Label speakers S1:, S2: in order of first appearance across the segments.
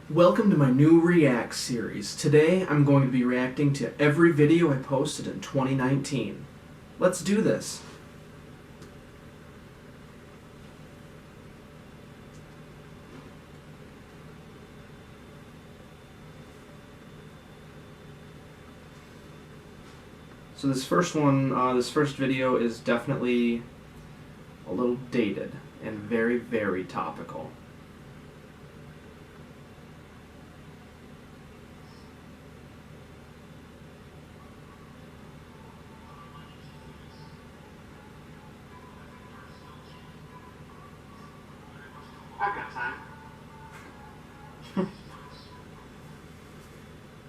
S1: Welcome to my new React series. Today I'm going to be reacting to every video I posted in 2019. Let's do this. So this first video is definitely a little dated and very, very topical.
S2: I've got time.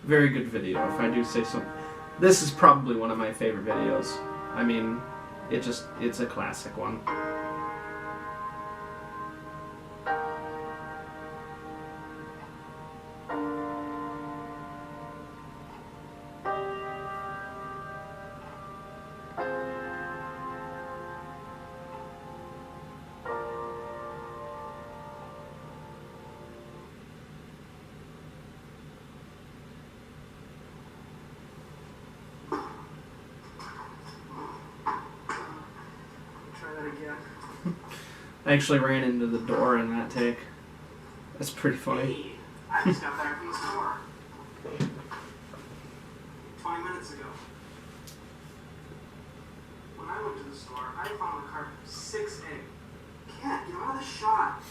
S1: Very good video, if I do say so. This is probably one of my favorite videos. I mean, it's a classic one.
S2: Again.
S1: I actually ran into the door in that take. That's pretty funny.
S2: Hey, I just got back from the store 20 minutes ago. When I went to the store, I found a carton of 6 eggs. Cat, get out of the shot.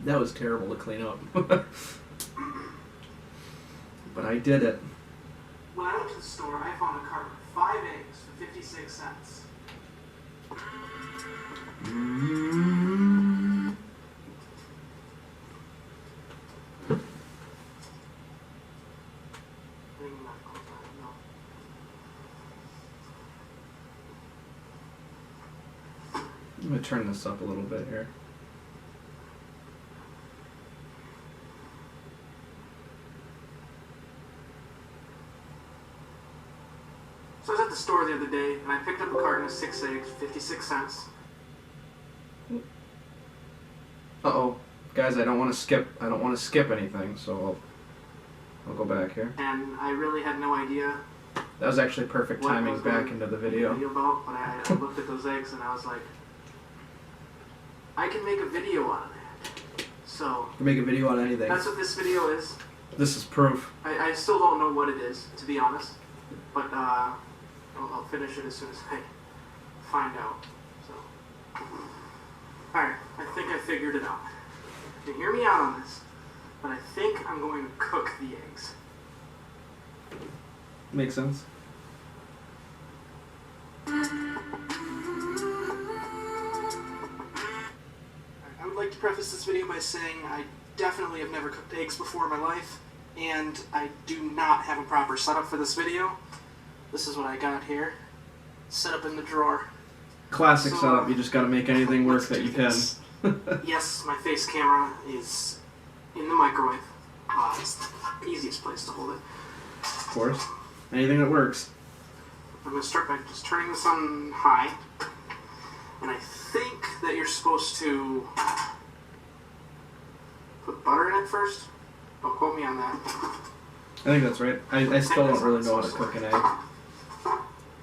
S1: That was terrible to clean up. But I did it.
S2: When I went to the store, I found a carton of 5 eggs for 56 cents.
S1: I'm going to turn this up a little bit here.
S2: So I was at the store the other day, and I picked up a carton of 6 eggs, 56 cents.
S1: Uh-oh. Guys, I don't want to skip anything, so I'll go back here.
S2: And I really had no idea
S1: That was actually perfect timing back into the video.
S2: About, but I looked at those eggs and I was like, I can make a video out of that. So
S1: You can make a video on anything.
S2: that's what this video is.
S1: This is proof.
S2: I still don't know what it is, to be honest, but I'll finish it as soon as I find out. So, alright, I think I figured it out. You hear me out on this, but I think I'm going to cook the eggs.
S1: Makes sense.
S2: I would like to preface this video by saying I definitely have never cooked eggs before in my life, and I do not have a proper setup for this video. This is what I got here, set up in the drawer.
S1: Classic setup, you just gotta make anything work that you can.
S2: Yes, my face camera is in the microwave. It's the easiest place to hold it.
S1: Of course. Anything that works.
S2: I'm going to start by just turning this on high. And I think that you're supposed to put butter in it first. Don't quote me on that.
S1: I think that's right. I still don't really know how to cook an egg. I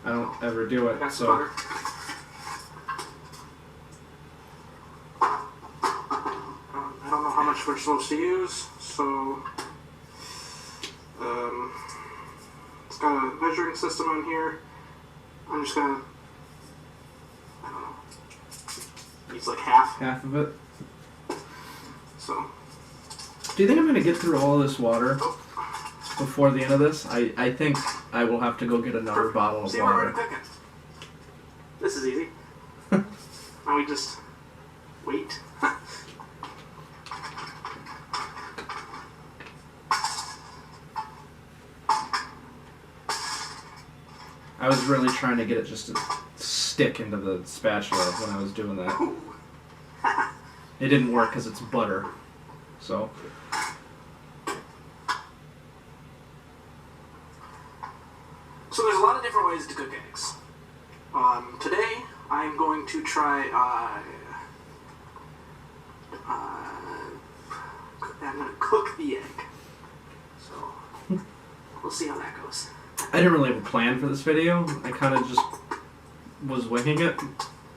S1: don't ever do it,
S2: That's
S1: so...
S2: butter. I don't know how much we're supposed to use, so... it's got a measuring system on here. I'm just gonna... I don't know. Use like half.
S1: Half of it.
S2: So...
S1: Do you think I'm gonna get through all this water before the end of this? I think I will have to go get another bottle of
S2: See, we're
S1: water.
S2: already cooking. This is easy. Now we just wait.
S1: I was really trying to get it just to stick into the spatula when I was doing that. It didn't work because it's butter. So...
S2: So there's a lot of different ways to cook eggs. Today I'm going to try I'm gonna cook the egg. So we'll see how that goes.
S1: I didn't really have a plan for this video. I kind of just was winging it.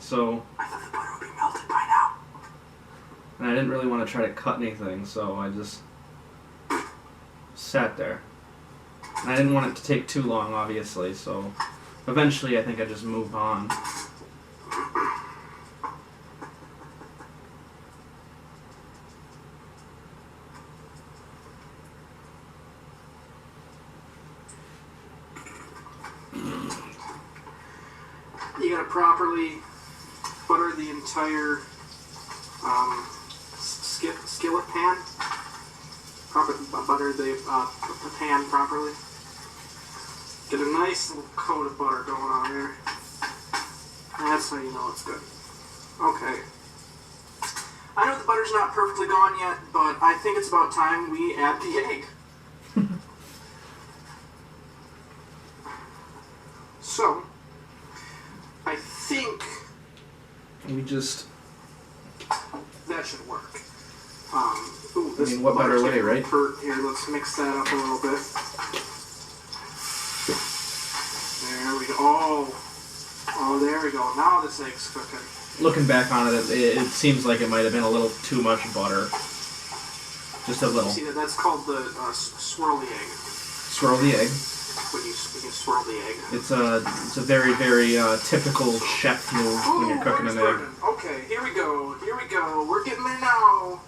S1: So.
S2: I thought the butter would be melted by now.
S1: And I didn't really want to try to cut anything, so I just sat there. And I didn't want it to take too long, obviously, so eventually I think I just moved on.
S2: You gotta properly butter the entire skillet pan. Butter the pan properly. Get a nice little coat of butter going on there. That's how you know it's good. Okay. I know the butter's not perfectly gone yet, but I think it's about time we add the egg. So, I think
S1: We just...
S2: that should work.
S1: I mean, what better way, right?
S2: Here, let's mix that up a little bit. There we go. Oh, there we go. Now this egg's cooking.
S1: Looking back on it, it seems like it might have been a little too much butter. Just a little.
S2: See, that's called the swirl the egg.
S1: Swirl the egg.
S2: When you swirl the egg.
S1: It's a very, very typical chef move when you're cooking an egg.
S2: Okay, here we go. Here we go. We're getting there now.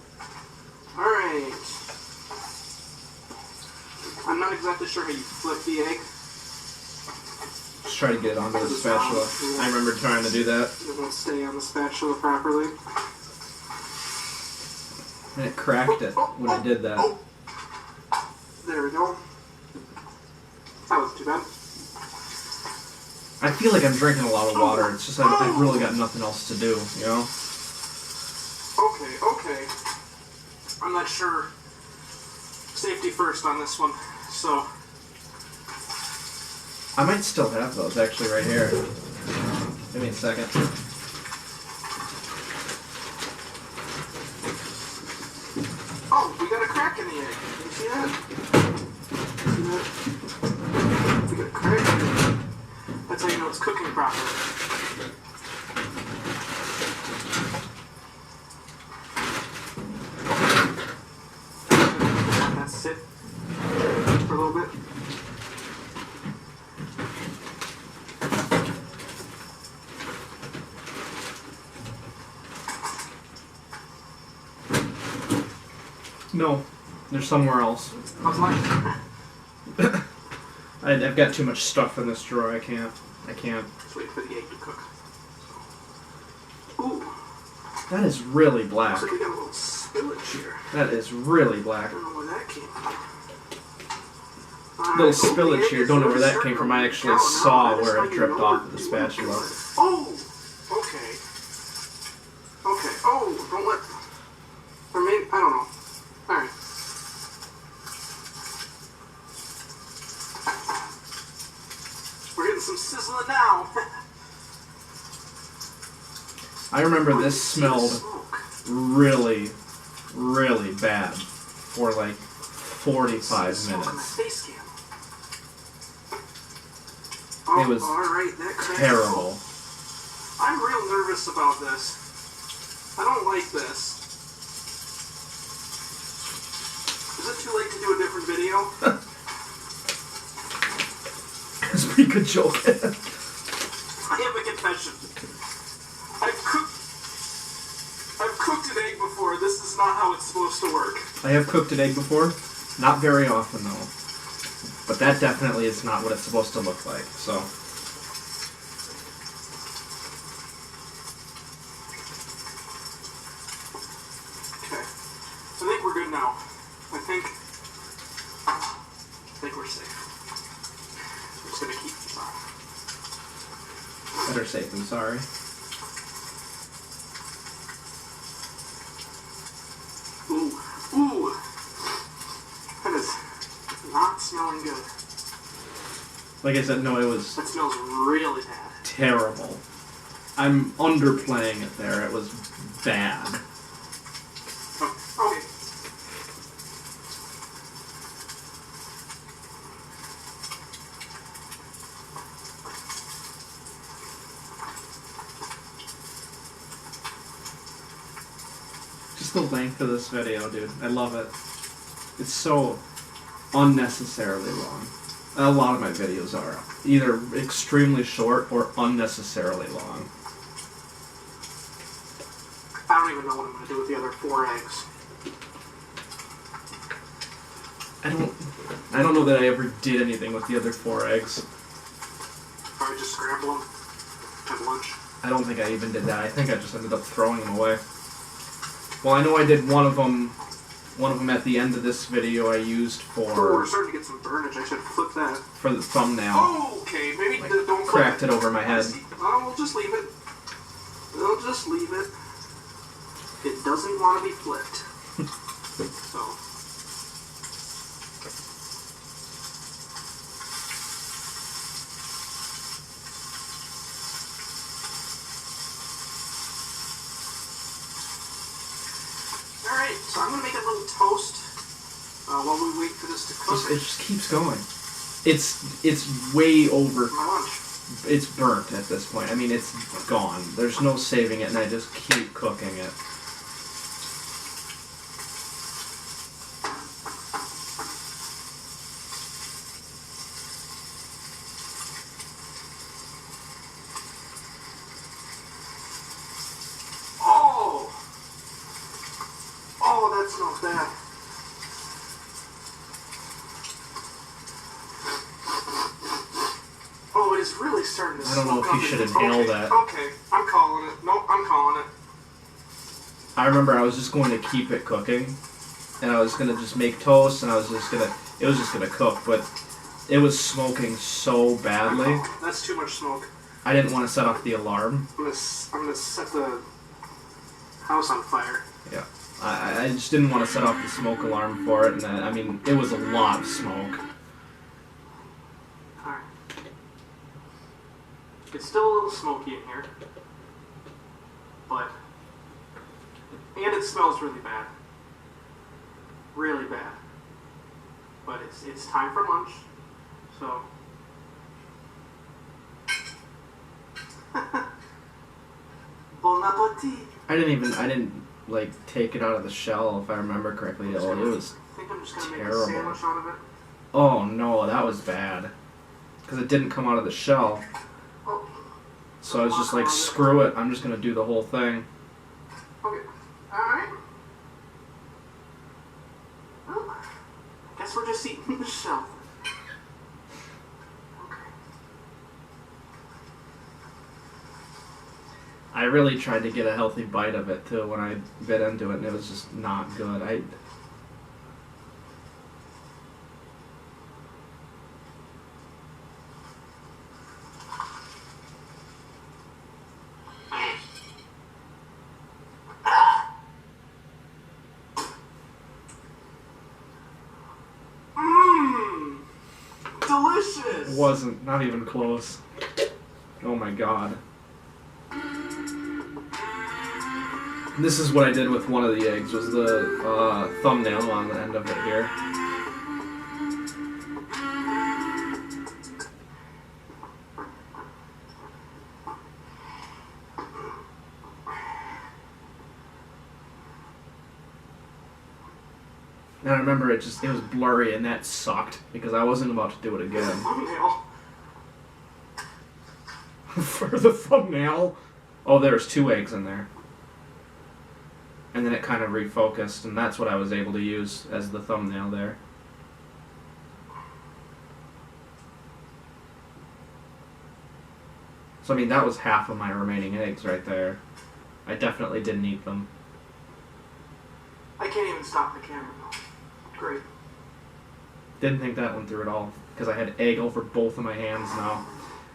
S2: All right. I'm not exactly sure how you flip the egg.
S1: Just try to get it onto the spatula. I remember trying to do that.
S2: It won't stay on the spatula properly.
S1: And it cracked it when I did that.
S2: There we go. That wasn't too bad.
S1: I feel like I'm drinking a lot of water. It's just I've really got nothing else to do, you know?
S2: Okay. I'm not sure. Safety first on this one, so.
S1: I might still have those actually right here. Give me a second.
S2: Oh, we got a crack in the egg. Did you see that? See that? We got a crack. That's how you know it's cooking properly. Let that sit for a little bit.
S1: No, they're somewhere else.
S2: How's mine?
S1: I've got too much stuff in this drawer. I can't.
S2: Just wait for the egg to cook. Ooh.
S1: That is really black.
S2: Looks like we got a little spillage here.
S1: That is really black.
S2: I don't know where that came from.
S1: Little spillage here. Don't know where that came from. I actually saw where it dripped off of the spatula.
S2: Oh! Okay. Oh, don't let... Or maybe... I don't know. Alright. We're getting some sizzling now.
S1: I remember this smelled really, really bad for like 45 minutes. It was terrible.
S2: I'm real nervous about this. I don't like this. Is it too late to do a different video?
S1: It's a pretty good joke.
S2: I have a confession. I've cooked an egg before. This is not how it's supposed to work.
S1: I have cooked an egg before. Not very often, though. But that definitely is not what it's supposed to look like, so...
S2: Okay. I think we're good now. I think we're safe. I'm just gonna keep this on.
S1: Better safe than sorry.
S2: Ooh. That is not smelling good.
S1: Like I said, no, it was
S2: That smells really bad.
S1: terrible. I'm underplaying it there. It was bad.
S2: Okay.
S1: Just the length of this video, dude. I love it. It's so unnecessarily long. A lot of my videos are either extremely short or unnecessarily long.
S2: I don't even know what I'm going to do with the other 4 eggs.
S1: I don't know that I ever did anything with the other 4 eggs.
S2: Probably just scramble them at lunch.
S1: I don't think I even did that. I think I just ended up throwing them away. Well, I know I did one of them at the end of this video I used
S2: Oh,
S1: for...
S2: we're starting to get some burnage. I should flip that.
S1: For the thumbnail.
S2: Oh, okay. Maybe
S1: Like,
S2: don't
S1: cracked it over my head.
S2: Oh, we'll just leave it. We'll just leave it. It doesn't want to be flipped. So... Alright, so I'm going to make a little toast while we wait for this to cook.
S1: It just keeps going. It's way over...
S2: My lunch.
S1: It's burnt at this point. I mean, it's gone. There's no saving it, and I just keep cooking it.
S2: Oh, that smells bad. Oh, it is really starting to
S1: I don't know if you should inhale that.
S2: Okay, I'm calling it. Nope, I'm calling it.
S1: I remember I was just going to keep it cooking, and I was going to just make toast, and it was just going to cook, but it was smoking so badly.
S2: That's too much smoke.
S1: I didn't want to set off the alarm.
S2: I'm gonna set the house on fire.
S1: Yeah. I just didn't want to set off the smoke alarm for it, and I mean, it was a lot of smoke.
S2: Alright. It's still a little smoky in here. But... And it smells really bad. Really bad. But it's time for lunch, so... Bon appetit!
S1: I didn't like take it out of the shell if I remember correctly. It was
S2: I think I'm just gonna make a
S1: terrible.
S2: sandwich out of it.
S1: Oh no, that was bad. Because it didn't come out of the shell.
S2: Oh.
S1: So I was just like, screw it, I'm just gonna do the whole thing.
S2: Okay. Alright. Well, I guess we're just eating the shell. Okay.
S1: I really tried to get a healthy bite of it too when I bit into it, and it was just not good.
S2: Delicious!
S1: Wasn't, not even close. Oh my god. This is what I did with one of the eggs, was the thumbnail on the end of it here. And I remember it was blurry, and that sucked, because I wasn't about to do it again.
S2: Thumbnail.
S1: For the thumbnail? Oh, there's 2 eggs in there. And then it kind of refocused, and that's what I was able to use as the thumbnail there. So I mean, that was half of my remaining eggs right there. I definitely didn't eat them.
S2: I can't even stop the camera though. Great.
S1: Didn't think that one through at all, because I had egg over both of my hands now.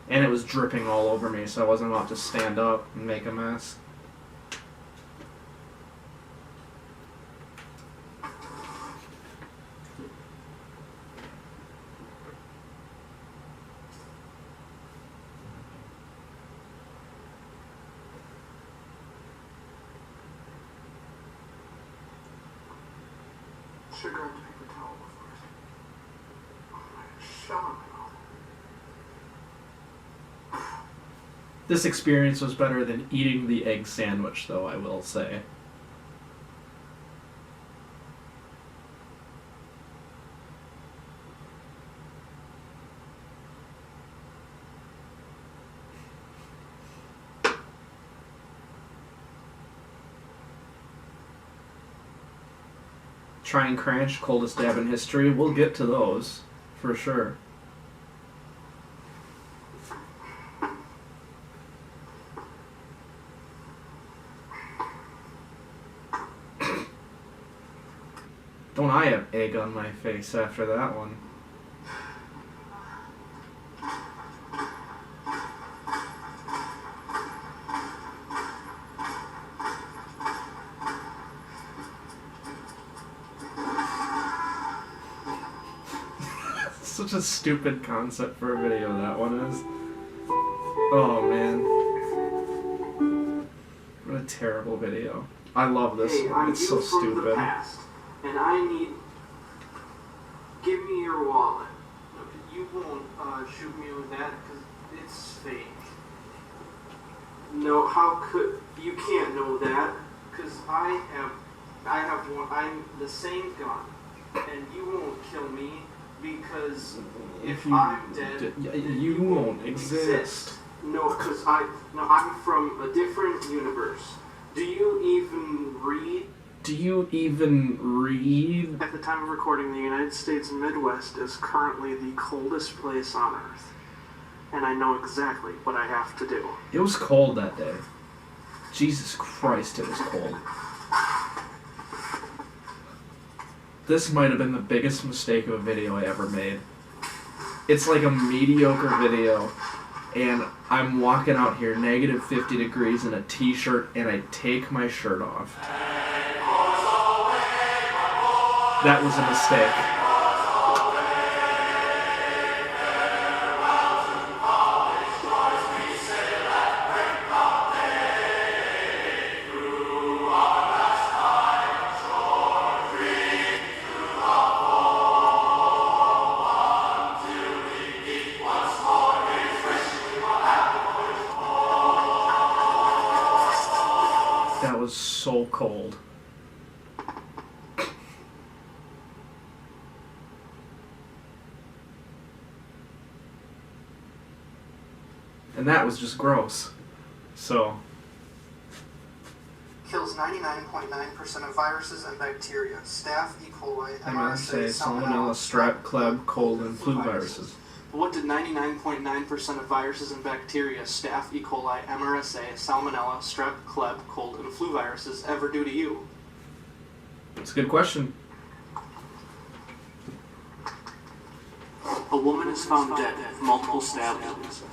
S1: And it was dripping all over me, so I wasn't about to stand up and make a mess.
S2: Should grab the paper towel before I shove it out.
S1: This experience was better than eating the egg sandwich, though, I will say. Try and Cranch, coldest dab in history. We'll get to those, for sure. Don't I have egg on my face after that one? Such a stupid concept for a video that one is. Oh man. What a terrible video. I love this one. It's so stupid.
S2: The past, and I need... Give me your wallet. You won't shoot me with that because it's fake. No, how could... You can't know that because I have one. I'm the same gun, and you won't kill me. Because if I'm dead,
S1: you won't exist.
S2: No, because I'm from a different universe. Do you even read?
S1: Do you even read?
S2: At the time of recording, the United States Midwest is currently the coldest place on Earth. And I know exactly what I have to do.
S1: It was cold that day. Jesus Christ, it was cold. This might have been the biggest mistake of a video I ever made. It's like a mediocre video, and I'm walking out here negative 50 degrees in a t-shirt, and I take my shirt off. That was a mistake. That was so cold. And that was just gross. So.
S2: Kills 99.9% of viruses and bacteria. Staph, E. coli,
S1: MRSA, Salmonella, Strep, Kleb, cold, and flu viruses.
S2: But what did 99.9% of viruses and bacteria, Staph, E. coli, MRSA, Salmonella, Strep, Kleb, cold, and flu viruses ever do to you?
S1: That's a good question.
S2: A woman is found dead with multiple stab wounds.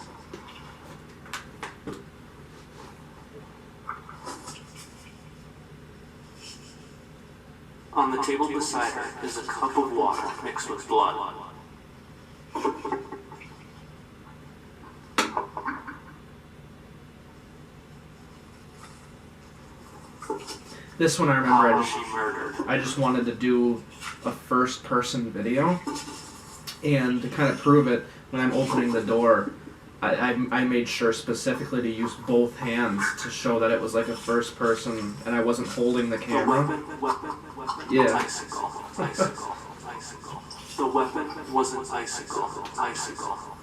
S2: On the table beside her is a cup of water mixed with blood.
S1: This one I remember I just wanted to do a first-person video, and to kind of prove it, when I'm opening the door, I made sure specifically to use both hands to show that it was like a first person and I wasn't holding the camera.
S2: Weapon.
S1: Yeah.
S2: Icicle. The weapon was an icicle.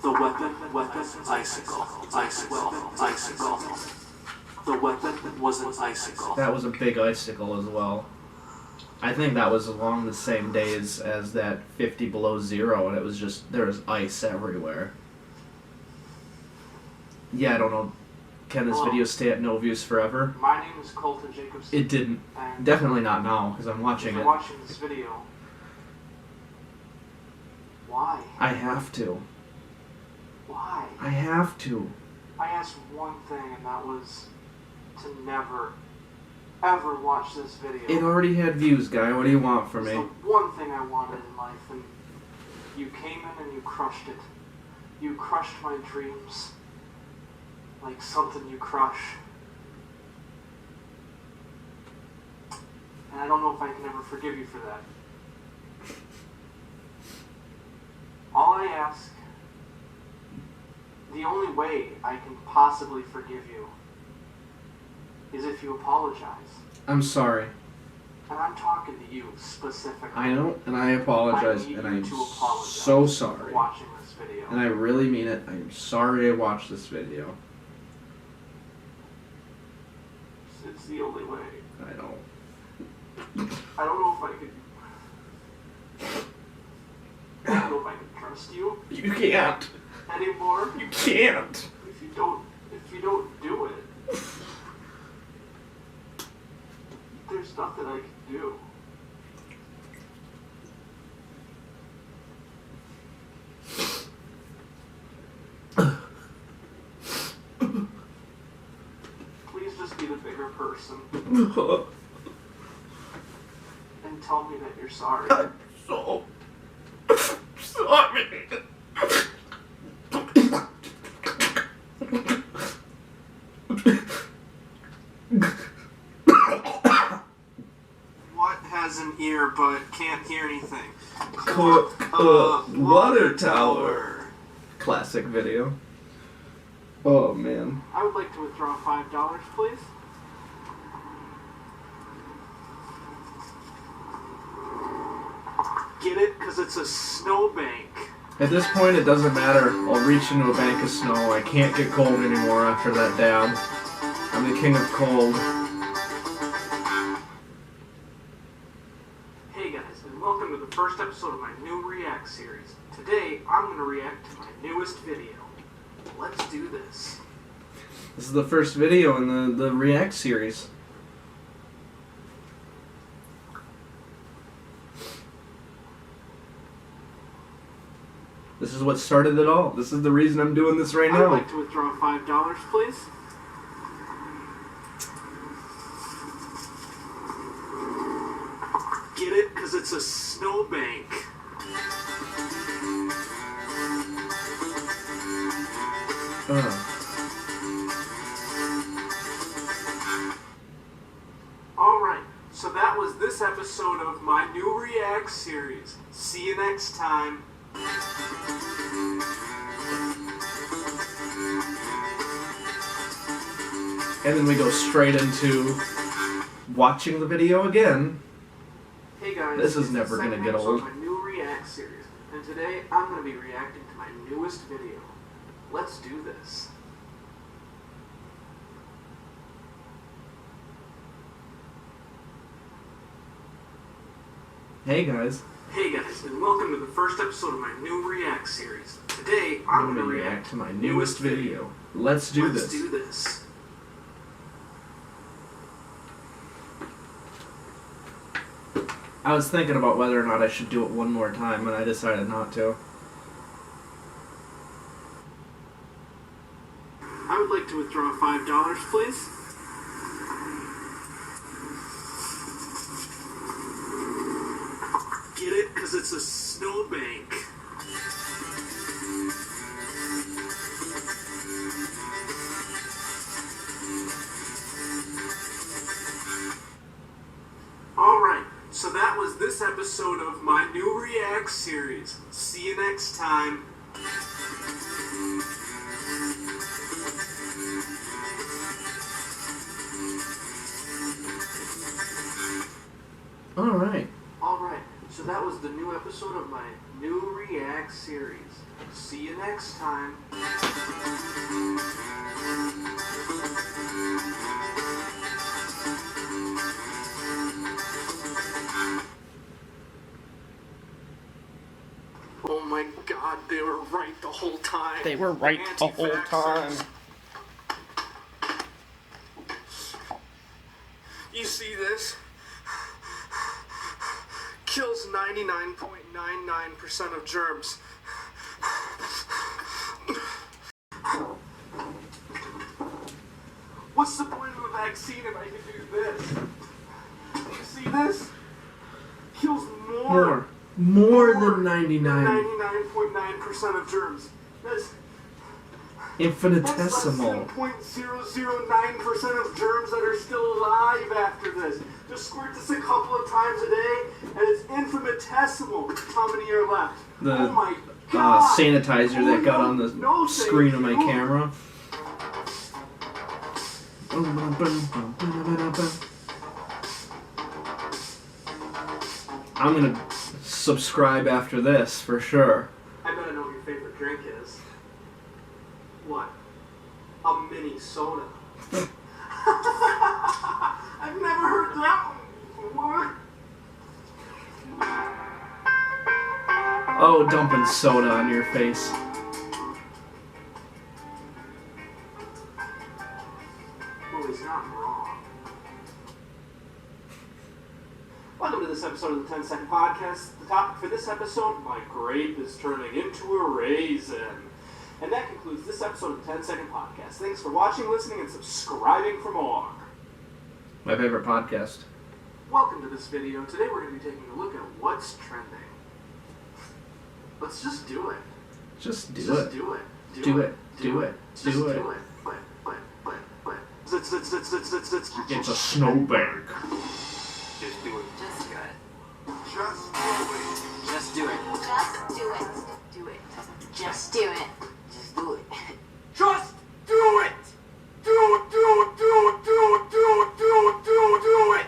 S2: The weapon, icicle. The weapon was an icicle.
S1: That was a big icicle as well. I think that was along the same days as that 50 below zero, and it was just, there was ice everywhere. Yeah, I don't know. Can this video stay at no views forever?
S2: My name is Colton Jacobson.
S1: It didn't. Definitely not now, because I'm watching it.
S2: Watching this video. Why?
S1: I have to.
S2: Why?
S1: I have to.
S2: I asked one thing, and that was to never, ever watch this video.
S1: It already had views, Guy. What do you want from me?
S2: It's the one thing I wanted in life, and you came in and you crushed it. You crushed my dreams. Like something you crush. And I don't know if I can ever forgive you for that. All I ask, the only way I can possibly forgive you is if you apologize.
S1: I'm sorry.
S2: And I'm talking to you specifically.
S1: I know, and I apologize, and I'm so sorry.
S2: For watching this video.
S1: And I really mean it. I'm sorry I watched this video.
S2: It's the only way.
S1: I don't.
S2: I don't know if I could trust you
S1: You can't.
S2: anymore.
S1: You can't.
S2: If you don't do it, there's nothing I can do. Please just be the bigger person and tell me that you're sorry.
S1: I'm so sorry.
S2: What has an ear but can't hear anything?
S1: Water tower. Classic video. Oh man.
S2: I would like to withdraw $5, please. Get it? Because it's a snowbank.
S1: At this point, it doesn't matter. I'll reach into a bank of snow. I can't get cold anymore after that dab. I'm the king of cold.
S2: Hey guys, and welcome to the first episode of my new React series. Today, I'm going to react to my newest video. Let's do this.
S1: This is the first video in the React series. This is what started it all. This is the reason I'm doing this right
S2: I'd
S1: now.
S2: like to withdraw $5, please. Get it? Because it's a snowbank. Alright, so that was this episode of my new React series. See you next time.
S1: And then we go straight into watching the video again.
S2: Hey guys,
S1: This is
S2: it's
S1: never
S2: the
S1: gonna
S2: second
S1: get
S2: episode
S1: old.
S2: of my new React series, and today I'm going to be reacting to my newest video. Let's do this.
S1: Hey guys.
S2: Hey guys, and welcome to the first episode of my new React series. Today I'm going to react
S1: to my newest video. Let's do
S2: Let's
S1: this.
S2: do this.
S1: I was thinking about whether or not I should do it one more time, and I decided not to.
S2: I would like to withdraw $5, please. Get it? Because it's a snowbank. Alright, so that was this episode of my new React series. See you next time.
S1: Alright.
S2: Alright, so that was the new episode of my new React series. See you next time. Oh my god, they were right the whole time.
S1: They were right the whole time.
S2: You see this? Kills 99.99% of germs. What's the point of a vaccine if I can do this? You see this? Kills
S1: More than 99.
S2: 99.9% of germs. That's
S1: Infinitesimal.
S2: less than 0.009% of germs that are still alive after this. Just squirt this a couple of times a day, and it's infinitesimal how many are left.
S1: The
S2: oh my god!
S1: sanitizer that got on the screen of my camera. I'm gonna subscribe after this for sure.
S2: I bet I know what your favorite drink is. What? A mini soda. I've never heard that one before.
S1: Oh, dumping soda on your face.
S2: Well, he's not wrong. Welcome to this episode of the 10-Second Podcast. The topic for this episode, my grape is turning into a raisin. And that concludes this episode of the 10-Second Podcast. Thanks for watching, listening, and subscribing for more.
S1: My favorite podcast.
S2: Welcome to this video. Today we're going to be taking a look at what's trending. Let's just do it.
S1: Just do
S2: Just
S1: it.
S2: do it.
S1: Do it. Do it.
S2: Just
S1: Do it.
S2: do it.
S1: It's a snowbank.
S2: Just do it.
S3: Just do it.
S2: Just do it.
S3: Just do it. Do it. Just do it. Just do it.
S2: Just do it! Do it!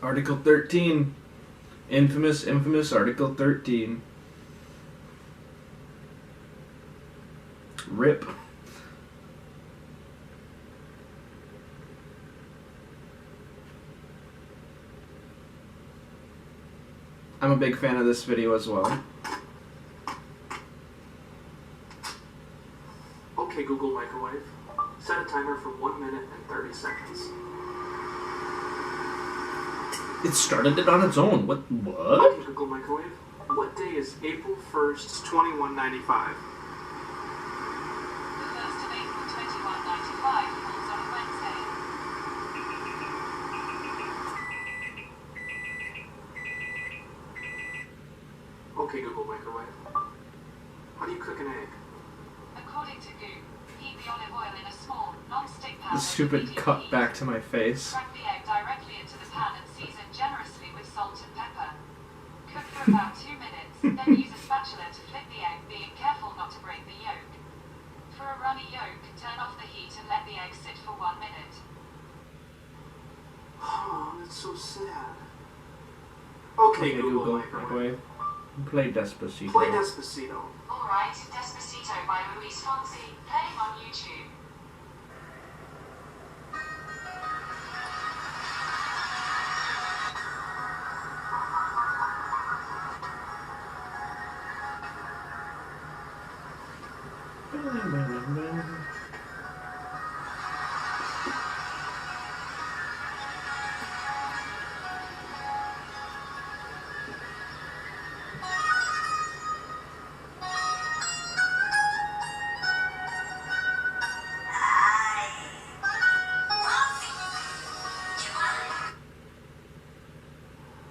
S1: Article 13. Infamous Article 13. RIP. I'm a big fan of this video as well.
S2: Okay, Google Microwave. Set a timer for 1 minute and 30 seconds.
S1: It started it on its own. What?
S2: Okay, Google Microwave. What day is April 1st, 2195?
S3: The 1st of April 2195 falls on a Wednesday.
S2: Okay, Google Microwave. How do you cook an egg?
S3: According to Goop, heat the olive oil in a small, non-stick pan.
S1: The
S3: with
S1: stupid
S3: medium
S1: cut
S3: heat.
S1: back to my face.
S3: Crack the egg directly into the pan and season generously with salt and pepper. Cook for about 2 minutes, then use a spatula to flip the egg, being careful not to break the yolk. For a runny yolk, turn off the heat and let the egg sit for 1 minute.
S2: Oh, that's so sad. Okay, Google Microwave.
S1: Microwave. Play Despacito.
S2: Play Despacito.
S3: Alright, Despacito by Luis Fonsi, playing on YouTube.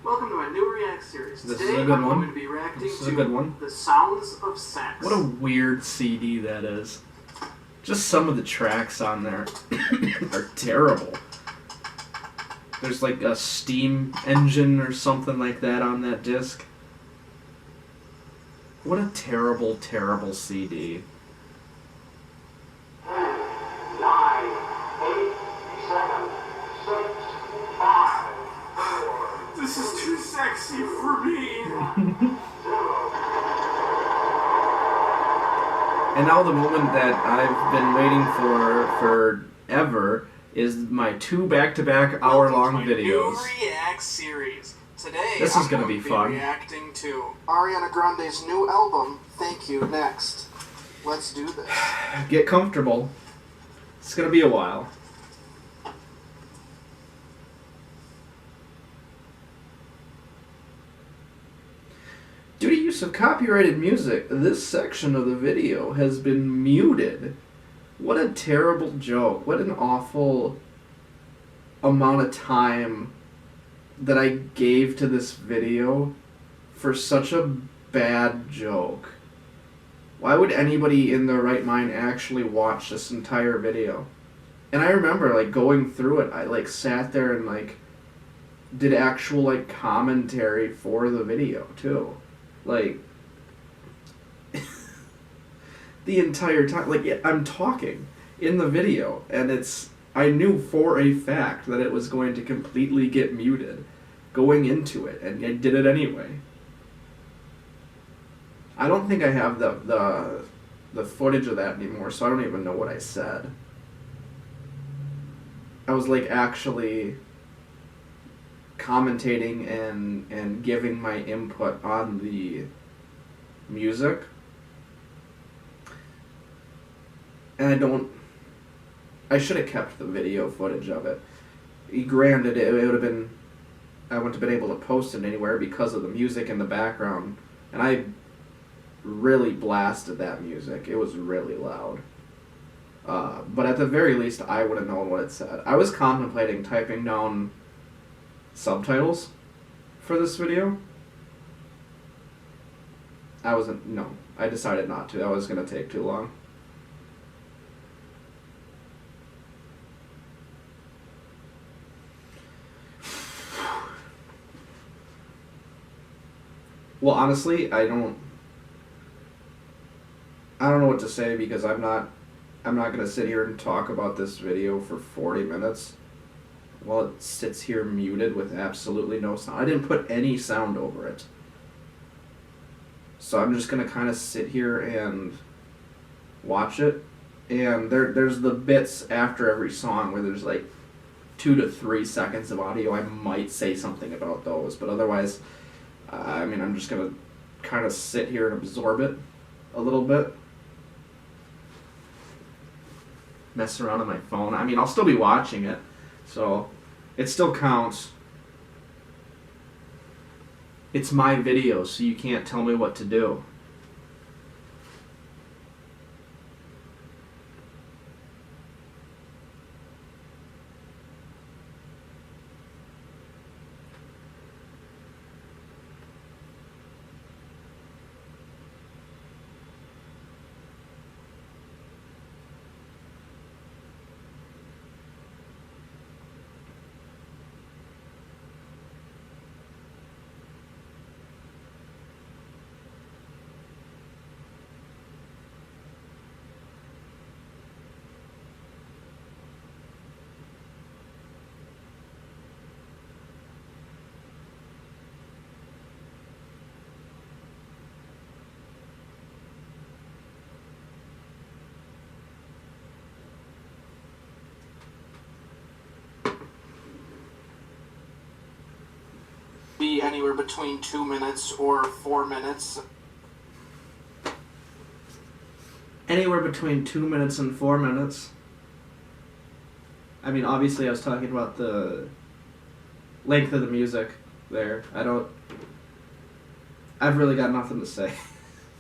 S2: Welcome to my new React series.
S1: This is
S2: Today
S1: a good
S2: I'm
S1: one.
S2: going to be reacting
S1: This is a
S2: to
S1: good one.
S2: The Sounds of Sex.
S1: What a weird CD that is. Just some of the tracks on there are terrible. There's like a steam engine or something like that on that disc. What a terrible, terrible CD.
S2: 10, 9, 8, 7, 6, 5, 4. This is too sexy for me.
S1: And now the moment that I've been waiting for forever is my 2 back-to-back hour-long
S2: Welcome to my
S1: videos.
S2: New React series. Today
S1: This is gonna
S2: I'm
S1: be
S2: going to
S1: fun.
S2: reacting to Ariana Grande's new album, Thank You, next. Let's do this.
S1: Get comfortable. It's gonna be a while. Due to use of copyrighted music, this section of the video has been muted. What a terrible joke. What an awful amount of time that I gave to this video for such a bad joke. Why would anybody in their right mind actually watch this entire video? And I remember like going through it, I like sat there and like did actual like commentary for the video too. Like the entire time, like I'm talking in the video and I knew for a fact that it was going to completely get muted going into it, and I did it anyway. I don't think I have the footage of that anymore, so I don't even know what I said. I was like actually commentating and giving my input on the music. And I should have kept the video footage of it. Granted, it would have been, I wouldn't have been able to post it anywhere because of the music in the background. And I really blasted that music. It was really loud. But at the very least, I would have known what it said. I was contemplating typing down subtitles for this video. I decided not to. That was going to take too long. Well, honestly, I don't know what to say because I'm not going to sit here and talk about this video for 40 minutes while it sits here muted with absolutely no sound. I didn't put any sound over it. So I'm just going to kind of sit here and watch it. And there's the bits after every song where there's like 2 to 3 seconds of audio. I might say something about those, but otherwise, I'm just going to kind of sit here and absorb it a little bit. Mess around on my phone. I'll still be watching it, so it still counts. It's my video, so you can't tell me what to do.
S2: Be anywhere between 2 minutes or 4 minutes.
S1: Anywhere between 2 minutes and 4 minutes. Obviously I was talking about the length of the music there. I've really got nothing to say.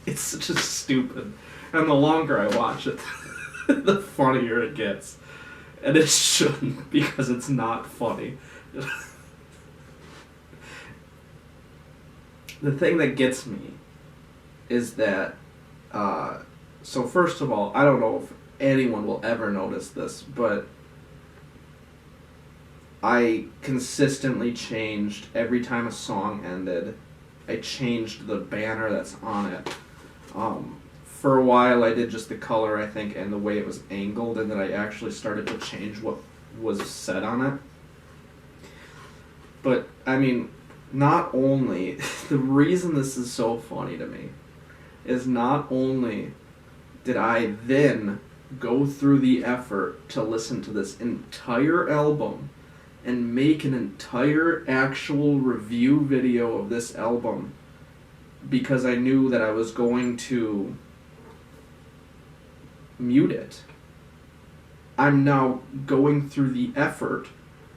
S1: It's just stupid. And the longer I watch it, the funnier it gets. And it shouldn't, because it's not funny. The thing that gets me is that, so first of all, I don't know if anyone will ever notice this, but I consistently changed every time a song ended. I changed the banner that's on it. For a while I did just the color, I think, and the way it was angled, and then I actually started to change what was said on it. But, not only, the reason this is so funny to me is not only did I then go through the effort to listen to this entire album and make an entire actual review video of this album because I knew that I was going to mute it. I'm now going through the effort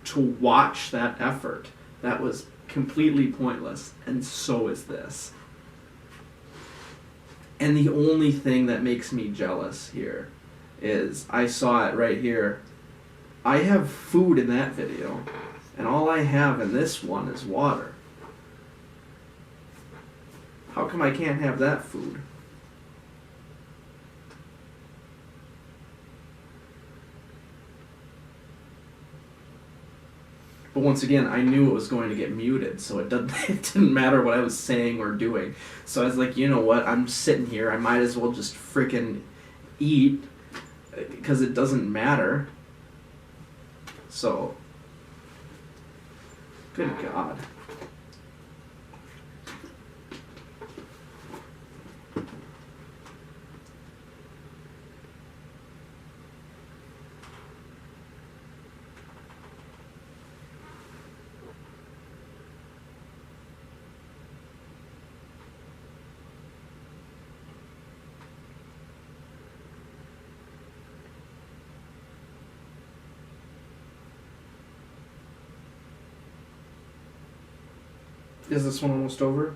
S1: to watch that effort. That was completely pointless, and so is this. And the only thing that makes me jealous here is, I saw it right here, I have food in that video, and all I have in this one is water. How come I can't have that food? But once again, I knew it was going to get muted, so it didn't matter what I was saying or doing. So I was like, you know what, I'm sitting here, I might as well just frickin' eat, because it doesn't matter. So, good God. Is this one almost over?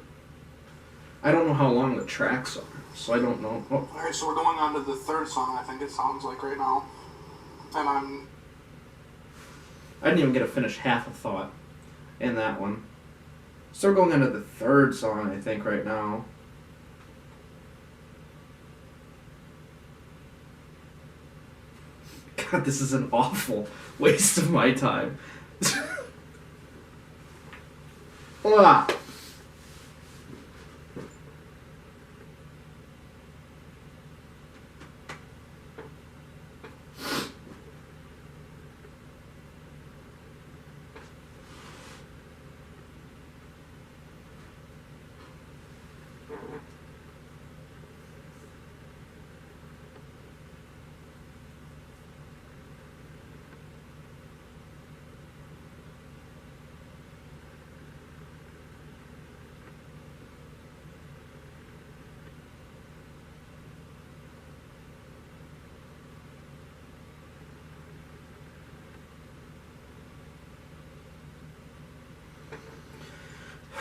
S1: I don't know how long the tracks are, so I don't know. Oh.
S2: Alright, so we're going on to the third song, I think it sounds like right now. And
S1: I didn't even get to finish half a thought in that one. So we're going on to the third song, I think, right now. God, this is an awful waste of my time. Ah.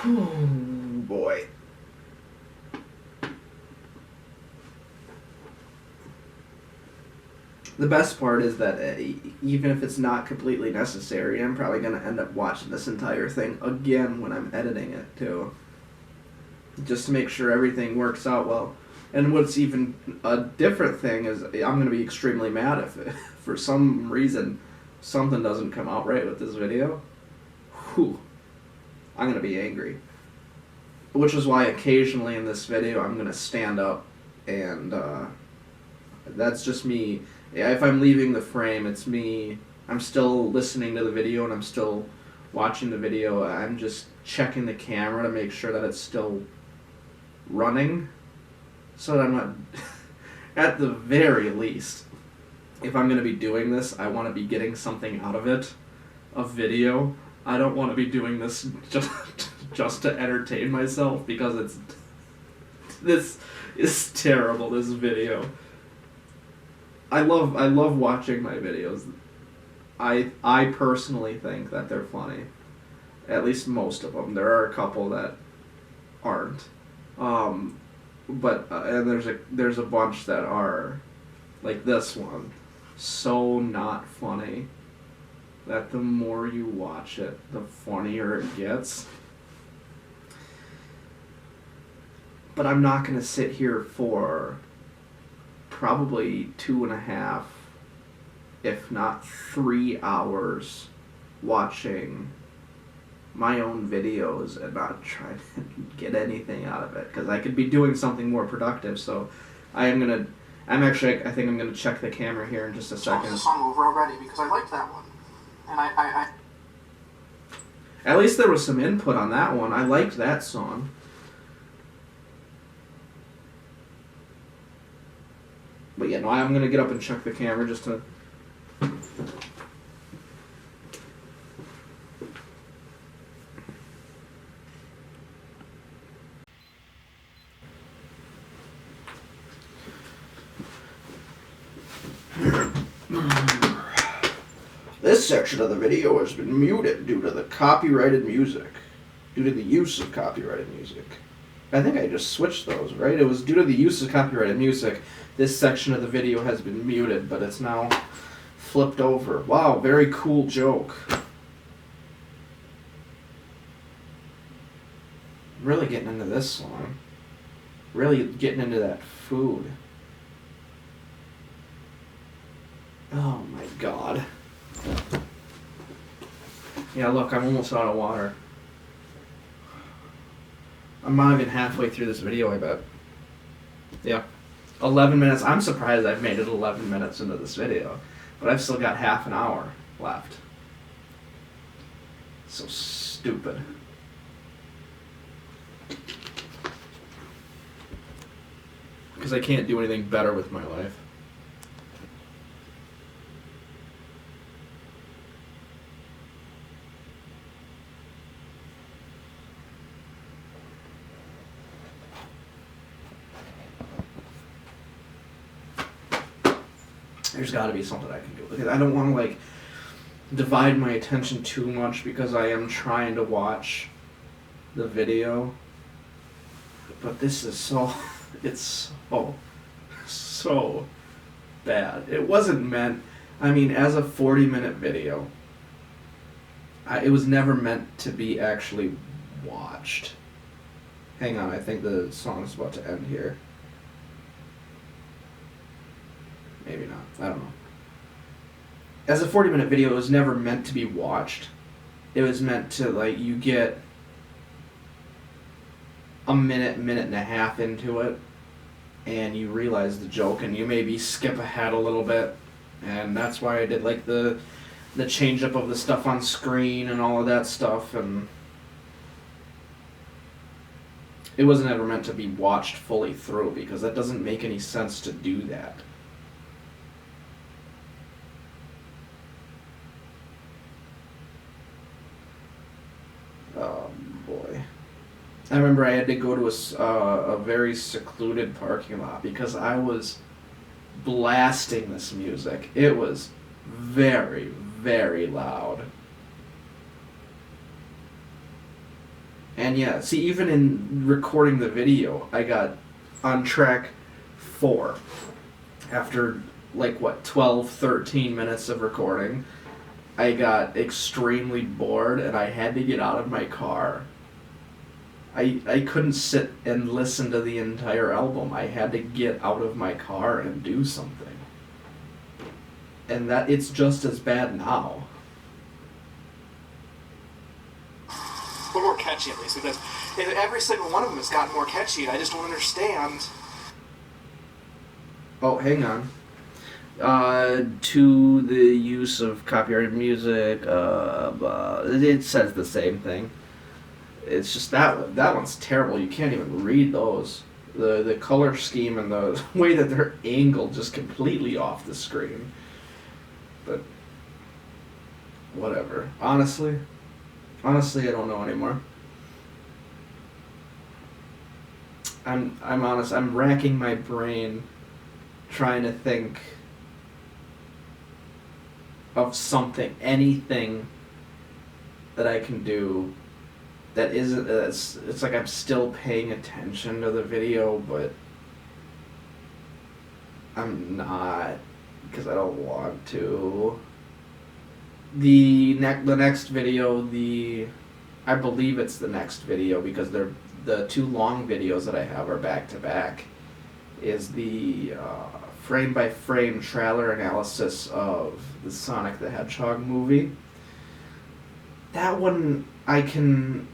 S1: Oh, boy. The best part is that even if it's not completely necessary, I'm probably going to end up watching this entire thing again when I'm editing it, too. Just to make sure everything works out well. And what's even a different thing is I'm going to be extremely mad if for some reason something doesn't come out right with this video. Whew. I'm going to be angry. Which is why occasionally in this video I'm going to stand up and that's just me. If I'm leaving the frame, it's me. I'm still listening to the video and I'm still watching the video. I'm just checking the camera to make sure that it's still running so that I'm not, at the very least, if I'm going to be doing this, I want to be getting something out of it, a video. I don't want to be doing this just to entertain myself because this is terrible, this video. I love watching my videos. I personally think that they're funny. At least most of them. There are a couple that aren't. But and there's a bunch that are, like this one, so not funny that the more you watch it, the funnier it gets. But I'm not going to sit here for probably 2.5, if not 3 hours watching my own videos and not try to get anything out of it, because I could be doing something more productive. So I think I'm going to check the camera here in just a second.
S2: So is the song over already? Because I liked that one. And I
S1: At least there was some input on that one. I liked that song. But yeah, no, I'm going to get up and check the camera just to... This section of the video has been muted due to the copyrighted music. Due to the use of copyrighted music. I think I just switched those, right? It was due to the use of copyrighted music. This section of the video has been muted, but it's now flipped over. Wow, very cool joke. Really getting into this song. Really getting into that food. Oh my god. Yeah, look, I'm almost out of water. I'm not even halfway through this video, I bet. Yeah. 11 minutes. I'm surprised I've made it 11 minutes into this video. But I've still got half an hour left. So stupid. Because I can't do anything better with my life. There's got to be something I can do. Because I don't want to, like, divide my attention too much because I am trying to watch the video, but this is so, it's so bad. It wasn't meant, I mean, as a 40-minute video, it was never meant to be actually watched. Hang on, I think the song's about to end here. Maybe not, I don't know. As a 40-minute video, it was never meant to be watched. It was meant to, like, you get a minute and a half into it, and you realize the joke, and you maybe skip ahead a little bit, and that's why I did, like, the change up of the stuff on screen and all of that stuff, and it wasn't ever meant to be watched fully through, because that doesn't make any sense to do that. Oh boy. I remember I had to go to a very secluded parking lot because I was blasting this music. It was very, very loud. And yeah, see, even in recording the video, I got on track 4. After, like, 12, 13 minutes of recording, I got extremely bored and I had to get out of my car. I couldn't sit and listen to the entire album. I had to get out of my car and do something. And that it's just as bad now.
S2: A little more catchy, at least, because every single one of them has gotten more catchy, and I just don't understand.
S1: Oh, hang on. To the use of copyrighted music, it says the same thing. It's just that one's terrible. You can't even read those. The color scheme and the way that they're angled just completely off the screen. But whatever. Honestly, I don't know anymore. I'm honest. I'm racking my brain trying to think of something, anything that I can do that isn't, it's like I'm still paying attention to the video, but I'm not, because I don't want to. The next video, I believe it's the next video, because they're the 2 long videos that I have are back to back, is the frame by frame trailer analysis of the Sonic the Hedgehog movie. That one I can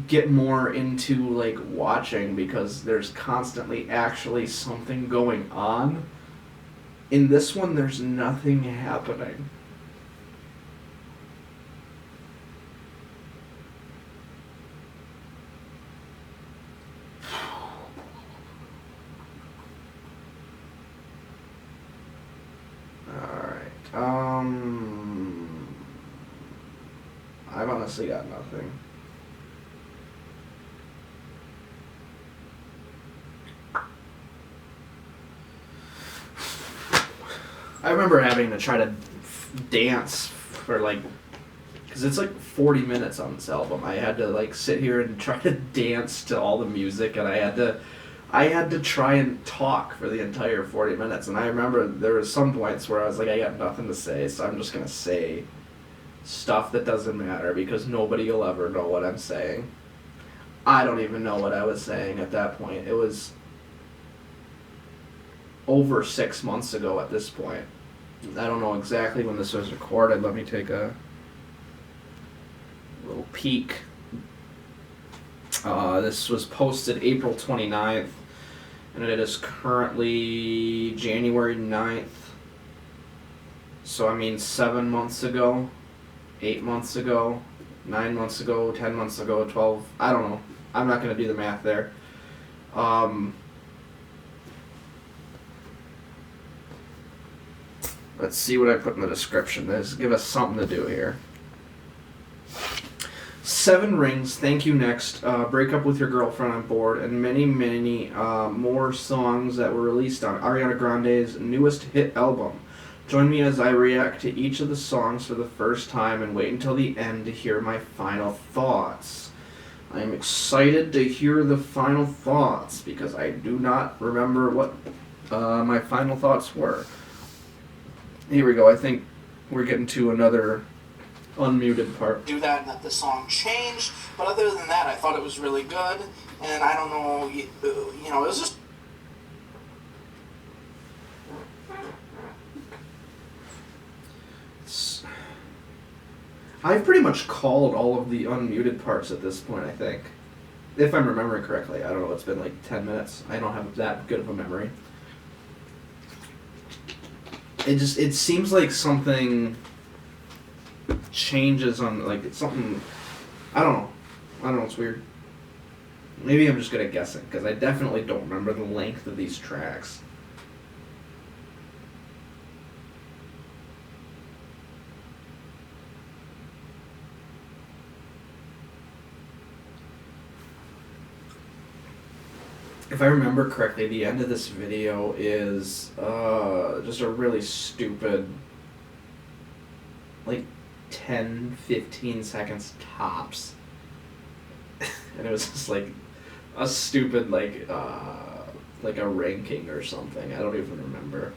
S1: get more into, like, watching, because there's constantly actually something going on. In this one, there's nothing happening. I've honestly got nothing. I remember having to try to dance for, like, because it's like 40 minutes on this album. I had to, like, sit here and try to dance to all the music, and I had to try and talk for the entire 40 minutes. And I remember there were some points where I was like, I got nothing to say, so I'm just gonna say stuff that doesn't matter, because nobody will ever know what I'm saying. I don't even know what I was saying at that point. It was over 6 months ago at this point. I don't know exactly when this was recorded. Let me take a little peek. This was posted April 29th, and it is currently January 9th. So, I mean, 7 months ago, 8 months ago, 9 months ago, 10 months ago, 12, I don't know. I'm not going to do the math there. Let's see what I put in the description. Let's give us something to do here. 7 Rings, Thank You Next, Break Up With Your Girlfriend on Board, and many, many more songs that were released on Ariana Grande's newest hit album. Join me as I react to each of the songs for the first time and wait until the end to hear my final thoughts. I am excited to hear the final thoughts because I do not remember what my final thoughts were. Here we go. I think we're getting to another unmuted part.
S2: Do that and that the song changed, but other than that, I thought it was really good. And I don't know, you know, it was just.
S1: I've pretty much called all of the unmuted parts at this point, I think. If I'm remembering correctly. I don't know, it's been like 10 minutes. I don't have that good of a memory. It seems like something changes on, like, it's something, I don't know, it's weird. Maybe I'm just good at guessing, because I definitely don't remember the length of these tracks. If I remember correctly, the end of this video is just a really stupid, like 10-15 seconds tops. And it was just like a stupid like a ranking or something. I don't even remember.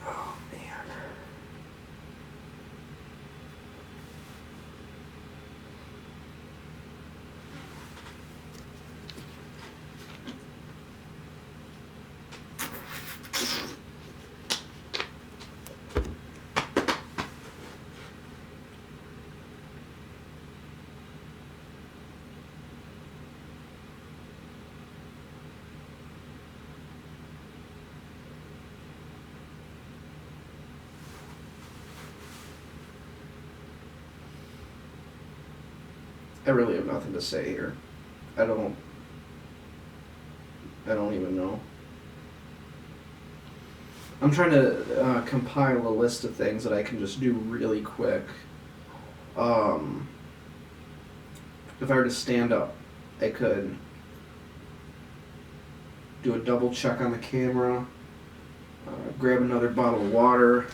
S1: Oh man. I really have nothing to say here. I don't even know. I'm trying to compile a list of things that I can just do really quick. If I were to stand up, I could do a double check on the camera, grab another bottle of water,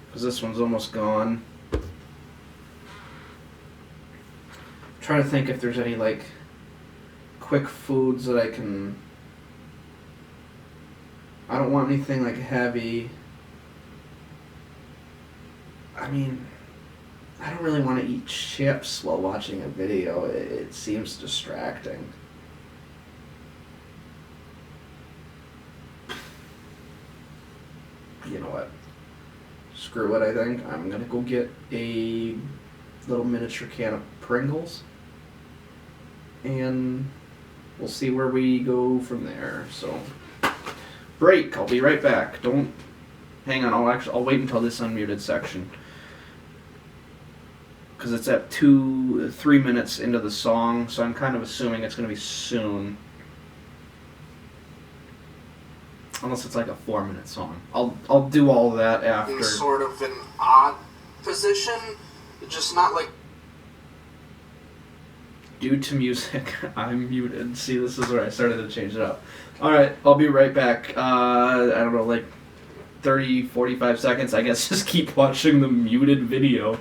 S1: because this one's almost gone. Trying to think if there's any like quick foods that I can. I don't want anything like heavy. I mean, I don't really want to eat chips while watching a video. It seems distracting. You know what? Screw it, I think. I'm gonna go get a little miniature can of Pringles. And we'll see where we go from there. So, break. I'll be right back. Don't hang on. I'll wait until this unmuted section, because it's at 3 minutes into the song. So I'm kind of assuming it's going to be soon, unless it's like a 4-minute song. I'll do all that after.
S2: In sort of an odd position, just not like.
S1: Due to music, I'm muted. See, this is where I started to change it up. Alright, I'll be right back. I don't know, like 30, 45 seconds. I guess just keep watching the muted video.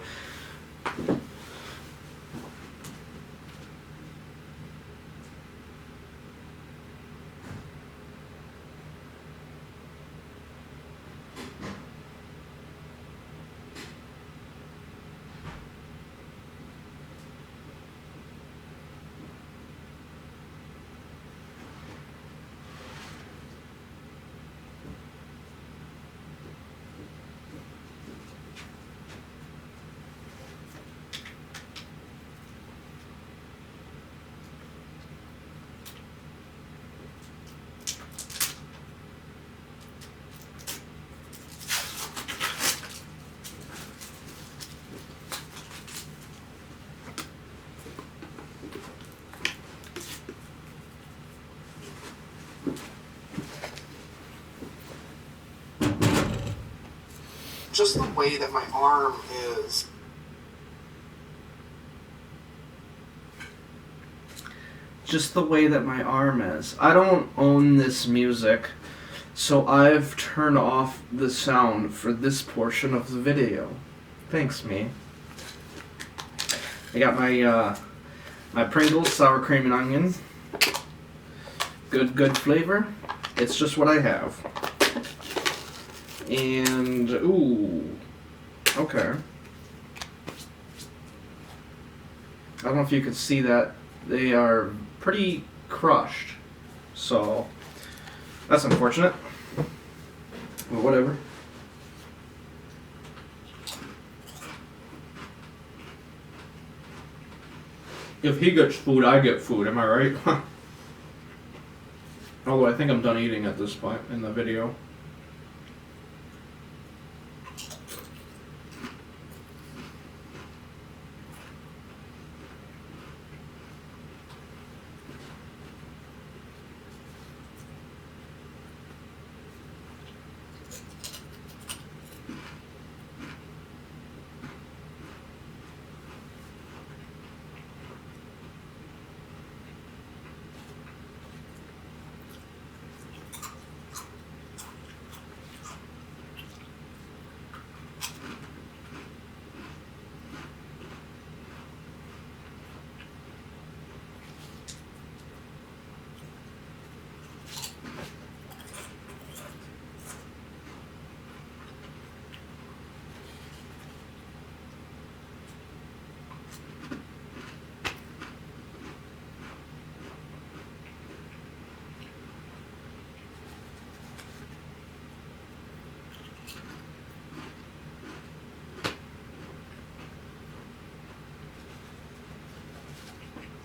S2: Just the way that my arm is.
S1: Just the way that my arm is. I don't own this music, so I've turned off the sound for this portion of the video. Thanks, me. I got my my Pringles sour cream and onion. Good flavor. It's just what I have. And ooh, okay. I don't know if you can see that. They are pretty crushed, so that's unfortunate. Well, whatever. If he gets food, I get food. Am I right? Although I think I'm done eating at this point in the video.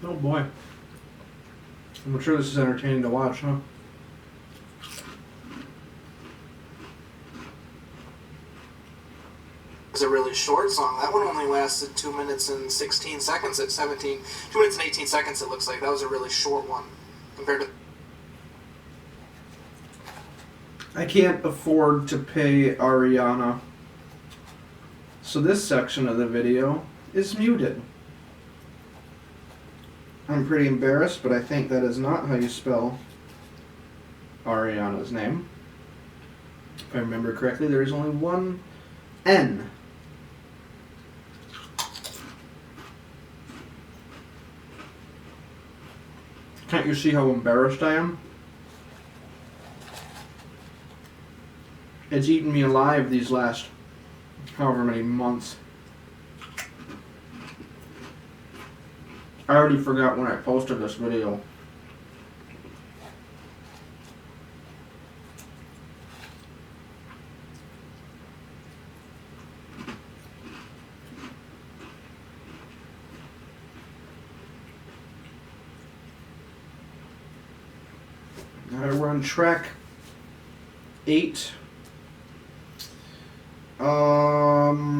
S1: Oh boy. I'm sure this is entertaining to watch, huh?
S2: It's a really short song. That one only lasted 2 minutes and 16 seconds at 17. 2 minutes and 18 seconds, it looks like. That was a really short one compared to.
S1: I can't afford to pay Ariana. So this section of the video is muted. I'm pretty embarrassed, but I think that is not how you spell Ariana's name. If I remember correctly, there is only one N. Can't you see how embarrassed I am? It's eaten me alive these last however many months. I already forgot when I posted this video. Alright, we're on track 8.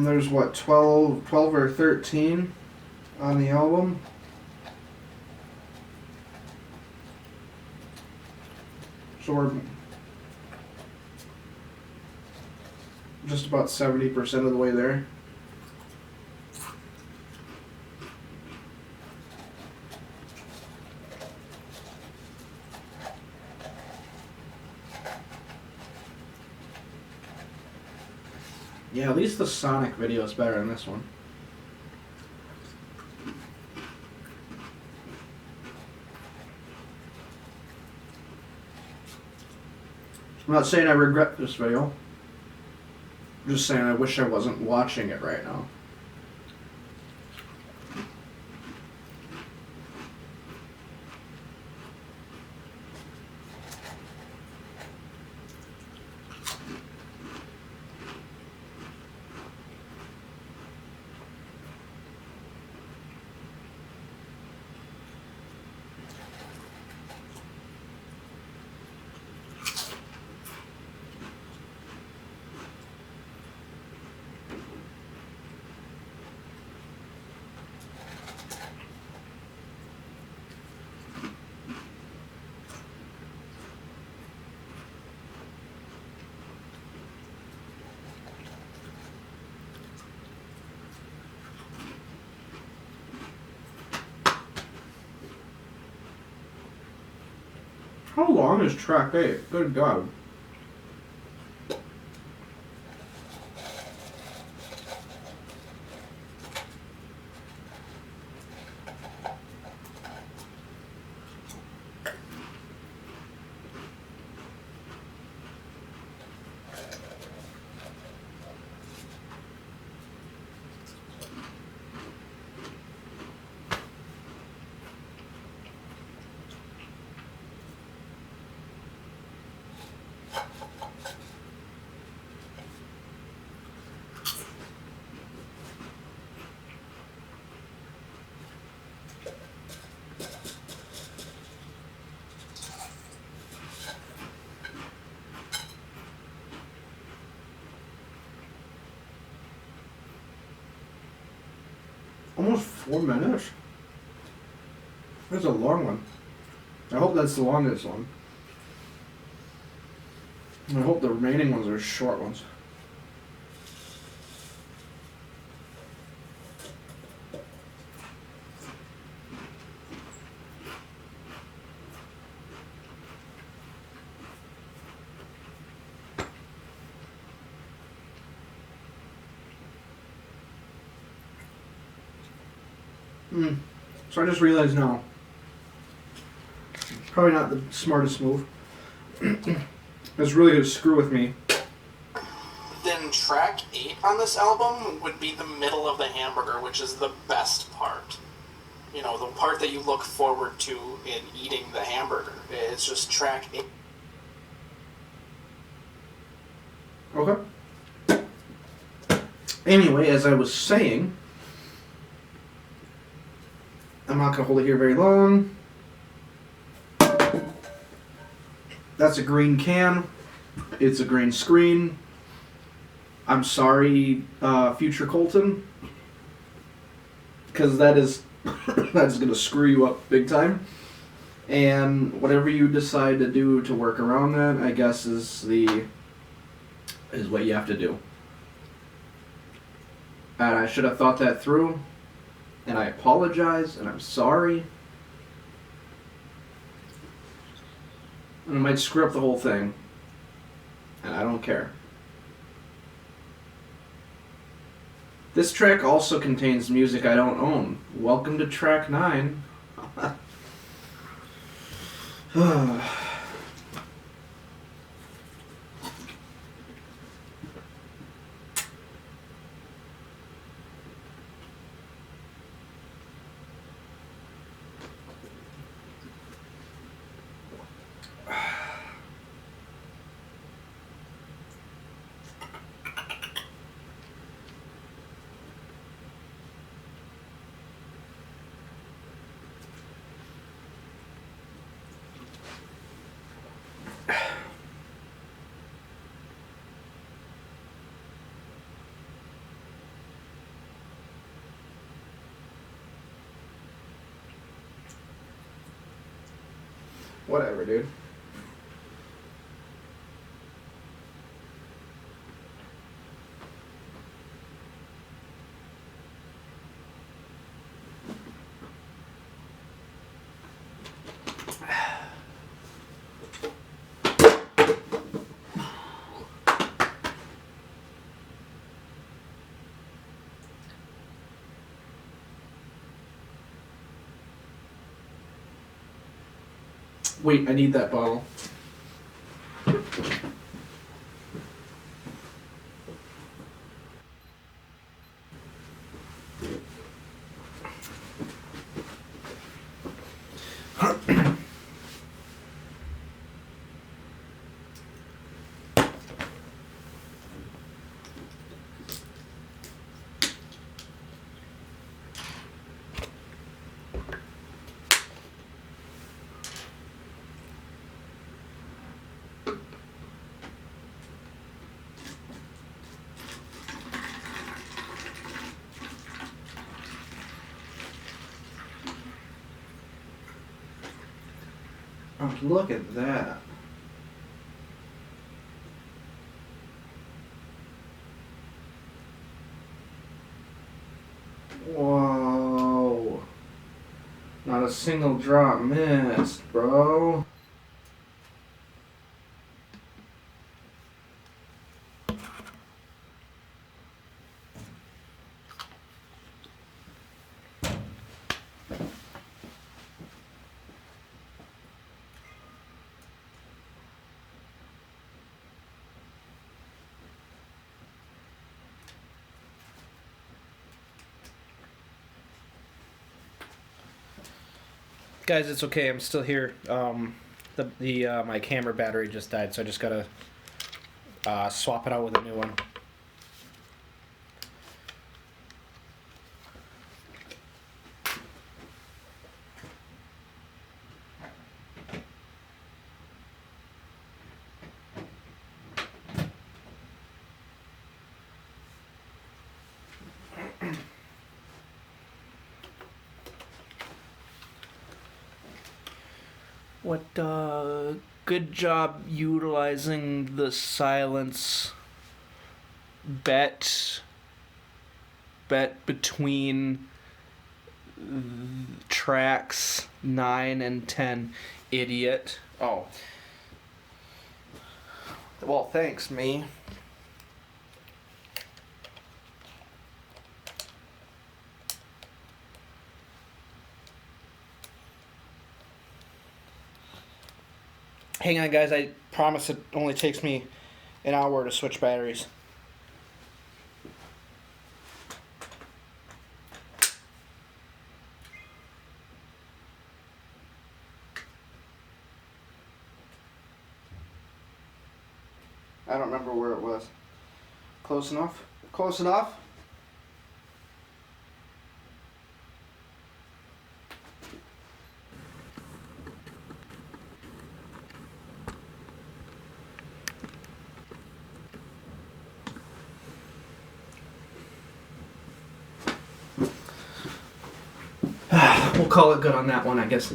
S1: There's what, 12 or 13 on the album. So we're just about 70% of the way there. Yeah, at least the Sonic video is better than this one. I'm not saying I regret this video. I'm just saying I wish I wasn't watching it right now. How long is track 8? Good God. Almost 4 minutes. That's a long one. I hope that's the longest one. I hope the remaining ones are short ones. So I just realized now, probably not the smartest move. It's really going to screw with me.
S2: Then track 8 on this album would be the middle of the hamburger, which is the best part. You know, the part that you look forward to in eating the hamburger. It's just track 8.
S1: Okay. Anyway, as I was saying, I'm not going to hold it here very long. That's a green can. It's a green screen. I'm sorry, future Colton, because that is that's going to screw you up big time. And whatever you decide to do to work around that, I guess is what you have to do. And I should have thought that through. And I apologize, and I'm sorry. And I might screw up the whole thing. And I don't care. This track also contains music I don't own. Welcome to track 9. Whatever, dude. Wait, I need that bottle. Oh, look at that. Whoa. Not a single drop missed, bro. Guys, it's okay. I'm still here. My camera battery just died, so I just gotta swap it out with a new one. Good job utilizing the silence bet between tracks 9 and 10, idiot. Oh. Well, thanks, me. Hang on, guys. I promise it only takes me an hour to switch batteries. I don't remember where it was. Close enough? Close enough? We'll call it good on that one, I guess.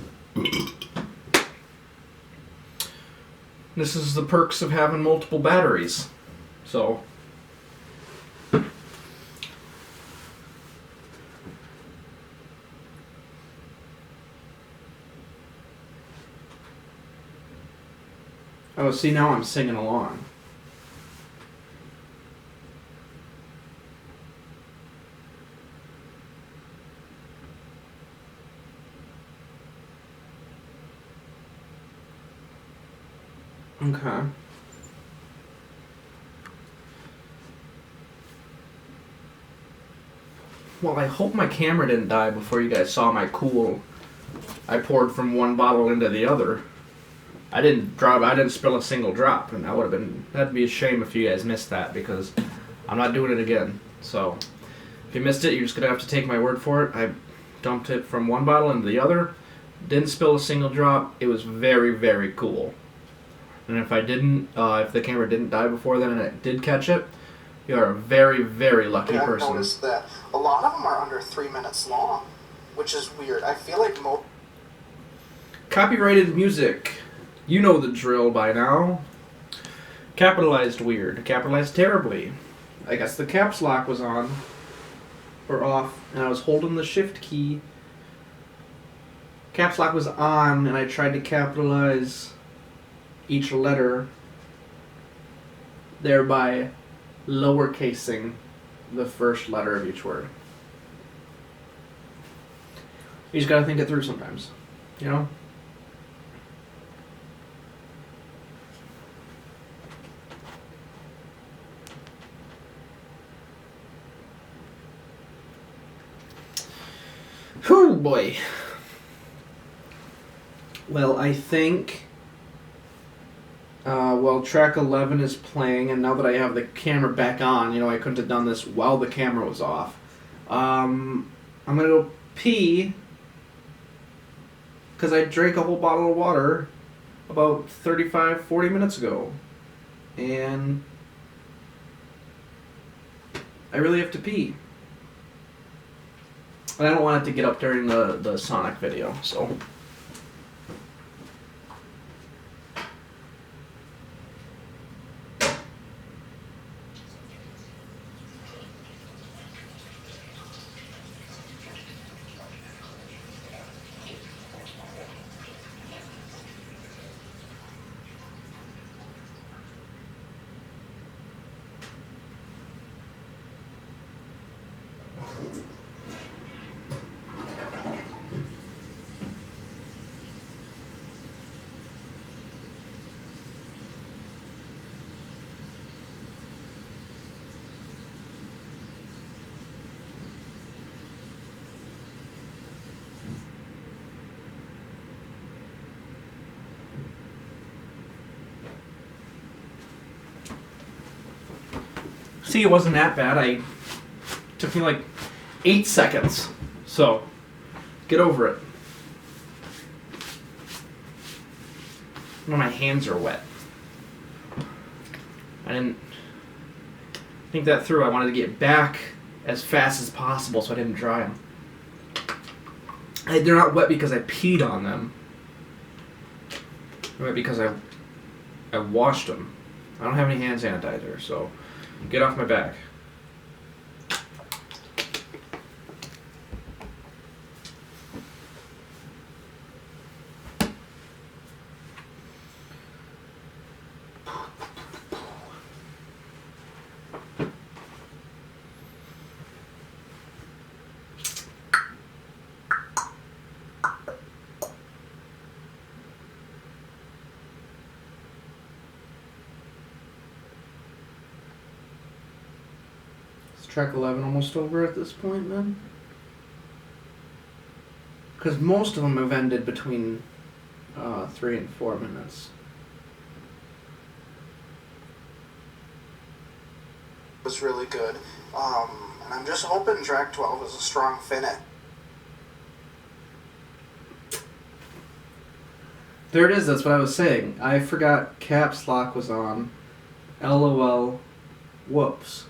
S1: This is the perks of having multiple batteries. So, oh, see, now I'm singing along. Okay. Well, I hope my camera didn't die before you guys saw my cool. I poured from one bottle into the other. I didn't spill a single drop, and that'd be a shame if you guys missed that, because I'm not doing it again. So, if you missed it, you're just gonna have to take my word for it. I dumped it from one bottle into the other, didn't spill a single drop. It was very, very cool. And if if the camera didn't die before then and it did catch it, you are a very, very lucky person.
S4: I've noticed that a lot of them are under 3 minutes long, which is weird. I feel like
S1: Copyrighted music. You know the drill by now. Capitalized weird. Capitalized terribly. I guess the caps lock was on. Or off. And I was holding the shift key. Caps lock was on and I tried to capitalize each letter, thereby lowercasing the first letter of each word. You just gotta think it through sometimes, you know? Whew, boy. Well, I think track 11 is playing, and now that I have the camera back on, I couldn't have done this while the camera was off. I'm gonna go pee, because I drank a whole bottle of water about 40 minutes ago. And I really have to pee. And I don't want it to get up during the Sonic video, so... See, it wasn't that bad. It took me like 8 seconds. So, get over it. Well, my hands are wet. I didn't think that through. I wanted to get back as fast as possible so I didn't dry them. They're not wet because I peed on them. Right, because I washed them. I don't have any hand sanitizer, so get off my back. Track 11 almost over at this point, then? Because most of them have ended between 3 and 4 minutes.
S4: It was really good. And I'm just hoping track 12 is a strong finish.
S1: There it is, that's what I was saying. I forgot caps lock was on. LOL. Whoops.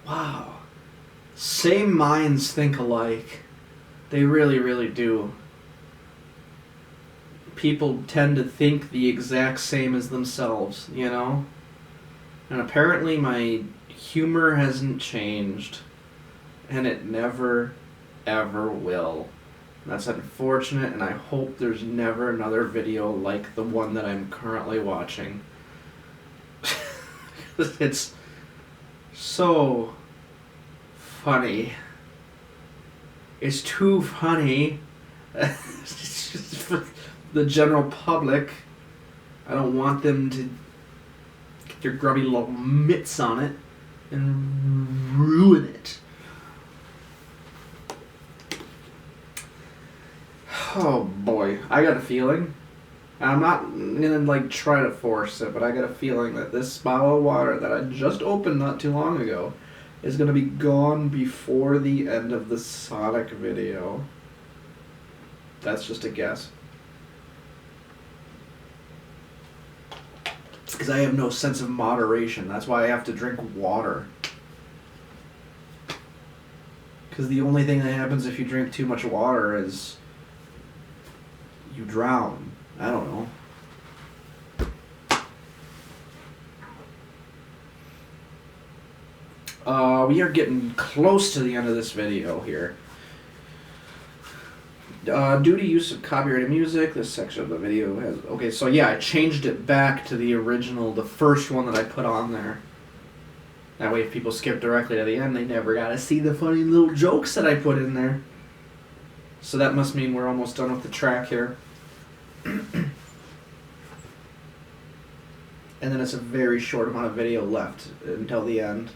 S1: Wow. Same minds think alike. They really, really do. People tend to think the exact same as themselves, you know? And apparently my humor hasn't changed. And it never, ever will. That's unfortunate, and I hope there's never another video like the one that I'm currently watching. It's so funny. It's too funny. It's just for the general public. I don't want them to get their grubby little mitts on it and ruin it. Oh boy, I got a feeling. I'm not gonna try to force it, but I got a feeling that this bottle of water that I just opened not too long ago is gonna be gone before the end of the Sonic video. That's just a guess. Because I have no sense of moderation. That's why I have to drink water. Because the only thing that happens if you drink too much water is you drown. I don't know. We are getting close to the end of this video here. Due to use of copyrighted music, this section of the video has... Okay, so yeah, I changed it back to the original, the first one that I put on there. That way if people skip directly to the end, they never got to see the funny little jokes that I put in there. So that must mean we're almost done with the track here. And then it's a very short amount of video left until the end.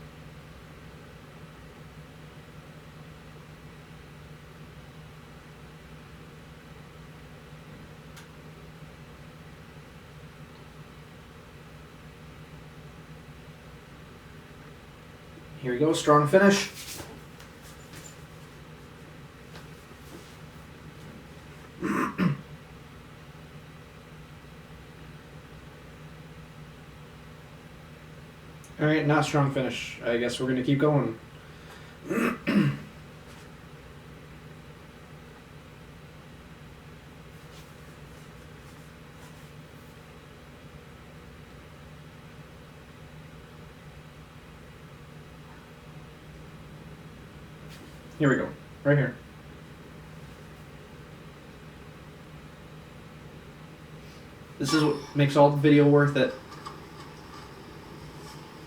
S1: Here we go, strong finish. Alright, not strong finish. I guess we're going to keep going. Here we go. Right here. This is what makes all the video worth it.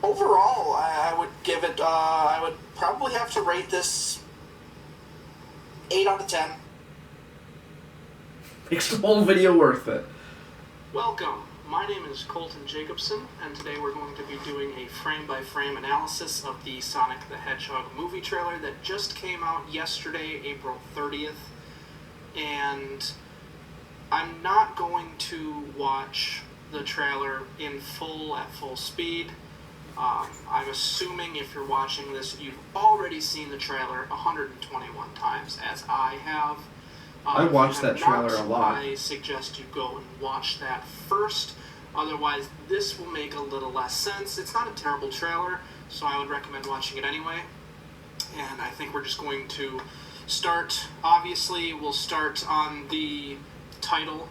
S4: Overall, I would give it, I would probably have to rate this 8 out of 10.
S1: Makes the whole video worth it.
S2: Welcome. My name is Colton Jacobson, and today we're going to be doing a frame-by-frame analysis of the Sonic the Hedgehog movie trailer that just came out yesterday, April 30th. And I'm not going to watch the trailer in full, at full speed. I'm assuming if you're watching this, you've already seen the trailer 121 times, as I have.
S1: I watched that trailer a lot.
S2: I suggest you go and watch that first. Otherwise, this will make a little less sense. It's not a terrible trailer, so I would recommend watching it anyway. And I think we're just going to start. Obviously, we'll start on the title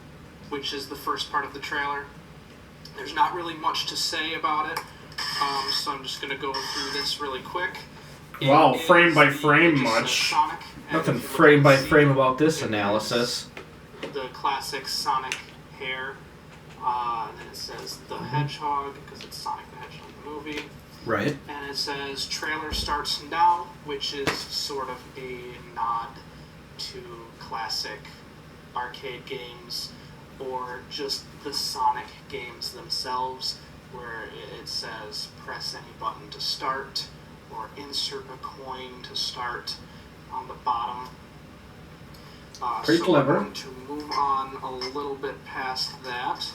S2: which is the first part of the trailer. There's not really much to say about it, so I'm just going to go through this really quick.
S1: Wow,
S2: It
S1: frame
S2: is
S1: by
S2: the
S1: frame
S2: just
S1: much.
S2: Sonic, and
S1: Nothing
S2: if you look
S1: frame
S2: at
S1: by
S2: the
S1: frame
S2: scene,
S1: about this
S2: it is
S1: analysis.
S2: The classic Sonic hair, and then it says the Hedgehog, because it's Sonic the Hedgehog movie.
S1: Right.
S2: And it says trailer starts now, which is sort of a nod to classic arcade games or just the Sonic games themselves, where it says press any button to start or insert a coin to start on the bottom.
S1: Pretty clever.
S2: We're going to move on a little bit past that.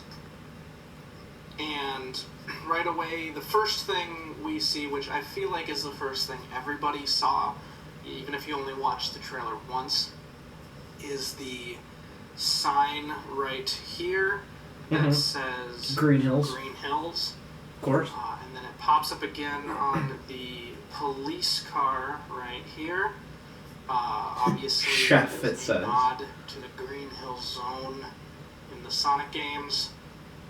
S2: And right away, the first thing we see, which I feel like is the first thing everybody saw, even if you only watched the trailer once, is the sign right here that says
S1: Green Hills.
S2: Green Hills.
S1: Of course.
S2: And then it pops up again on the police car right here. Obviously,
S1: Chef,
S2: it
S1: it
S2: is
S1: says.
S2: a nod to the Green Hill Zone in the Sonic games.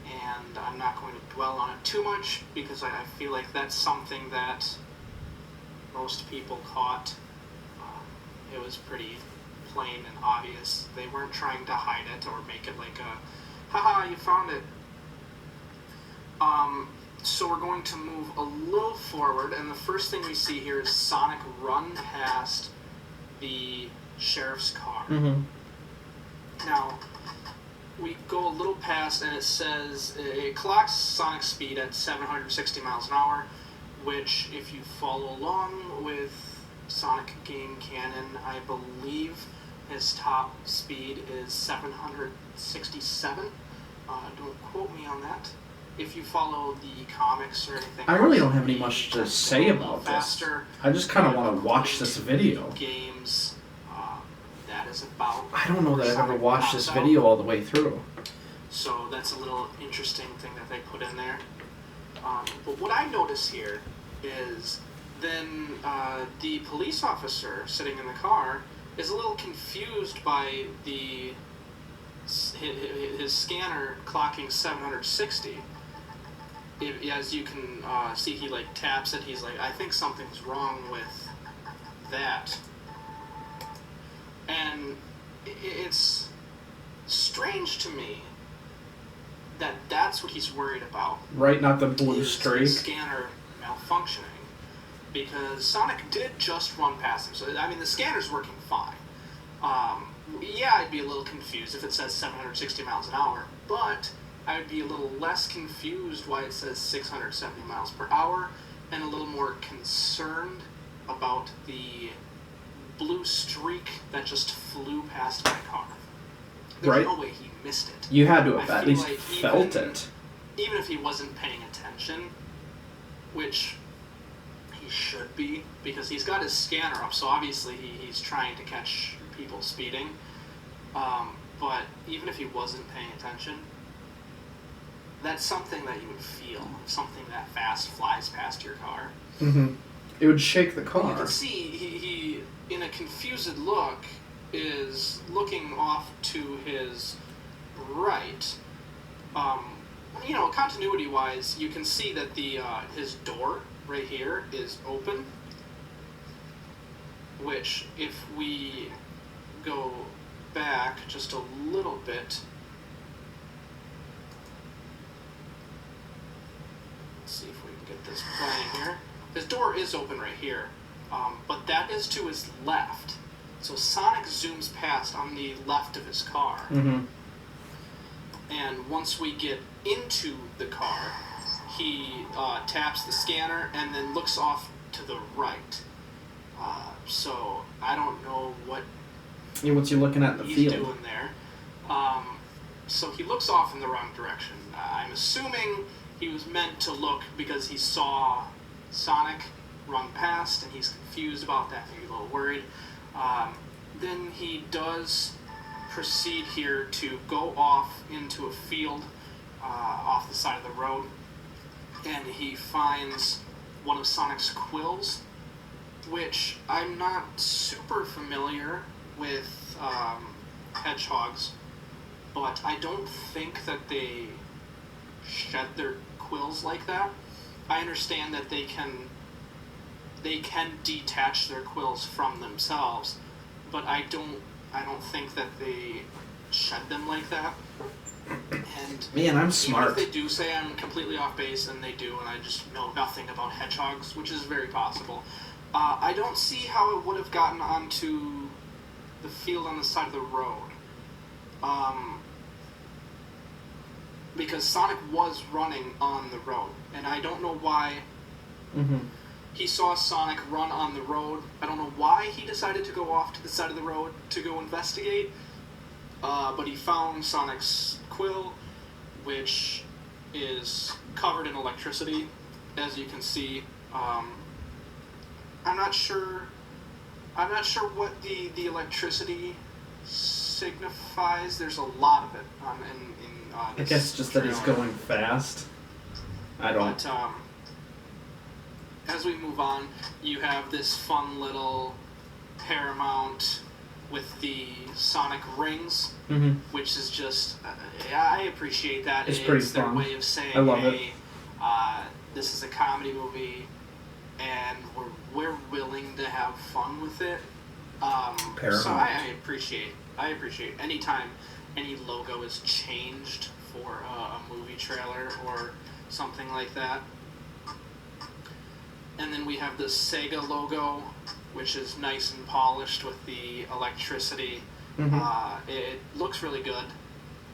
S2: And I'm not going to dwell on it too much because I feel like that's something that most people caught. It was pretty plain and obvious. They weren't trying to hide it or make it like a, haha, you found it. So we're going to move a little forward, and the first thing we see here is Sonic run past the sheriff's car. Now, we go a little past, and it says it clocks Sonic's speed at 760 miles an hour, which, if you follow along with Sonic game canon, I believe his top speed is 767. Don't quote me on that. If you follow the comics or anything,
S1: I really don't have any much to say about this. I just kind of want to watch this video.
S2: Games, that is about.
S1: I don't know that I've ever watched this video all the way through.
S2: So that's a little interesting thing that they put in there. But what I notice here is then the police officer sitting in the car is a little confused by his scanner clocking 760. As you can see, he like taps it. He's like, I think something's wrong with that. And it's strange to me that that's what he's worried about.
S1: Right, not the blue
S2: is
S1: streak.
S2: The scanner malfunctioning. Because Sonic did just run past him. So, I mean, the scanner's working fine. Yeah, I'd be a little confused if it says 760 miles an hour, but I would be a little less confused why it says 670 miles per hour, and a little more concerned about the blue streak that just flew past my car. There's no way he missed it.
S1: You had to have
S2: I
S1: at
S2: feel
S1: least
S2: like
S1: felt it.
S2: Even if he wasn't paying attention, which he should be, because he's got his scanner up, so obviously he's trying to catch people speeding. But even if he wasn't paying attention, that's something that you would feel if something that fast flies past your car.
S1: It would shake the car.
S2: You can see he in a confused look, is looking off to his right. You know, continuity-wise, you can see that the his door right here is open, which, if we go back just a little bit, let's see if we can get this playing here. His door is open right here, but that is to his left. So Sonic zooms past on the left of his car. And once we get into the car, he taps the scanner and then looks off to the right. So I don't know what
S1: once you're looking at the
S2: he's
S1: field.
S2: doing there. So he looks off in the wrong direction. I'm assuming he was meant to look because he saw Sonic run past and he's confused about that, maybe a little worried. Then he does proceed here to go off into a field off the side of the road, and he finds one of Sonic's quills, which I'm not super familiar with hedgehogs,
S4: but I don't think that they shed their quills like that. I understand that they can detach their quills from themselves, but I don't think that they shed them like that. And
S1: Man, I'm smart.
S4: even if they do say I'm completely off base, and they do, and I just know nothing about hedgehogs, which is very possible, I don't see how it would have gotten onto the field on the side of the road. Because Sonic was running on the road, and I don't know why he saw Sonic run on the road. I don't know why he decided to go off to the side of the road to go investigate, but he found Sonic's quill, which is covered in electricity, as you can see. I'm not sure what the electricity signifies. There's a lot of it in
S1: I guess just that he's going fast. I don't.
S4: But as we move on, you have this fun little Paramount with the Sonic rings, which is just I appreciate that.
S1: It's pretty
S4: their
S1: fun.
S4: way of saying,
S1: I love
S4: hey, this is a comedy movie, and we're willing to have fun with it.
S1: Paramount.
S4: So I appreciate anytime any logo is changed for a movie trailer or something like that. And then we have the Sega logo, which is nice and polished with the electricity. It looks really good.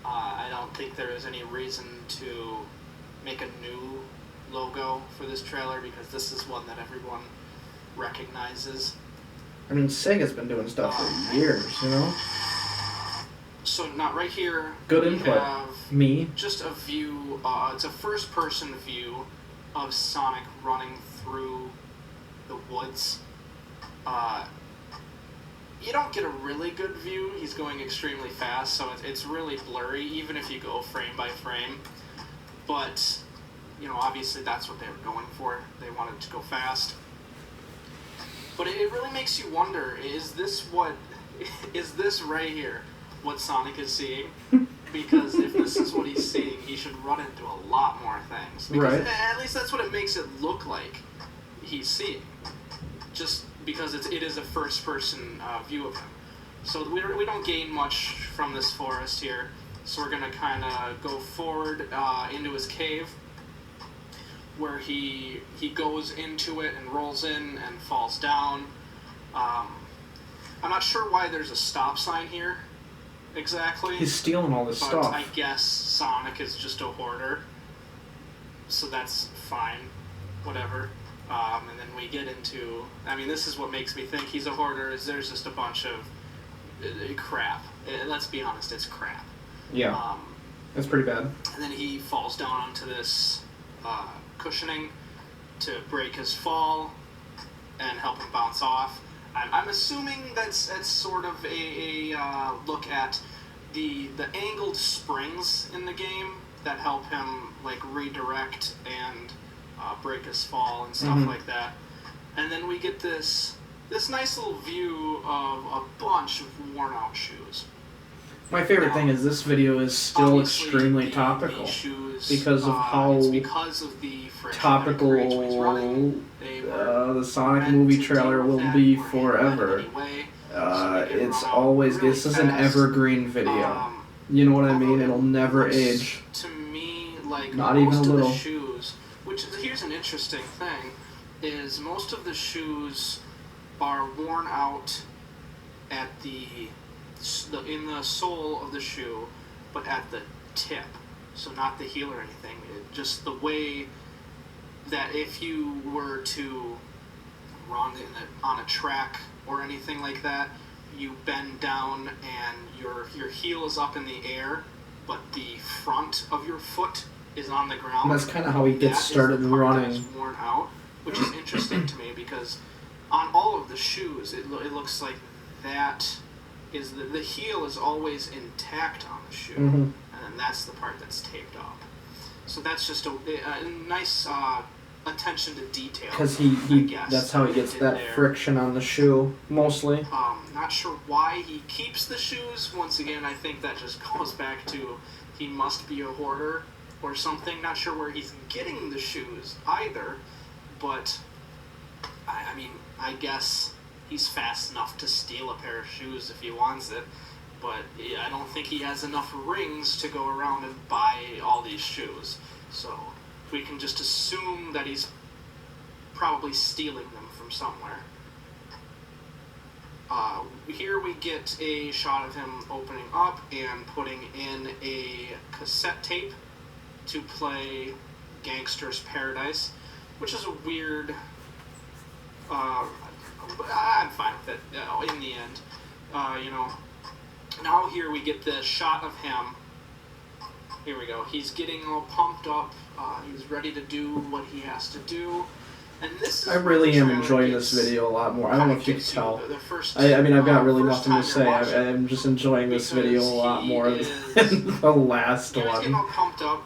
S4: I don't think there is any reason to make a new logo for this trailer, because this is one that everyone recognizes.
S1: I mean, Sega's been doing stuff for years, you know?
S4: So, not right here.
S1: Good
S4: we
S1: input.
S4: Have
S1: Me.
S4: just a view, it's a first-person view of Sonic running through the woods. You don't get a really good view. He's going extremely fast, so it's really blurry, even if you go frame by frame. But, you know, obviously that's what they were going for. They wanted to go fast. But it really makes you wonder, is this right here what Sonic is seeing? Because if this is what he's seeing, he should run into a lot more things. Because
S1: Right.
S4: at least that's what it makes it look like he's seeing. Just because it is a first-person view of him. So we don't gain much from this forest here. So we're going to kind of go forward into his cave, where he goes into it and rolls in and falls down. I'm not sure why there's a stop sign here exactly.
S1: He's stealing all this
S4: but
S1: stuff.
S4: I guess Sonic is just a hoarder, so that's fine, whatever. And then we get into, I mean, this is what makes me think he's a hoarder, is there's just a bunch of crap. Let's be honest, it's crap.
S1: Yeah. That's pretty bad.
S4: And then he falls down onto this cushioning to break his fall and help him bounce off. I'm assuming that's sort of a look at the angled springs in the game that help him like redirect and break his fall and stuff like that. And then we get this nice little view of a bunch of worn out shoes.
S1: My favorite thing is this video is still
S4: Obviously,
S1: extremely topical
S4: the shoes,
S1: because of how
S4: it's because of the friction that it
S1: topical
S4: creates when he's running. They were
S1: the Sonic
S4: meant
S1: movie
S4: to
S1: trailer
S4: deal with
S1: will
S4: that
S1: be
S4: or handle
S1: forever.
S4: it anyway, so they can
S1: It's
S4: run out
S1: always
S4: really
S1: this is an
S4: fast.
S1: evergreen video. You know what I mean? It'll never
S4: Looks
S1: age.
S4: To me, like
S1: Not
S4: most
S1: even a
S4: of
S1: little.
S4: the shoes, which is, here's an interesting thing, is most of the shoes are worn out at in the sole of the shoe, but at the tip. So not the heel or anything. Just the way that if you were to run on a track or anything like that, you bend down and your heel is up in the air, but the front of your foot is on the ground.
S1: And that's kind of how he gets
S4: That is
S1: started
S4: the part
S1: running.
S4: that is worn out, which is interesting to me because on all of the shoes, it looks like that is the heel is always intact on the shoe, and then that's the part that's taped up. So that's just a nice attention to detail.
S1: Because
S4: I guess,
S1: that's how he gets
S4: did
S1: that
S4: there.
S1: friction on the shoe, mostly.
S4: Not sure why he keeps the shoes. Once again, I think that just goes back to he must be a hoarder or something. Not sure where he's getting the shoes either, but I mean, I guess he's fast enough to steal a pair of shoes if he wants it, but I don't think he has enough rings to go around and buy all these shoes. So we can just assume that he's probably stealing them from somewhere. Here we get a shot of him opening up and putting in a cassette tape to play Gangster's Paradise, which is a weird... I'm fine with it in the end. Now here we get the shot of him. Here we go. He's getting all pumped up. He's ready to do what he has to do. And this is
S1: I really am enjoying this video a lot more. I don't know if you can tell. I mean, I've got really nothing to say. I'm just enjoying this video a lot more than the last one.
S4: He's getting all pumped up,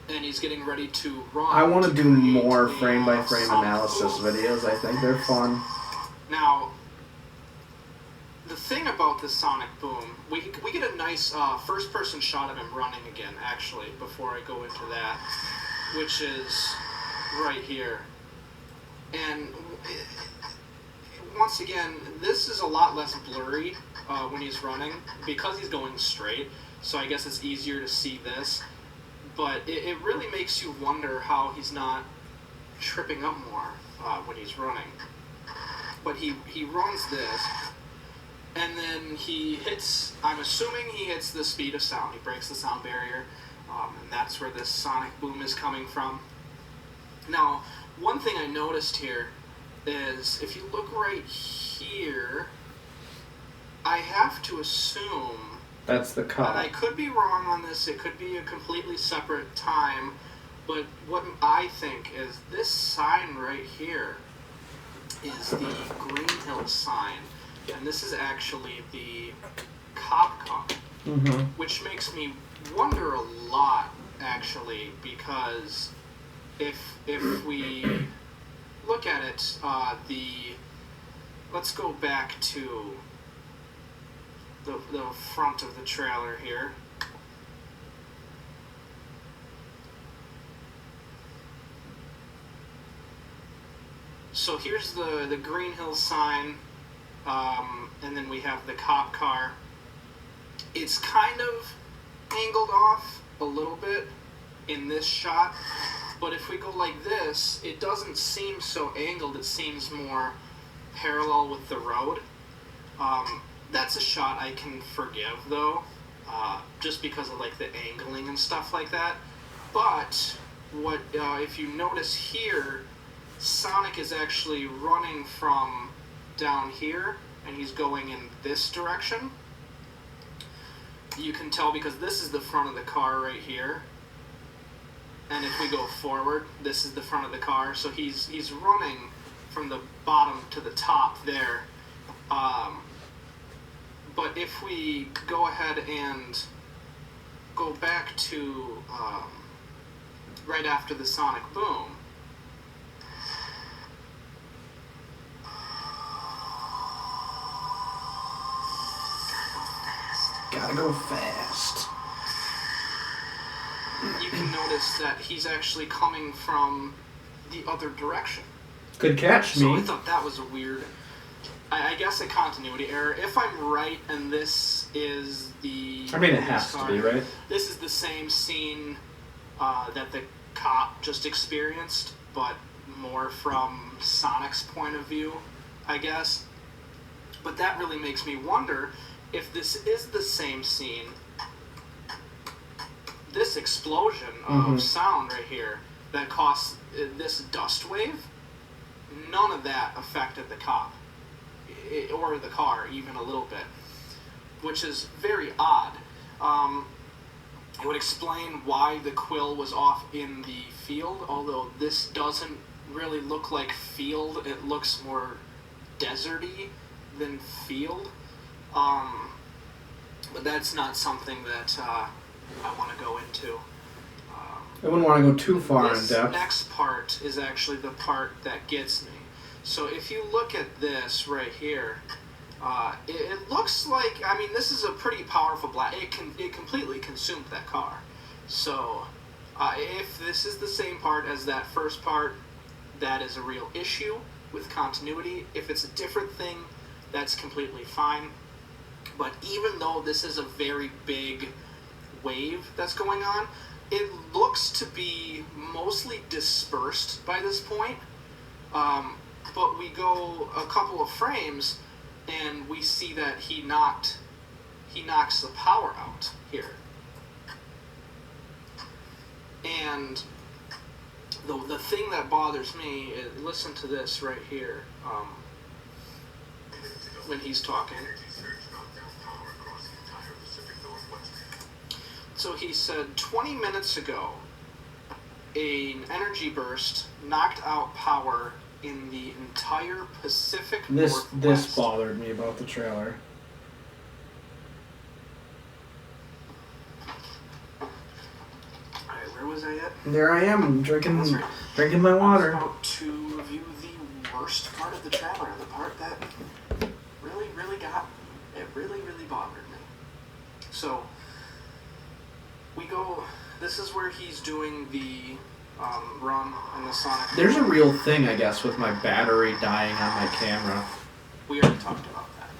S4: and he's getting ready to run.
S1: I want to do more frame-by-frame analysis videos. I think they're fun.
S4: Now, the thing about the sonic boom, we get a nice first-person shot of him running again, actually, before I go into that, which is right here. And once again, this is a lot less blurry when he's running, because he's going straight, so I guess it's easier to see this. But it really makes you wonder how he's not tripping up more when he's running. But he runs this, and then he hits, I'm assuming he hits the speed of sound. He breaks the sound barrier, and that's where this sonic boom is coming from. Now, one thing I noticed here is, if you look right here, I have to assume...
S1: That's the cut.
S4: And I could be wrong on this, it could be a completely separate time, but what I think is this sign right here is the Green Hill sign, and this is actually the cop car, which makes me wonder a lot, actually, because if we look at it, let's go back to the front of the trailer here. So here's the Green Hill sign, and then we have the cop car. It's kind of angled off a little bit in this shot, but if we go like this, it doesn't seem so angled, it seems more parallel with the road. That's a shot I can forgive, though, just because of like the angling and stuff like that. But what if you notice here, Sonic is actually running from down here, and he's going in this direction. You can tell because this is the front of the car right here, and if we go forward, this is the front of the car. So he's running from the bottom to the top there. But if we go ahead and go back to right after the sonic boom,
S1: gotta go fast.
S4: You can notice that he's actually coming from the other direction.
S1: Good catch,
S4: So
S1: me.
S4: I thought that was a weird... I guess a continuity error. If I'm right, and this is the...
S1: I mean, it has to be, right?
S4: This is the same scene that the cop just experienced, but more from Sonic's point of view, I guess. But that really makes me wonder if this is the same scene. This explosion of sound right here that caused this dust wave, none of that affected the cop. Or the car, even a little bit, which is very odd. It would explain why the quill was off in the field, although this doesn't really look like field. It looks more deserty than field. But that's not something that I want to go into.
S1: I wouldn't want to go too far in
S4: This
S1: depth.
S4: next part is actually the part that gets me. So if you look at this right here, it looks like, I mean, this is a pretty powerful blast. It completely consumed that car. So if this is the same part as that first part, that is a real issue with continuity. If it's a different thing, that's completely fine. But even though this is a very big wave that's going on, it looks to be mostly dispersed by this point. But we go a couple of frames and we see that he knocks the power out here. And the thing that bothers me is, listen to this right here, when he's talking. So he said 20 minutes ago, an energy burst knocked out power in the entire Pacific Northwest.
S1: This bothered me about the trailer.
S4: Alright, where was I at?
S1: There I am, drinking my
S4: I
S1: water.
S4: was about to review the worst part of the trailer, the part that really really bothered me. So, we go, this is where he's doing the run in the Sonic.
S1: There's a real thing, I guess, with my battery dying on my camera.
S4: We already talked about that.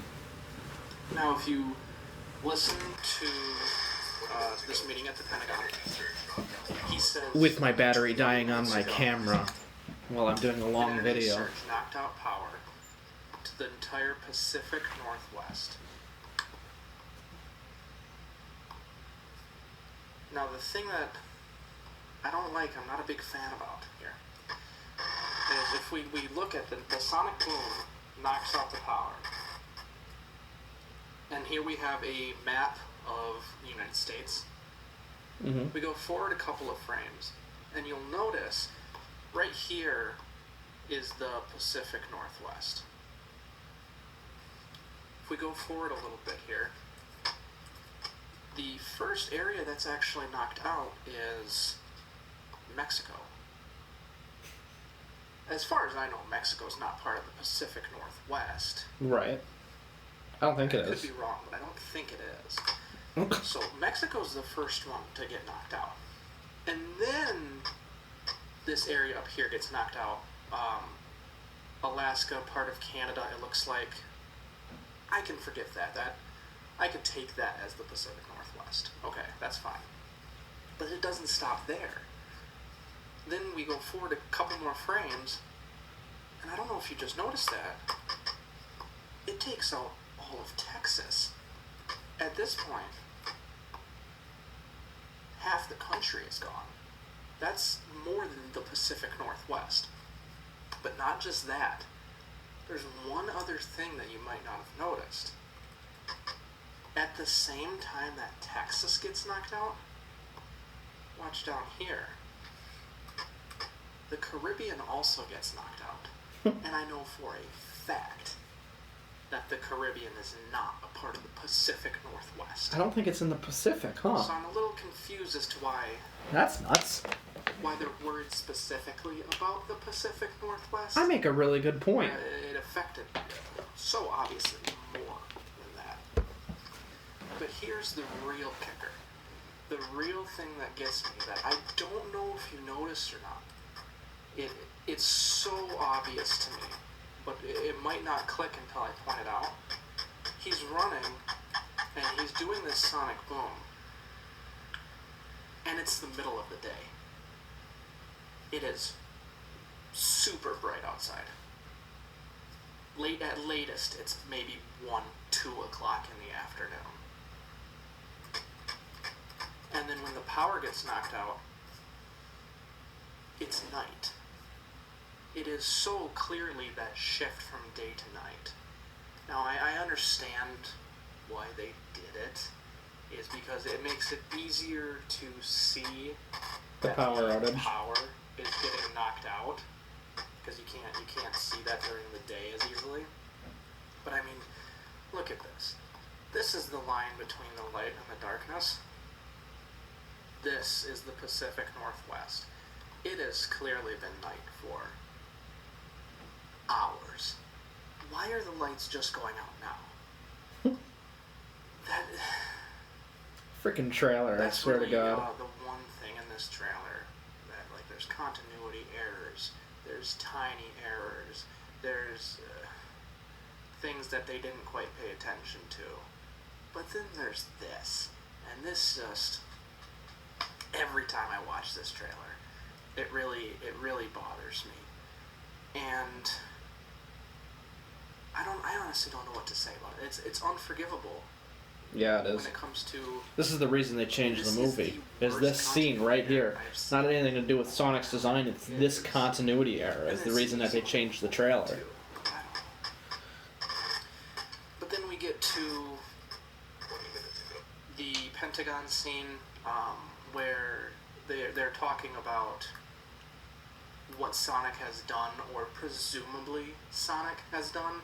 S4: Now, if you listen to this meeting at the Pentagon, he says...
S1: With my battery dying on my camera while I'm doing a long
S4: an energy
S1: video.
S4: surge knocked out power to the entire Pacific Northwest. Now, the thing that I don't like, I'm not a big fan about here, is if we look at the sonic boom knocks out the power. And here we have a map of the United States.
S1: Mm-hmm.
S4: We go forward a couple of frames, and you'll notice right here is the Pacific Northwest. If we go forward a little bit here, the first area that's actually knocked out is Mexico. As far as I know, Mexico's not part of the Pacific Northwest.
S1: Right. I don't think it
S4: I
S1: is.
S4: could be wrong, but I don't think it is. So Mexico's the first one to get knocked out. And then this area up here gets knocked out. Alaska, part of Canada, it looks like. I can forget that. I could take that as the Pacific Northwest. Okay, that's fine. But it doesn't stop there. Then we go forward a couple more frames, and I don't know if you just noticed that. It takes out all of Texas. At this point, half the country is gone. That's more than the Pacific Northwest. But not just that. There's one other thing that you might not have noticed. At the same time that Texas gets knocked out, watch down here. The Caribbean also gets knocked out. And I know for a fact that the Caribbean is not a part of the Pacific Northwest.
S1: I don't think it's in the Pacific, huh?
S4: So I'm a little confused as to why
S1: That's nuts.
S4: they're worried specifically about the Pacific Northwest.
S1: I make a really good point.
S4: It affected so obviously more than that. But here's the real kicker. The real thing that gets me, that I don't know if you noticed or not. It's so obvious to me, but it might not click until I point it out. He's running, and he's doing this sonic boom, and it's the middle of the day. It is super bright outside. At latest, it's maybe 1, 2 o'clock in the afternoon. And then when the power gets knocked out, it's night. It is so clearly that shift from day to night. Now, I understand why they did it, is because it makes it easier to see
S1: The
S4: that
S1: power
S4: the
S1: outage.
S4: power is getting knocked out, because you can't see that during the day as easily. But I mean, look at this. This is the line between the light and the darkness. This is the Pacific Northwest. It has clearly been night for hours. Why are the lights just going out now? That
S1: Freaking trailer, I
S4: that's
S1: swear
S4: really,
S1: to God.
S4: the one thing in this trailer that, like, there's continuity errors, there's tiny errors, there's things that they didn't quite pay attention to. But then there's this, and this just, every time I watch this trailer, it really bothers me. And I honestly don't know what to say about it. It's unforgivable.
S1: Yeah, it
S4: When
S1: is.
S4: it comes to,
S1: This is the reason they changed
S4: This
S1: the
S4: is
S1: movie.
S4: the
S1: Is
S4: worst
S1: this scene right
S4: continuity
S1: here.
S4: error I've
S1: It's not anything to do with Sonic's design, it's this continuity error is the reason that they changed the trailer.
S4: too. But then we get to the Pentagon scene, where they're talking about what Sonic has done, or presumably Sonic has done.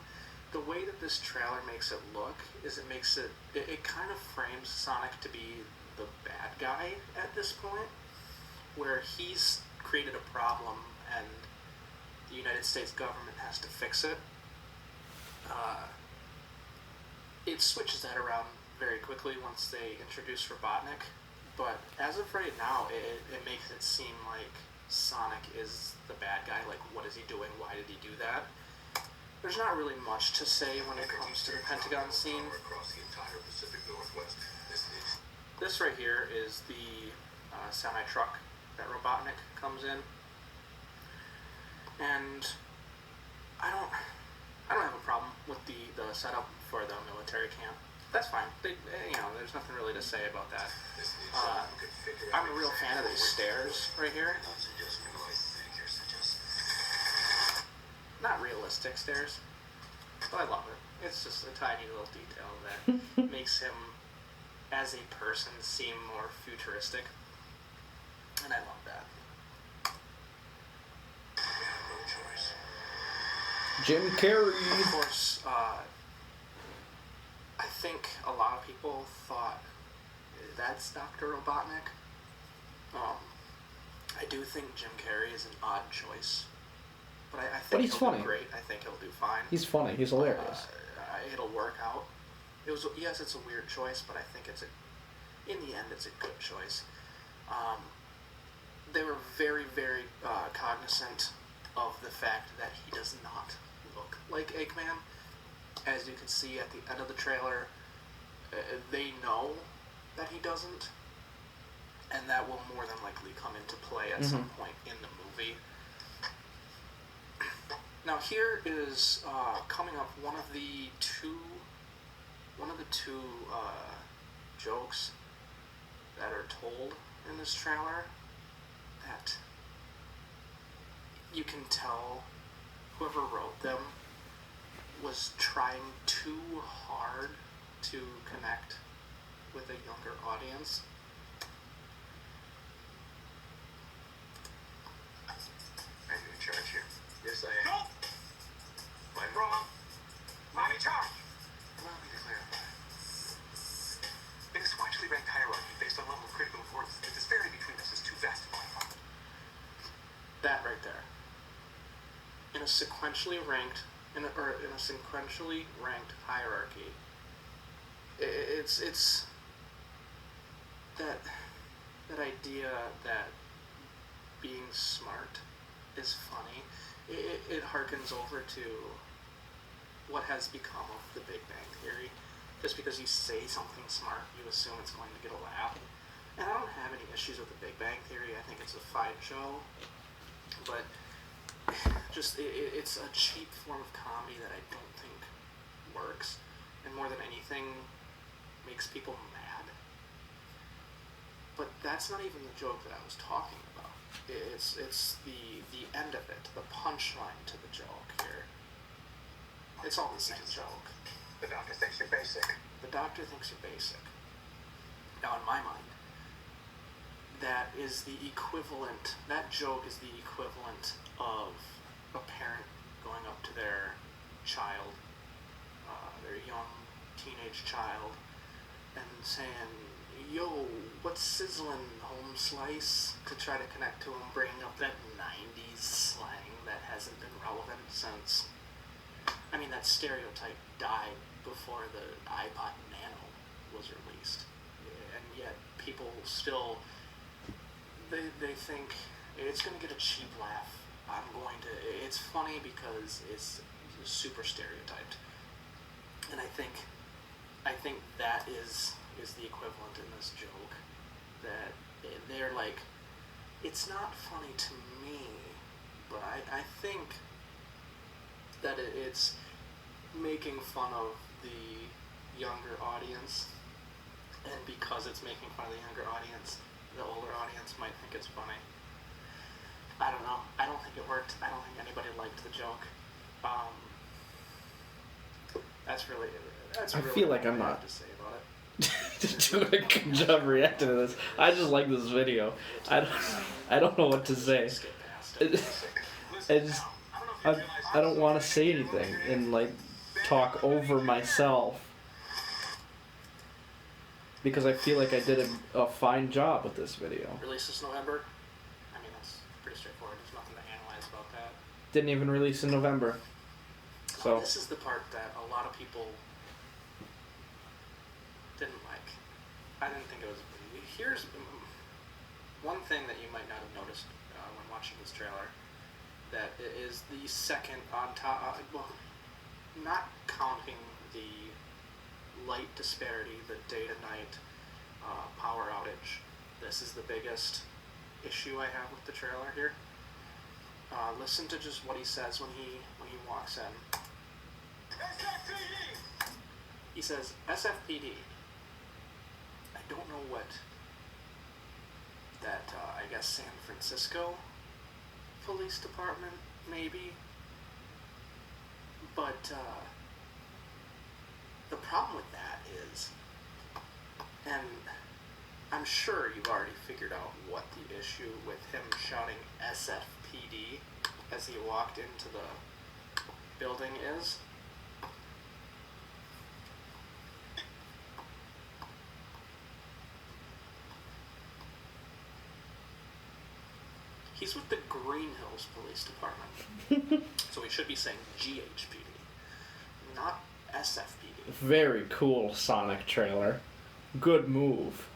S4: The way that this trailer makes it look is it kind of frames Sonic to be the bad guy at this point, where he's created a problem and the United States government has to fix it. It switches that around very quickly once they introduce Robotnik, but as of right now, it makes it seem like Sonic is the bad guy. Like, what is he doing? Why did he do that? There's not really much to say when it comes to the Pentagon scene. This right here is the semi-truck that Robotnik comes in, and I don't have a problem with the setup for the military camp. That's fine. There's nothing really to say about that. I'm a real fan of these stairs right here. Not realistic stairs, but I love it. It's just a tiny little detail that makes him, as a person, seem more futuristic, and I love that.
S1: Jim Carrey.
S4: Of course, I think a lot of people thought that's Dr. Robotnik. I do think Jim Carrey is an odd choice. But I think
S1: he's
S4: he'll
S1: funny.
S4: do great. I think he'll do fine.
S1: He's funny. He's hilarious.
S4: It'll work out. Yes, it's a weird choice, but I think in the end, it's a good choice. They were very, very cognizant of the fact that he does not look like Eggman. As you can see at the end of the trailer, they know that he doesn't, and that will more than likely come into play at some point in the movie. Now here is coming up one of the two jokes that are told in this trailer that you can tell whoever wrote them was trying too hard to connect with a younger audience.
S5: I'm in charge here. Yes, I am. No! I'm wrong. I'm in charge. Allow me to clarify. In a sequentially ranked hierarchy based on level of critical importance, the disparity between us is too vast to quantify.
S4: That right there. In a sequentially ranked hierarchy, it's that idea that being smart is funny. It harkens over to what has become of the Big Bang Theory. Just because you say something smart, you assume it's going to get a laugh. And I don't have any issues with the Big Bang Theory. I think it's a fine show. But just it's a cheap form of comedy that I don't think works. And more than anything, makes people mad. But that's not even the joke that I was talking about. It's the end of it, the punchline to the joke here. It's all the same joke.
S5: The doctor thinks you're basic.
S4: The doctor thinks you're basic. Now, in my mind, that joke is the equivalent of a parent going up to their child, their young teenage child, and saying, "Yo, what's sizzling, home slice?" to try to connect to him, bringing up that 90s slang that hasn't been relevant since mean, that stereotype died before the iPod Nano was released. And yet people still, they think it's going to get a cheap laugh. It's funny because it's super stereotyped. And I think that is the equivalent in this joke. That they're like, it's not funny to me, but I think that it's making fun of the younger audience, and because it's making fun of the younger audience, the older audience might think it's funny. I don't know. I don't think it worked. I don't think anybody liked the joke. That's really
S1: I feel like I'm
S4: all I
S1: not
S4: have to say about it.
S1: doing a good job reacting to this. I just like this video. I don't know what to say.
S4: Skip past it.
S1: I don't want to say anything and like talk over myself because I feel like I did a fine job with this video.
S4: Release this November. I mean, that's pretty straightforward. There's nothing to analyze about that.
S1: Didn't even release in November. So
S4: This is the part that a lot of people didn't like. I didn't think it was. Here's one thing that you might not have noticed when watching this trailer. That it is the second on top. Well, not counting the light disparity, the day to night power outage. This is the biggest issue I have with the trailer here. Listen to just what he says when he walks in. He says, SFPD. I don't know what that, I guess San Francisco Police Department, maybe. But, the problem with that is, and I'm sure you've already figured out what the issue with him shouting SFPD as he walked into the building is. He's with the Green Hills Police Department. So he should be saying GHPD, not SFPD.
S1: very cool Sonic trailer. Good move.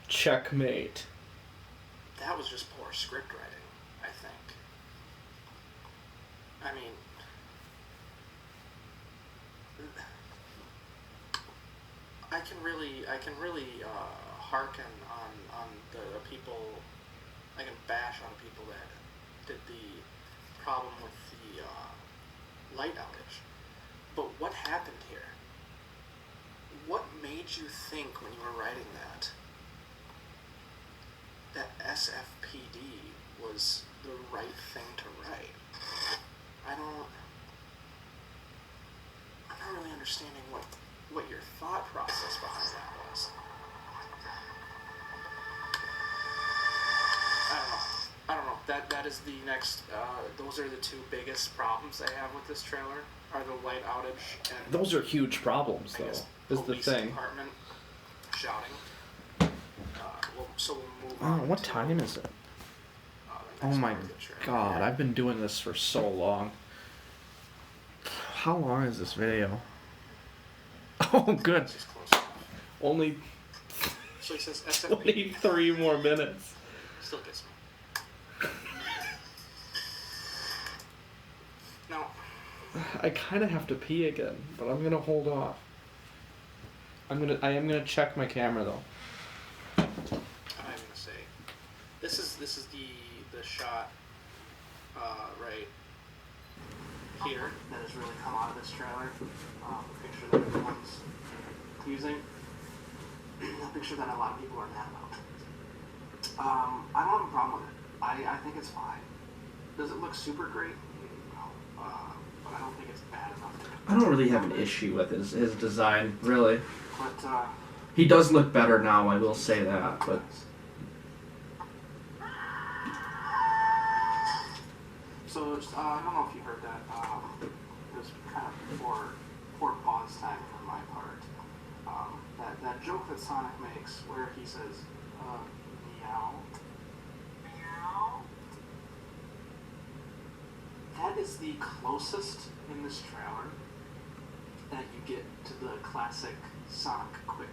S1: Checkmate.
S4: That was just poor script writing, I think. I mean, I can really hearken on the people. I can bash on people that did the problem with the light outage. But what happened here? What made you think when you were writing that SFPD was the right thing to write? I'm not really understanding what your thought process behind that was. I don't know. That is the next. Those are the two biggest problems I have with this trailer. Are the light outage and
S1: Those are huge problems,
S4: I
S1: though.
S4: guess
S1: Is the
S4: police
S1: thing.
S4: department shouting. So we'll move
S1: Oh,
S4: on.
S1: what
S4: to,
S1: time is it?
S4: the
S1: Oh
S4: next
S1: my
S4: part of the trailer.
S1: god, I've been doing this for so long. How long is this video? Oh, good.
S4: This is close enough.
S1: Only
S4: So he says SFP.
S1: 23 more minutes.
S4: Still gets me. Now,
S1: I kind of have to pee again, but I'm gonna hold off. I am gonna check my camera though.
S4: I'm gonna say, this is the shot right here that has really come out of this trailer. The picture that everyone's using. A picture that a lot of people are mad about. I don't have a problem with it. I think it's fine. Does it look super great? No. But I don't think it's bad enough.
S1: I don't really have an issue with his design, really.
S4: But
S1: He does look better now, I will say that, but
S4: so just, I don't know if you heard that. It was kind of poor pause time on my part. That joke that Sonic makes where he says, meow. Meow. That
S2: that is the closest in this trailer that you get to the classic Sonic quip.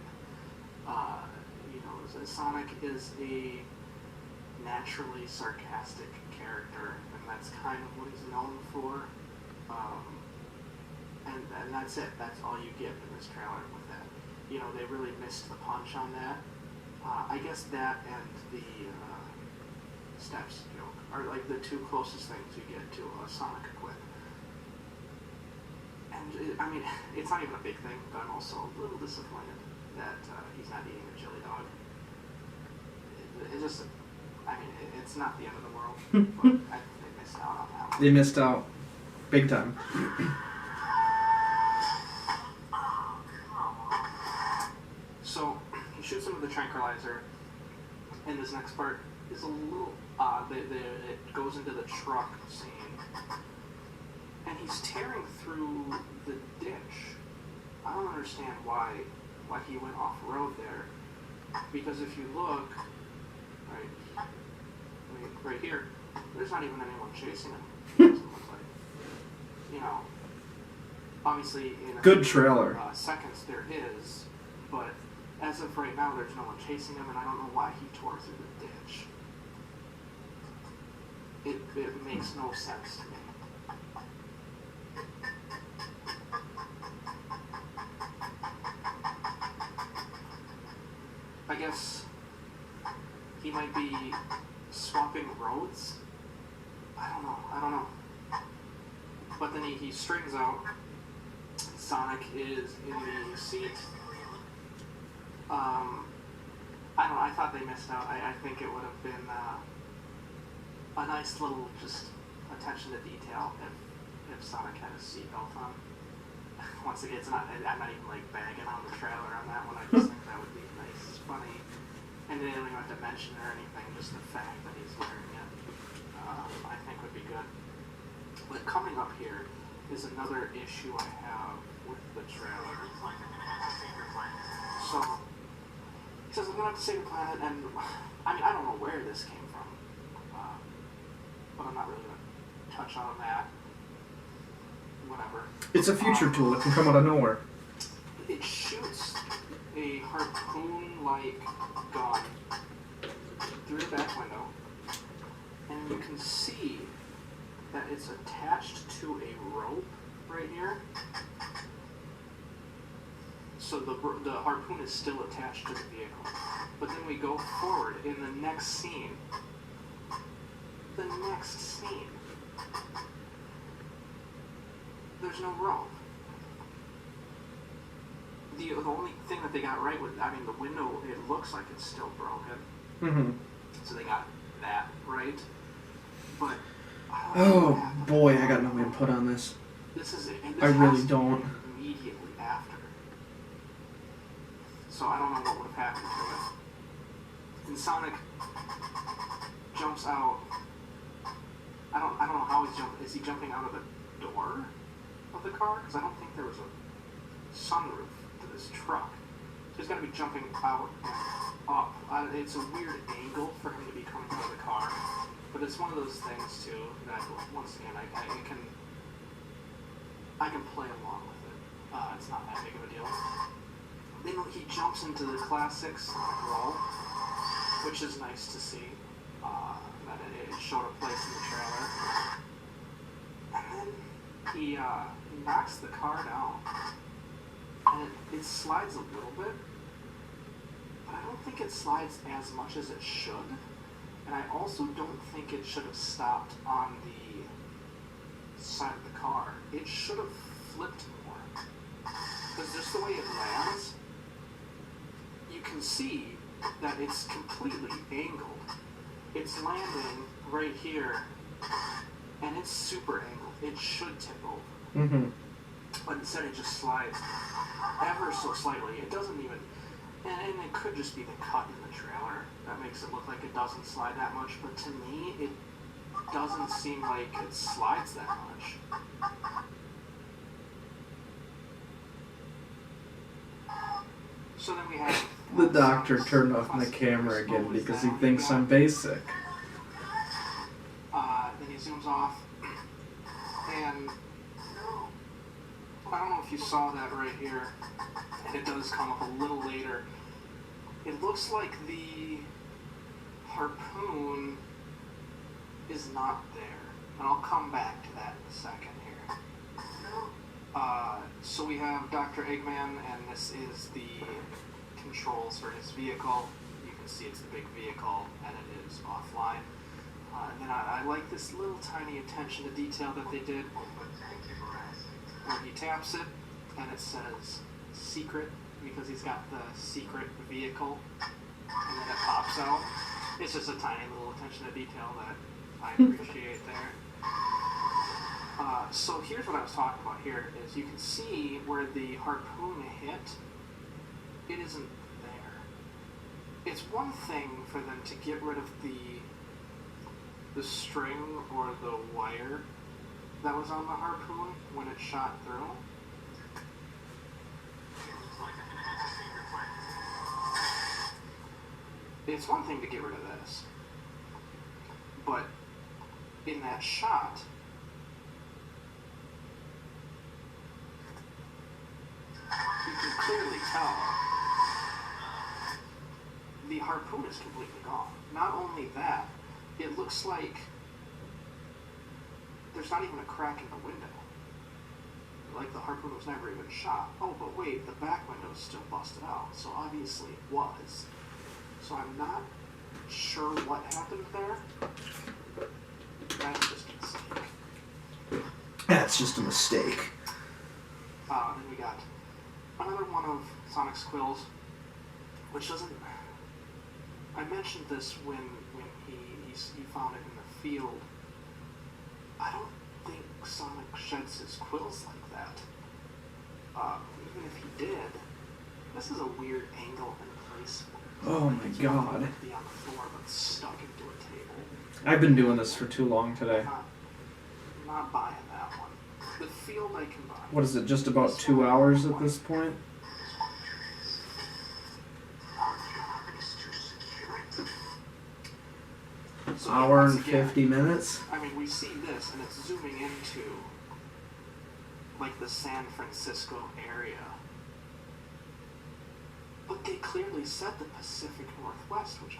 S2: Sonic is a naturally sarcastic character, and that's kind of what he's known for. And that's it. That's all you get in this trailer with that. They really missed the punch on that. I guess that and the steps joke are like the two closest things you get to a Sonic quip. And it's not even a big thing, but I'm also a little disappointed that he's not eating a chili dog. It's not the end of the world, but I think they missed out on that one.
S1: They missed out big time.
S2: So, he shoots him with the tranquilizer, and this next part is a little odd. It goes into the truck scene, and he's tearing through the ditch. I don't understand why he went off-road there, because if you look, right here, there's not even anyone chasing him. It doesn't look like. Obviously in
S1: Good trailer.
S2: Seconds there is, but as of right now, there's no one chasing him, and I don't know why he tore through the ditch. It makes no sense to me. I guess he might be swapping roads. I don't know. But then he strings out. Sonic is in the seat. I don't know, I thought they missed out. I think it would have been a nice little just attention to detail if Sonic had a seatbelt on. Once again, I'm not even like bagging on the trailer on that one. I just think that would be nice. It's funny. And they don't even have to mention or anything, just the fact that he's wearing it, I think would be good. But coming up here is another issue I have with the trailer. So, he says, I'm going to have to save the planet, and I don't know where this came from, but I'm not really going to touch on that. Whatever.
S1: It's a future tool. It can come out of nowhere.
S2: It shoots a harpoon-like gun through the back window, and you can see that it's attached to a rope right here. So the harpoon is still attached to the vehicle. But then we go forward in the next scene. There's no rope. The only thing that they got right with, the window, it looks like it's still broken.
S1: Mm-hmm.
S2: So they got that right. But
S1: oh boy, I got no input on this.
S2: This
S1: I really don't.
S2: Immediately after. So I don't know what would have happened to it. And Sonic jumps out. I don't know how he's jumping. Is he jumping out of the door of the car? Because I don't think there was a sunroof to this truck. So he's got to be jumping out and up. It's a weird angle for him to be coming out of the car. But it's one of those things too that once again I can play along with it. It's not that big of a deal. Then he jumps into the classics roll, which is nice to see. That it showed a place in the trailer. And then he knocks the car down, and it slides a little bit, but I don't think it slides as much as it should. And I also don't think it should have stopped on the side of the car. It should have flipped more. Because just the way it lands, you can see that it's completely angled. It's landing right here, and it's super angled. It should tip over.
S1: Mm-hmm.
S2: But instead it just slides ever so slightly. It doesn't even... And it could just be the cut in the trailer that makes it look like it doesn't slide that much, but to me, it doesn't seem like it slides that much. So then we have...
S1: The doctor turned off my camera again because he thinks I'm basic.
S2: Then he zooms off,
S4: And I don't know if you saw that right here, and it does come up a little later. It looks like the harpoon is not there, and I'll come back to that in a second here. So we have Dr. Eggman, and this is the controls for his vehicle. You can see it's the big vehicle, and it is offline. And then I like this little tiny attention to detail that they did. When he taps it, and it says secret, because he's got the secret vehicle, and then it pops out. It's just a tiny little attention to detail that I appreciate there. So here's what I was talking about here, is you can see where the harpoon hit, it isn't there. It's one thing for them to get rid of the string or the wire that was on the harpoon when it shot through. It's one thing to get rid of this, but in that shot, you can clearly tell the harpoon is completely gone. Not only that, it looks like there's not even a crack in the window. Like the harpoon was never even shot. Oh, but wait, the back window is still busted out, so obviously it was. So I'm not sure what happened there. That's just a mistake.
S1: That's just a mistake.
S4: And we got another one of Sonic's quills, which doesn't... I mentioned this when he found it in the field. I don't think Sonic sheds his quills like that. Even if he did, this is a weird angle and placement.
S1: Oh my god.
S4: Be on the floor, but stuck into a table.
S1: I've been doing this for too long today.
S4: Not buying that one. The field I can buy.
S1: What is it, just about 2 hours at this point?
S4: So
S1: Hour
S4: once
S1: and
S4: again,
S1: 50 minutes?
S4: I mean, we see this, and it's zooming into, like, the San Francisco area. But they clearly said the Pacific Northwest, which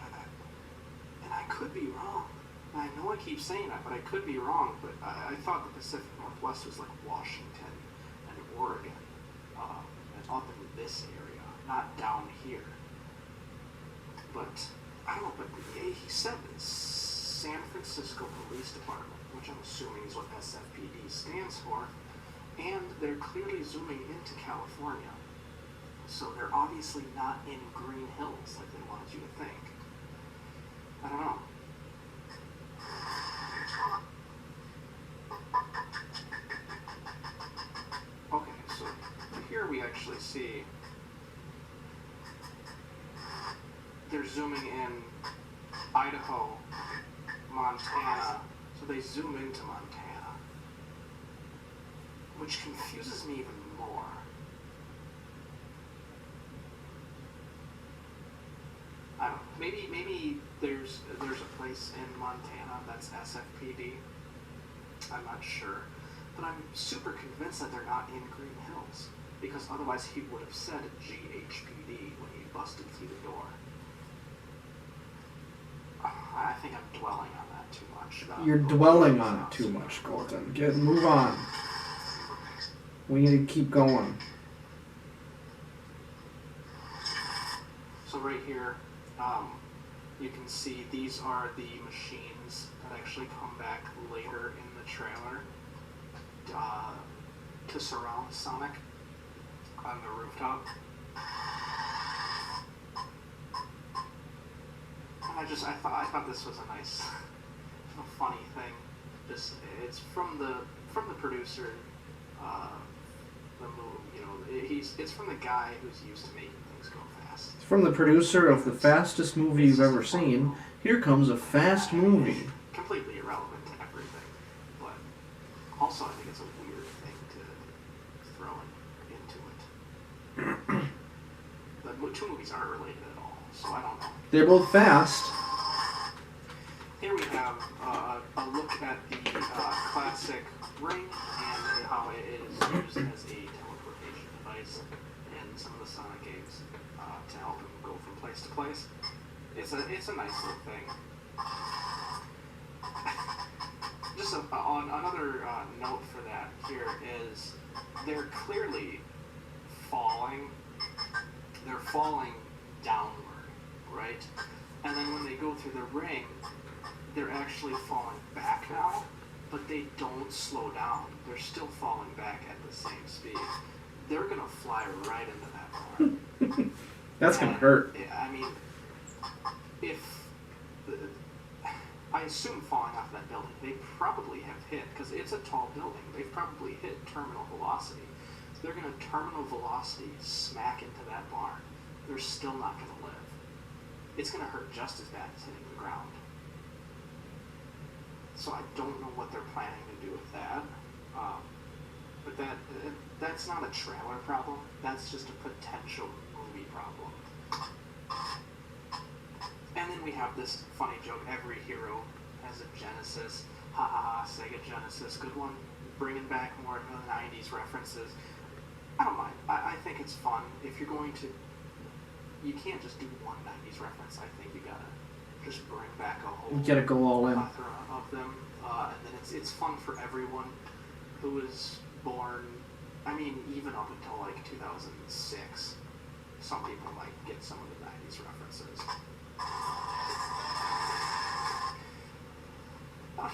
S4: and I could be wrong. And I know I keep saying that, but I could be wrong. But I thought the Pacific Northwest was like Washington and Oregon, and up in this area, not down here. But I don't know. But he said San Francisco Police Department, which I'm assuming is what SFPD stands for, and they're clearly zooming into California. So they're obviously not in Green Hills like they wanted you to think. I don't know. Okay, so here we actually see they're zooming in Idaho, Montana, so they zoom into Montana, which confuses me even more. I don't know. Maybe there's a place in Montana that's SFPD. I'm not sure, but I'm super convinced that they're not in Green Hills, because otherwise he would have said GHPD when he busted through the door. I think I'm dwelling on that too much.
S1: You're dwelling on it too much, Colton. Move on. We need to keep going.
S4: So right here, you can see these are the machines that actually come back later in the trailer to surround Sonic on the rooftop. And I thought this was a nice, funny thing. It's from the producer. The movie, it's from the guy who's used to making things go fast.
S1: It's from the producer of the fastest movie you've ever seen. Here comes a fast movie.
S4: Completely irrelevant to everything, but also I think it's a weird thing to throw into it. The two movies aren't related at all, so I don't know.
S1: They're both fast.
S4: Here we have a look at the classic ring and how it is used as a teleportation device in some of the Sonic games to help him go from place to place. It's a nice little thing. Just on another note for that here is they're clearly falling. They're falling downward, right? And then when they go through the ring, they're actually falling back now, but they don't slow down. They're still falling back at the same speed. They're gonna fly right into that bar.
S1: That's gonna hurt.
S4: I mean, I assume falling off that building, they probably have hit, because it's a tall building, they've probably hit terminal velocity. So they're going to terminal velocity smack into that barn. They're still not going to live. It's going to hurt just as bad as hitting the ground. So I don't know what they're planning to do with that. But that's not a trailer problem. That's just a potential movie problem. And then we have this funny joke, every hero has a Genesis. Ha ha ha, Sega Genesis, good one. Bringing back more of the 90s references. I don't mind. I think it's fun. If you're going to, you can't just do one 90s reference. I think you gotta just bring back a whole
S1: You gotta go all in.
S4: plethora of them. And then it's fun for everyone who was born, I mean, even up until like 2006. Some people might get some of the 90s references.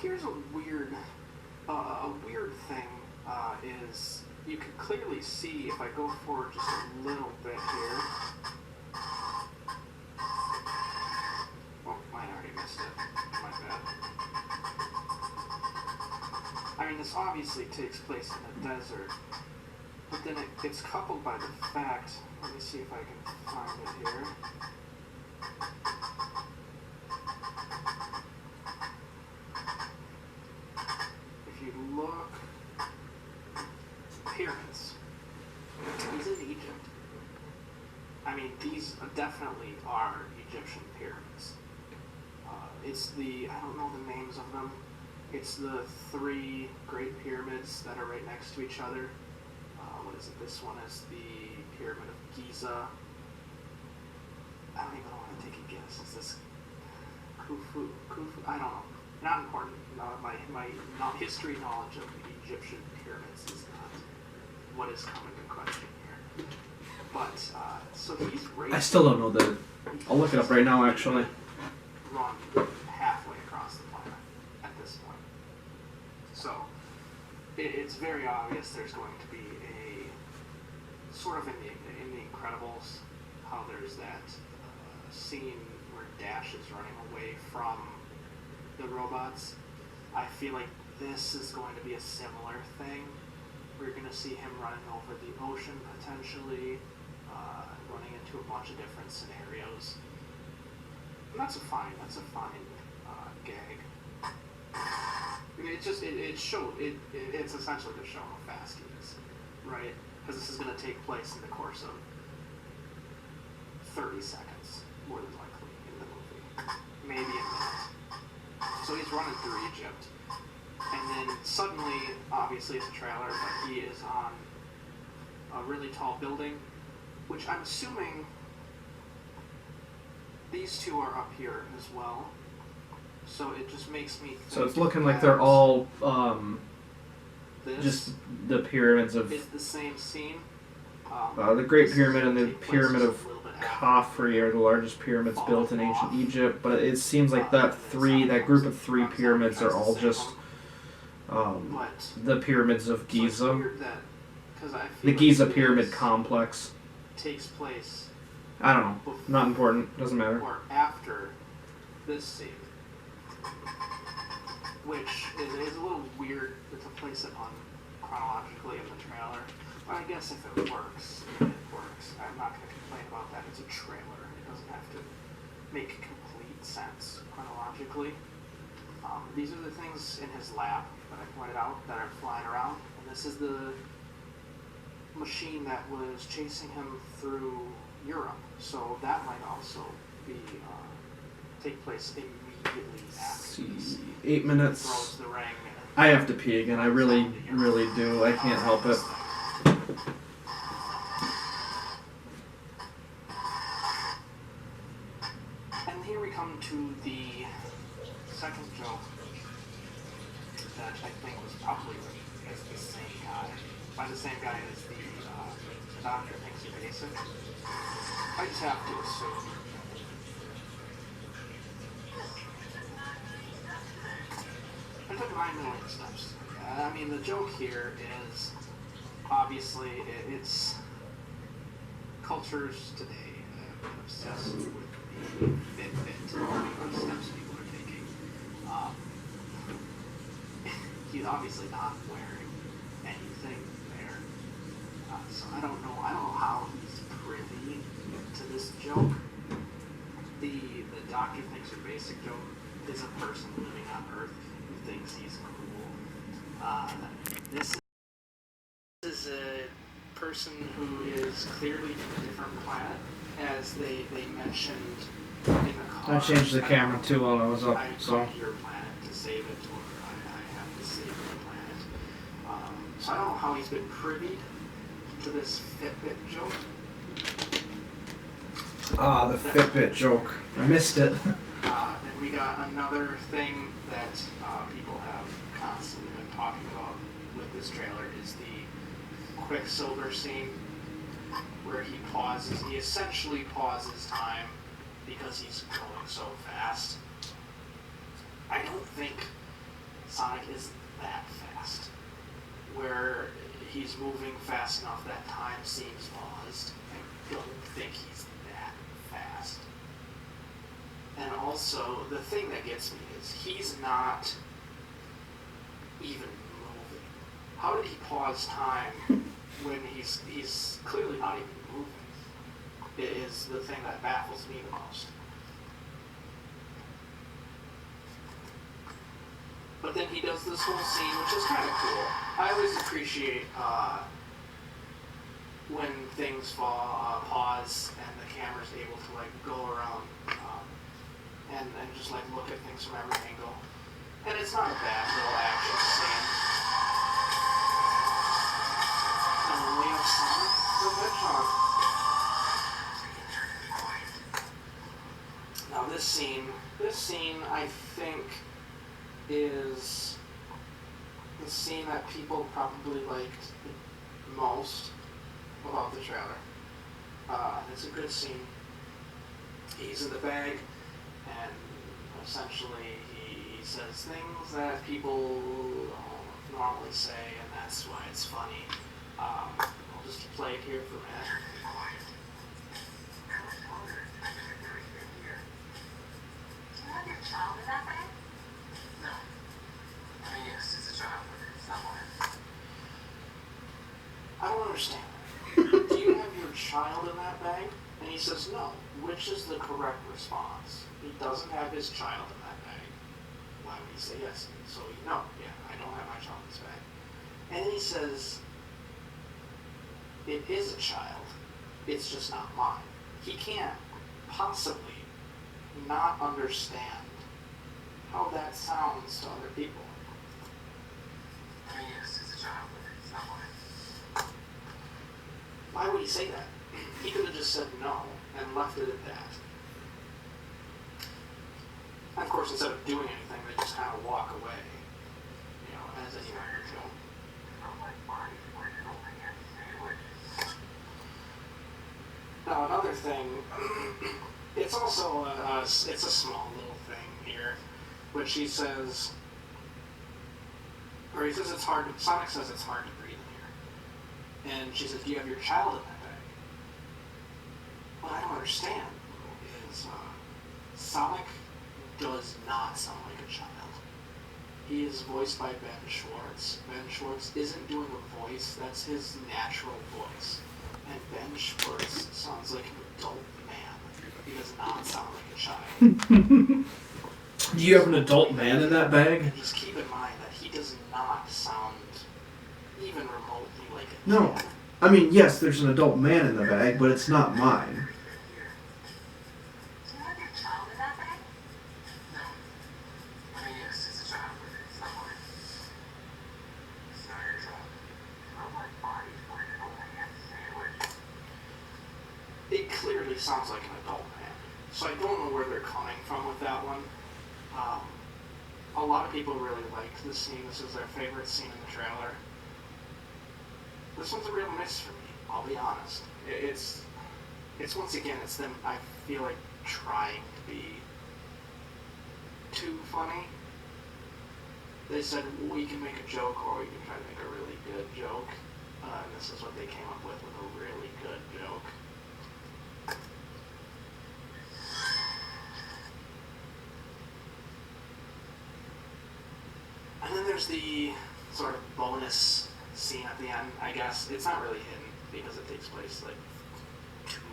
S4: Here's a weird thing is you can clearly see if I go forward just a little bit here. Oh, mine already missed it. My bad. I mean, this obviously takes place in a desert, but then it's coupled by the fact. Let me see if I can find it here. If you look, pyramids. He's in Egypt. I mean, these definitely are Egyptian pyramids. It's I don't know the names of them. It's the 3 Great Pyramids that are right next to each other. What is it? This one is the Pyramid of Giza. I don't even want to take a guess. Is this Khufu? I don't know. Not important. My history knowledge of the Egyptian pyramids is not what is coming in question here. But, so he's racing.
S1: I still don't know I'll look it up right now, actually.
S4: Run halfway across the planet at this point. So, it's very obvious there's going to be a, sort of in the Incredibles, how there's that scene where Dash is running away from the robots. I feel like this is going to be a similar thing. We're going to see him running over the ocean potentially, running into a bunch of different scenarios. And that's a fine gag. I mean, it's essentially to show how fast he is, right? Because this is going to take place in the course of 30 seconds, more than likely, in the movie. Maybe a minute. So he's running through Egypt. And then suddenly, obviously it's a trailer, but he is on a really tall building, which I'm assuming these two are up here as well. So it just makes me think
S1: So it's looking like they're all
S4: this
S1: just the pyramids of
S4: is the same scene.
S1: the Great
S4: this
S1: Pyramid and the
S4: take place
S1: Pyramid
S4: just
S1: of
S4: a little bit after.
S1: Khafre are the largest pyramids built in ancient Egypt, but it seems like that group of 3 pyramids are all just
S4: But
S1: the pyramids of
S4: so it's
S1: Giza.
S4: weird that, 'cause I feel
S1: The
S4: like
S1: Giza
S4: this
S1: Pyramid Complex.
S4: takes place
S1: I don't know. Not important. Doesn't matter.
S4: or after this scene, which is a little weird to place it on chronologically in the trailer. But I guess if it works, it works. I'm not going to complain about that. It's a trailer. It doesn't have to make complete sense chronologically. These are the things in his lab that I pointed out that are flying around, and this is the machine that was chasing him through Europe. So that might also be take place immediately after.
S1: See,
S4: this.
S1: 8
S4: He
S1: minutes.
S4: throws the ring, and
S1: I have to pee again. I really, really do. I can't help it.
S4: And here we come to the second joke that I think was probably written as the same guy, by the same guy as the doctor thinks he's basic. I just have to assume. I took 9 million steps. I mean, the joke here is obviously it's cultures today have been obsessed with the Fitbit, the amount of steps people are taking. He's obviously not wearing anything there, so I don't know how he's privy to this joke. The doctor thinks your basic joke is a person living on Earth who thinks he's cool. This is a person who is clearly from a different planet, as they mentioned in the car.
S1: I changed the camera too while I was up,
S4: I
S1: so.
S4: come to your planet to save it, or I have to save the planet. So I don't know how he's been privy to this Fitbit joke.
S1: Ah, the Fitbit joke. I missed it.
S4: Then we got another thing that people have constantly been talking about with this trailer is the Quicksilver scene where he pauses. He essentially pauses time because he's going so fast. I don't think Sonic is that fast, where he's moving fast enough that time seems paused. I don't think he's that fast. And also, the thing that gets me is he's not even moving. How did he pause time when he's clearly not even moving? It is the thing that baffles me the most. But then he does this whole scene, which is kind of cool. I always appreciate when things pause and the camera's able to like go around and just like look at things from every angle. And it's not a bad little action scene. And we have Sonic the Hedgehog. Now this scene I think is the scene that people probably liked most about the trailer. It's a good scene. He's in the bag, and essentially he says things that people normally say, and that's why it's funny. I'll just play it here for a minute.
S3: Do you have your child in that bag?
S5: No. I mean, yes, it's a child, but it's not mine.
S4: I don't understand. Do you have your child in that bag? And he says no, which is the correct response. He doesn't have his child in that bag. Why would he say yes? So no, yeah, I don't have my child in this bag. And then he says, it is a child, it's just not mine. He can't possibly not understand how that sounds to other people.
S5: I mean, yes, it's a child, but it's not mine.
S4: Why would he say that? He could have just said no and left it at that. And of course, instead of doing anything, they just kind of walk away. You know, as any other film. Now, another thing, it's also it's a small little thing here, which he says, or he says it's hard, Sonic says it's hard to breathe in here. And she says, do you have your child in that bag? What I don't understand is Sonic does not sound like a child. He is voiced by Ben Schwartz. Ben Schwartz isn't doing a voice, that's his natural voice. And Ben Schwartz sounds like an adult man. He does not sound like a child.
S1: Do you have an adult man in that bag?
S4: And just keep in mind that he does not sound even remotely like a
S1: No.
S4: kid.
S1: I mean, yes, there's an adult man in the bag, but it's not mine.
S3: Do you have your child in that bag?
S5: No. I mean, yes, it's a child, but it's not mine.
S4: he sounds like an adult man. So I don't know where they're coming from with that one. A lot of people really liked this scene. This is their favorite scene in the trailer. This one's a real miss for me, I'll be honest. It's once again, it's them, I feel like, trying to be too funny. They said, we can make a joke or we can try to make a really good joke. And this is what they came up with a really good joke. And then there's the sort of bonus scene at the end, I guess. It's not really hidden because it takes place like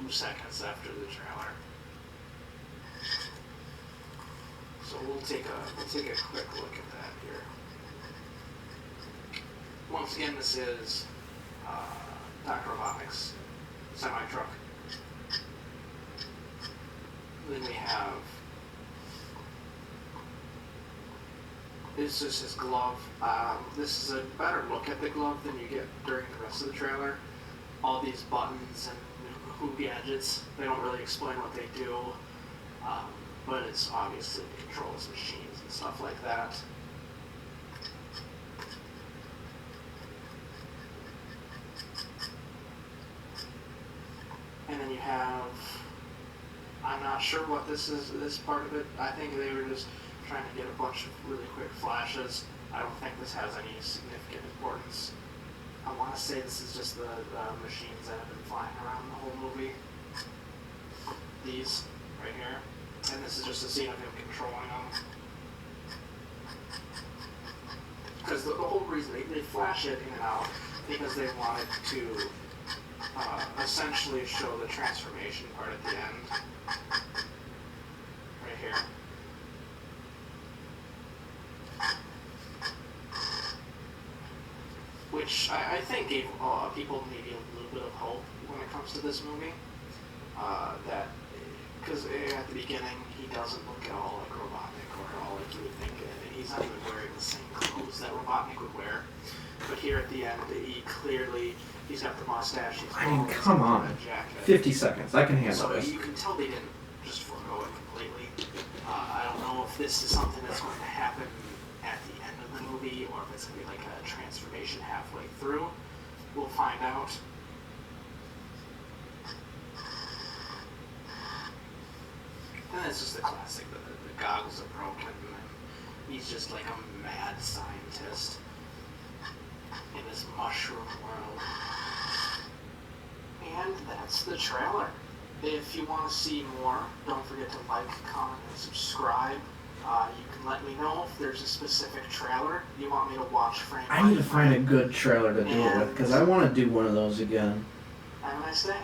S4: 2 seconds after the trailer. So we'll take a quick look at that here. Once again, this is Dr. Robotnik's semi-truck. Then we have, this is his glove. This is a better look at the glove than you get during the rest of the trailer. All these buttons and hoop gadgets, they don't really explain what they do, but it's obviously to control his machines and stuff like that. And then you have, I'm not sure what this is, this part of it. I think they were just trying to get a bunch of really quick flashes. I don't think this has any significant importance. I want to say this is just the machines that have been flying around the whole movie. These, right here. And this is just a scene of him controlling them. Because the whole reason, they flash it in and out because they wanted to essentially show the transformation part at the end. Right here. Which I think gave people maybe a little bit of hope when it comes to this movie. That, because at the beginning he doesn't look at all like Robotnik or all like you would think, and he's not even wearing the same clothes that Robotnik would wear. But here at the end, he's got the mustache.
S1: I mean, come on. 50 seconds. I can handle this.
S4: So you can tell they didn't just forego it completely. I don't know if this is something that's going to happen at the end of the movie or if it's going to be like a transformation halfway through. We'll find out. And it's just the classic. The goggles are broken and he's just like a mad scientist in this mushroom world. And that's the trailer. If you want to see more, don't forget to like, comment, and subscribe. You can let me know if there's a specific trailer you want me to watch frame by
S1: I need to
S4: frame.
S1: find a good trailer to do it with, because I want to do one of those again.
S4: Have a nice day.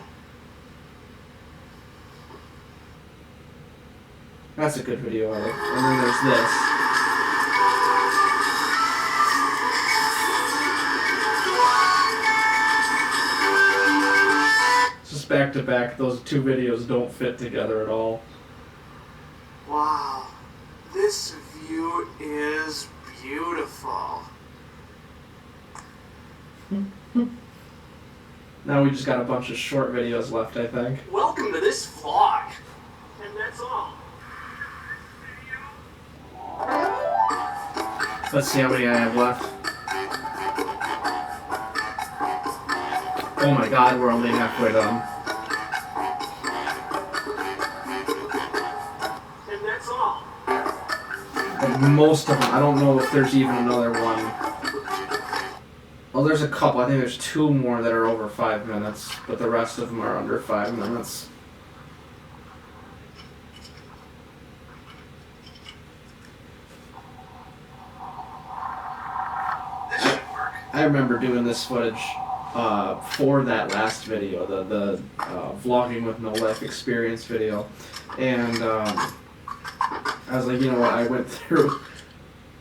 S1: That's a good video, Alec. And then there's this. Just back to back, those two videos don't fit together at all.
S2: Wow, this view is beautiful.
S1: Now we just got a bunch of short videos left, I think.
S2: Welcome to this vlog. And that's all.
S1: Let's see how many I have left. Oh my god, we're only halfway done.
S2: And that's all.
S1: Like most of them, I don't know if there's even another one. Oh, there's a couple. I think there's 2 more that are over 5 minutes, but the rest of them are under 5 minutes. I remember doing this footage for that last video, the vlogging with no life experience video, and I was like, you know what, I went through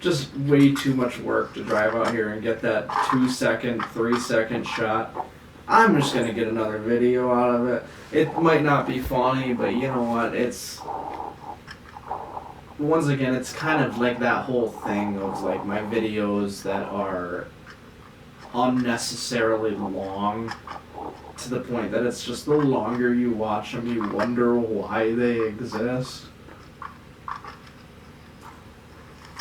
S1: just way too much work to drive out here and get that 2-second, 3-second shot. I'm just gonna get another video out of it. It might not be funny, but you know what, it's, once again, it's kind of like that whole thing of like my videos that are unnecessarily long. to the point that it's just the longer you watch them, you wonder why they exist.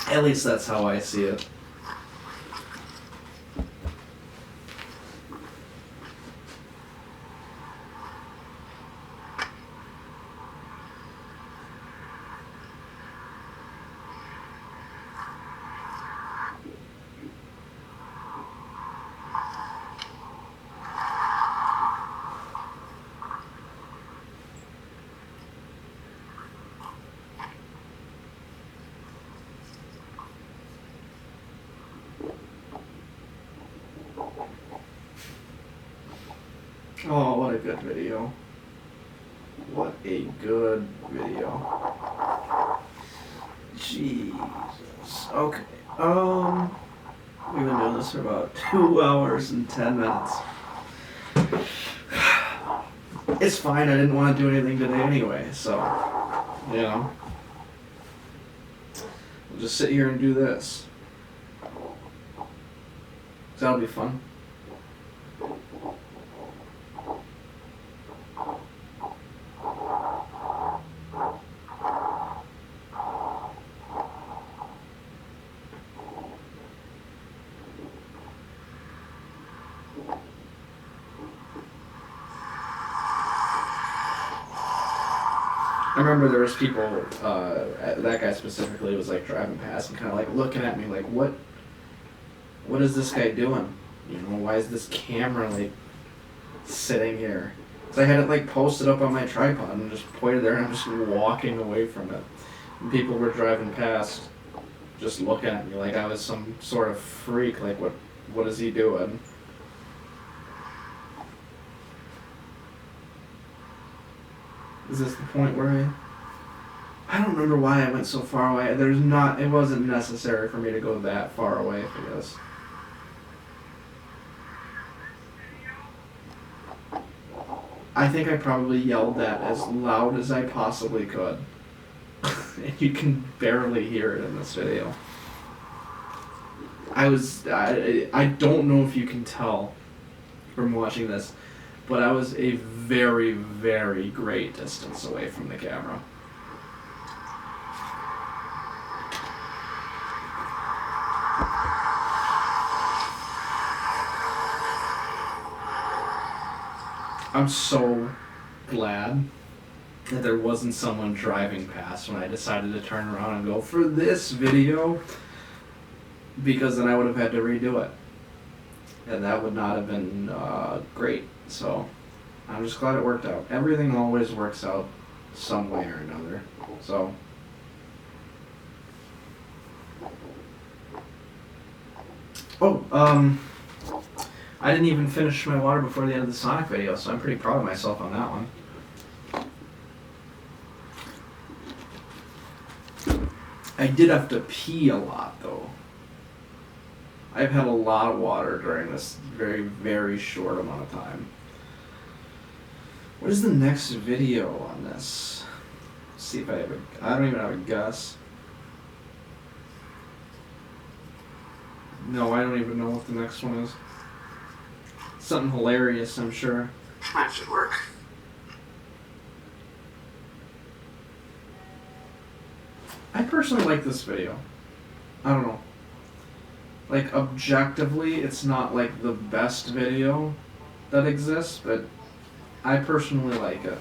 S1: At least that's how I see it. Oh, what a good video. What a good video. Jesus. Okay. We've been doing this for about 2 hours and 10 minutes. It's fine, I didn't want to do anything today anyway, so, you know. We'll just sit here and do this. That'll be fun. I remember there was people, that guy specifically was like driving past and kind of like looking at me like, what is this guy doing? You know, why is this camera like sitting here? So I had it like posted up on my tripod and just pointed there and I'm just walking away from it. And people were driving past just looking at me like I was some sort of freak, like what is he doing? Is this the point where I don't remember why I went so far away. It wasn't necessary for me to go that far away for this. I think I probably yelled that as loud as I possibly could. And you can barely hear it in this video. I don't know if you can tell from watching this, but I was a very, very great distance away from the camera. I'm so glad that there wasn't someone driving past when I decided to turn around and go for this video, because then I would have had to redo it. And that would not have been great. So I'm just glad it worked out. Everything always works out some way or another. So I didn't even finish my water before the end of the Sonic video, so I'm pretty proud of myself on that one. I did have to pee a lot though. I've had a lot of water during this very, very short amount of time. What is the next video on this? Let's see if I don't even have a guess. No, I don't even know what the next one is. Something hilarious, I'm sure.
S2: That should work.
S1: I personally like this video. I don't know. Like, objectively, it's not like the best video that exists, but I personally like it.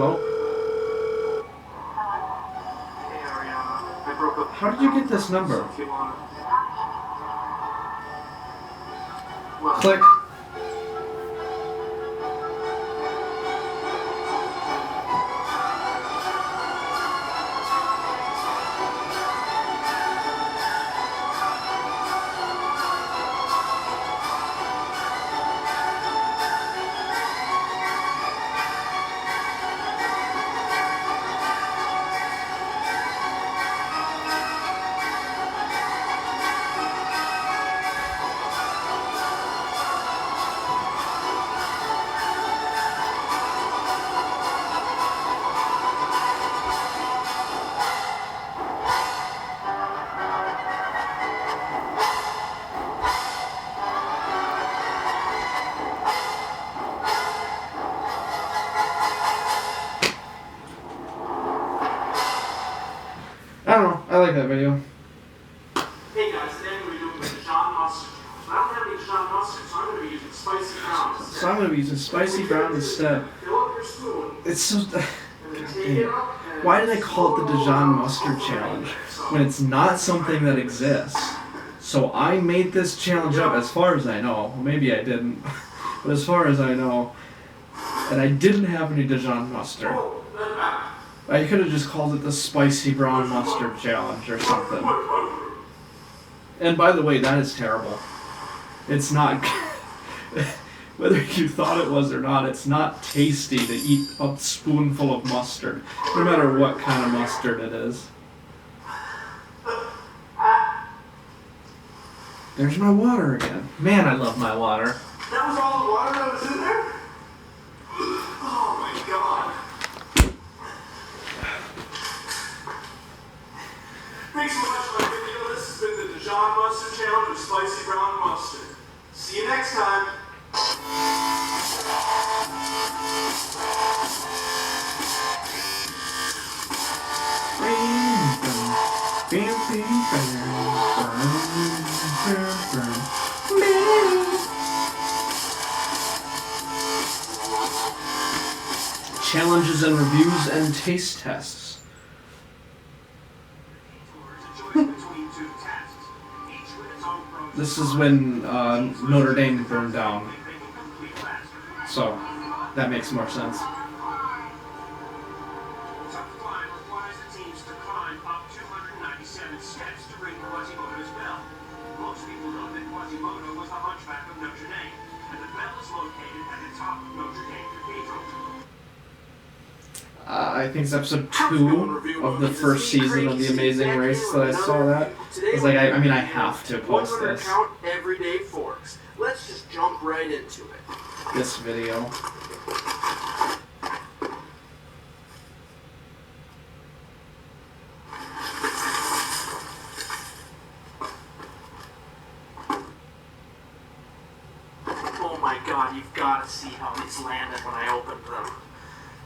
S1: Hello?
S2: Hey, Ariana. I broke up.
S1: How did you get this number?
S2: So if you want well,
S1: Click. I don't know. I like that video.
S2: hey guys, today I'm going to be doing the Dijon mustard. But I don't have any Dijon mustard, so I'm going to be using spicy brown instead.
S1: So I'm going to be using spicy brown instead.
S2: Fill up your spoon,
S1: It's so...
S2: and then take it up, and
S1: Why did I call it the Dijon Mustard Challenge when it's not something that exists? So I made this challenge up, as far as I know. Maybe I didn't, but as far as I know, and I didn't have any Dijon mustard. I could have just called it the Spicy Brown Mustard Challenge or something. And by the way, that is terrible. It's not... Whether you thought it was or not, it's not tasty to eat a spoonful of mustard, no matter what kind of mustard it is. There's my water again. Man, I love my water.
S2: that was all the water that was in there? Oh my god. Thanks so much for my video. This has been the Dijon Mustard Challenge with Spicy Brown Mustard. See you next time.
S1: Challenges and reviews and taste tests. This is when Notre Dame burned down. So, that makes more sense.
S5: Tough climb requires the teams to climb up 297 steps to ring Quasimodo's bell. Most people know that Quasimodo was the hunchback of Notre Dame, and the bell is located at the top of Notre Dame Cathedral.
S1: I think it's episode 2 of the first season of The Amazing Race that I saw that. It's like, I mean, I have to post
S2: 100
S1: this.
S2: count everyday forks. Let's just jump right into it.
S1: This video.
S2: Oh my god, you've got to see how these landed when I opened them.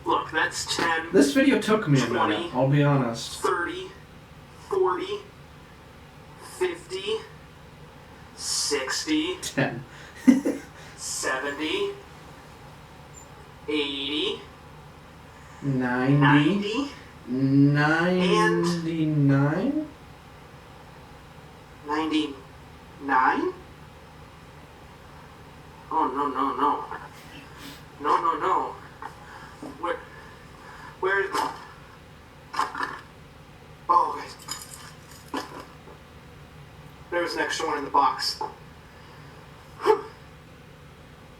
S2: Look, that's 10,
S1: This video took me a minute, I'll be honest.
S2: 30, 40, 50, 60,
S1: 10.
S2: 70, 80,
S1: 90.
S2: 90,
S1: 99?
S2: 99? Oh, no, no, no. No, no, no. Where is... Oh, okay. There's an extra one in the box.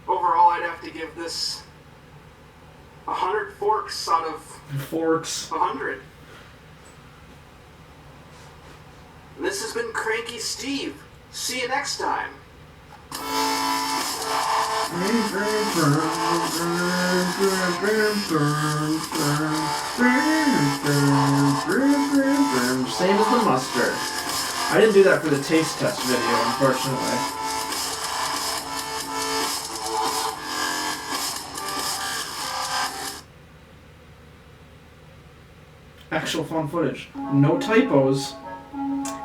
S2: Overall, I'd have to give this 100 forks out of
S1: Forks.
S2: 100. This has been Cranky Steve. See you next time.
S1: Same as the mustard. I didn't do that for the taste test video, unfortunately. Actual fun footage. No typos.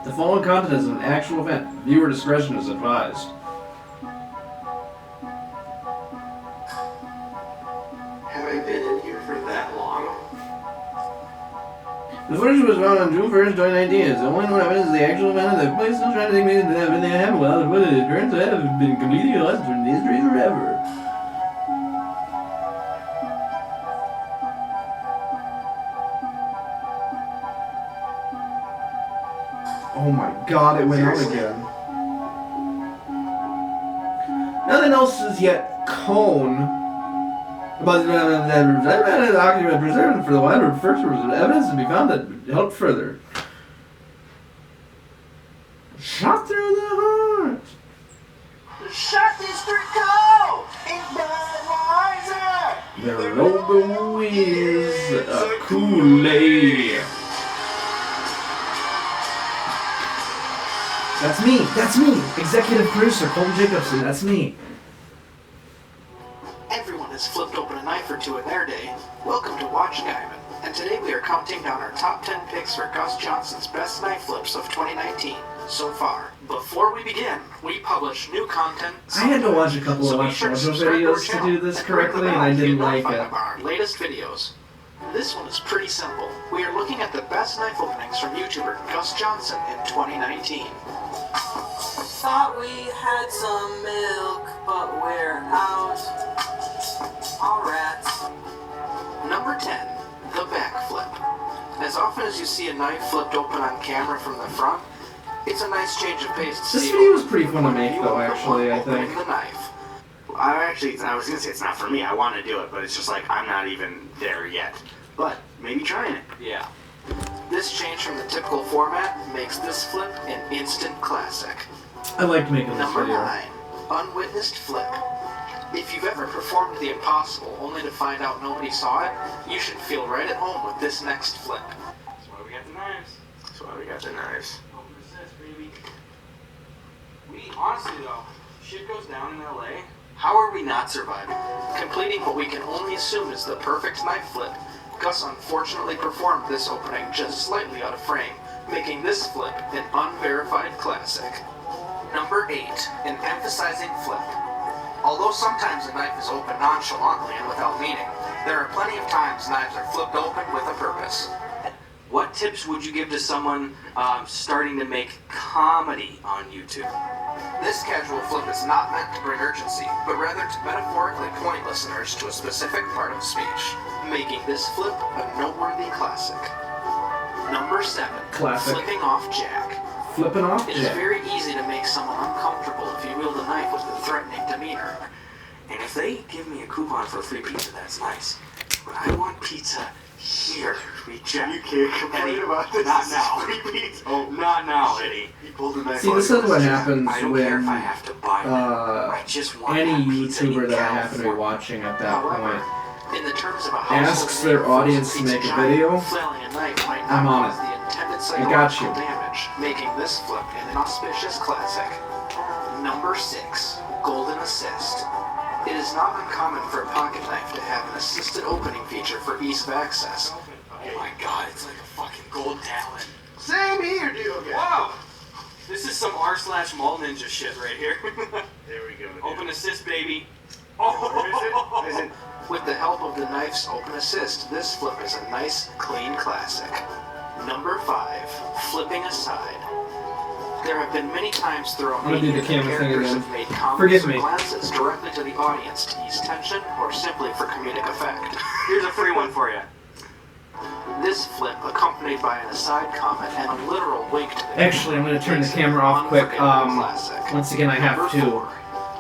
S1: The following content is an actual event. Viewer discretion is advised.
S2: Have I been in here for that long?
S1: The footage was found on June 1st, 2019. It's the only known evidence of the actual event of the place still trying to take me into everything that happened without the footage. The occurrence have been completely lost from history forever. Oh my god, it went out again. Nothing else is yet cone. But the document preserved for the wider first evidence to be found that helped further. Shot through the heart.
S5: Shot District Code! Equalizer!
S1: The logo is a Kool-Aid. That's me. That's me. Executive producer Colton Jacobson. That's me.
S6: Everyone has flipped open a knife or two in their day. Welcome to Watch Guyman, and today we are counting down our top 10 picks for Gus Johnson's best knife flips of 2019 so far. Before we begin, we publish new content.
S1: I had to watch a couple of Watch Mojo videos to do this correctly, and I didn't like it.
S6: Our latest videos. This one is pretty simple. We are looking at the best knife openings from YouTuber Gus Johnson in 2019.
S7: Thought we had some milk, but we're out. All rats.
S6: Number 10, the backflip. As often as you see a knife flipped open on camera from the front, it's a nice change of pace to
S1: This
S6: see
S1: video was pretty fun to make, though, actually, I
S6: opening
S1: think.
S6: the knife.
S8: I was gonna say it's not for me. I want to do it, but it's just like I'm not even there yet. But maybe trying it.
S6: Yeah. This change from the typical format makes this flip an instant classic.
S1: I liked making this
S6: Number
S1: video.
S6: 9, unwitnessed flip. If you've ever performed the impossible only to find out nobody saw it, you should feel right at home with this next flip.
S8: That's why we got the knives. That's why we got the knives.
S4: Open assist, baby. Honestly though, shit goes down in LA.
S6: How are we not surviving? Completing what we can only assume is the perfect knife flip, Gus unfortunately performed this opening just slightly out of frame, making this flip an unverified classic. Number 8, an emphasizing flip. Although sometimes a knife is opened nonchalantly and without meaning, there are plenty of times knives are flipped open with a purpose.
S9: What tips would you give to someone starting to make comedy on YouTube?
S6: This casual flip is not meant to bring urgency, but rather to metaphorically point listeners to a specific part of speech, making this flip a noteworthy classic. Number 7,
S1: Classic.
S6: flipping off Jack.
S1: Flipping off
S6: It is
S1: Jack.
S6: very easy to make someone uncomfortable if you wield a knife with a threatening demeanor.
S9: And if they give me a coupon for free pizza, that's nice. But I want pizza here. Jack.
S8: You can't complain
S9: Eddie,
S8: about this.
S9: Not
S8: This is
S9: now.
S8: free pizza.
S9: Oh, not now, Eddie.
S8: He pulled a knife.
S1: See, this is what happens
S9: I don't care
S1: when
S9: if I have to buy it. I just want
S1: any
S9: that pizza in
S1: YouTuber that I happen to be
S9: California.
S1: watching at that
S6: However,
S1: point
S6: in the terms of a
S1: asks
S6: household
S1: their
S6: name,
S1: audience to
S6: pizza
S1: make a
S6: giant,
S1: video,
S6: flailing a knife might
S1: I'm
S6: not
S1: on
S6: cause
S1: it.
S6: the intended
S1: I got
S6: psychological
S1: you.
S6: damage, making this flip an auspicious classic. Number 6, golden assist. It is not uncommon for a pocket knife to have an assisted opening feature for ease of access.
S9: Oh my god, it's like a fucking gold talon.
S8: Same here, dude. Okay.
S9: Wow! This is some r/mall ninja shit right here.
S8: There we go. Dude.
S9: Open assist, baby.
S8: Where is it?
S6: With the help of the knife's open assist, this flip is a nice, clean classic. Number 5, flipping aside. There have been many times throughout
S1: I'm gonna do
S6: media
S1: the
S6: that
S1: camera thing
S6: characters
S1: again.
S6: have made comments
S1: Forgive
S6: or
S1: me.
S6: glances directly to the audience to ease tension or simply for comedic effect.
S9: Here's a free one for you.
S6: This flip, accompanied by an aside comment and a literal wink to the
S1: Actually, I'm going to turn the camera off quick. Once again, I have to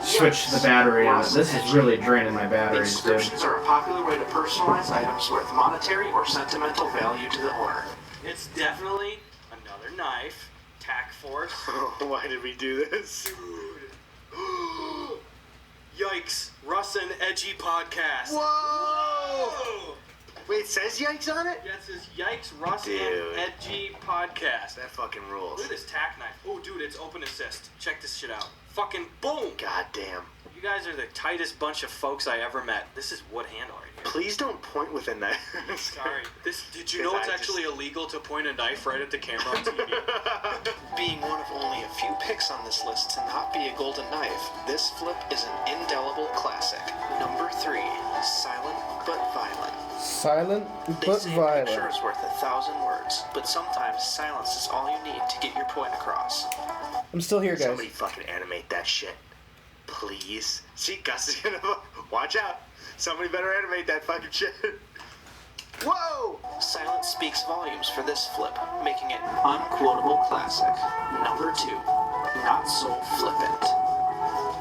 S1: switch the battery on it. This is really draining my batteries, dude.
S6: Inscriptions are a popular way to personalize items worth monetary or sentimental value to the owner.
S9: It's definitely another knife. Tack force.
S8: Why did we do this?
S9: Yikes. Russ and Edgy podcast.
S8: Whoa! Wait, it says yikes on it?
S9: Yeah, it says Yikes, Russ
S8: Dude.
S9: and Edgy podcast.
S8: That fucking rules.
S9: Look at this tack knife. Oh, dude, it's open assist. Check this shit out. Fucking boom!
S8: God damn.
S9: You guys are the tightest bunch of folks I ever met. This is wood handle right here.
S8: Please don't point with a knife.
S9: Sorry. Did you
S8: Because
S9: know it's
S8: I
S9: actually illegal to point a knife right at the camera on TV?
S6: Being one of only a few picks on this list to not be a golden knife, this flip is an indelible classic. Number 3, silent but violent.
S1: Silent
S6: They
S1: but
S6: say a
S1: violent.
S6: picture is worth 1,000 words, but sometimes silence is all you need to get your point across.
S1: I'm still here, guys.
S8: Somebody fucking animate that shit. Please. See, Gus is gonna... Watch out. Somebody better animate that fucking shit. Whoa!
S6: Silence speaks volumes for this flip, making it unquotable classic. Number 2, not so flippant.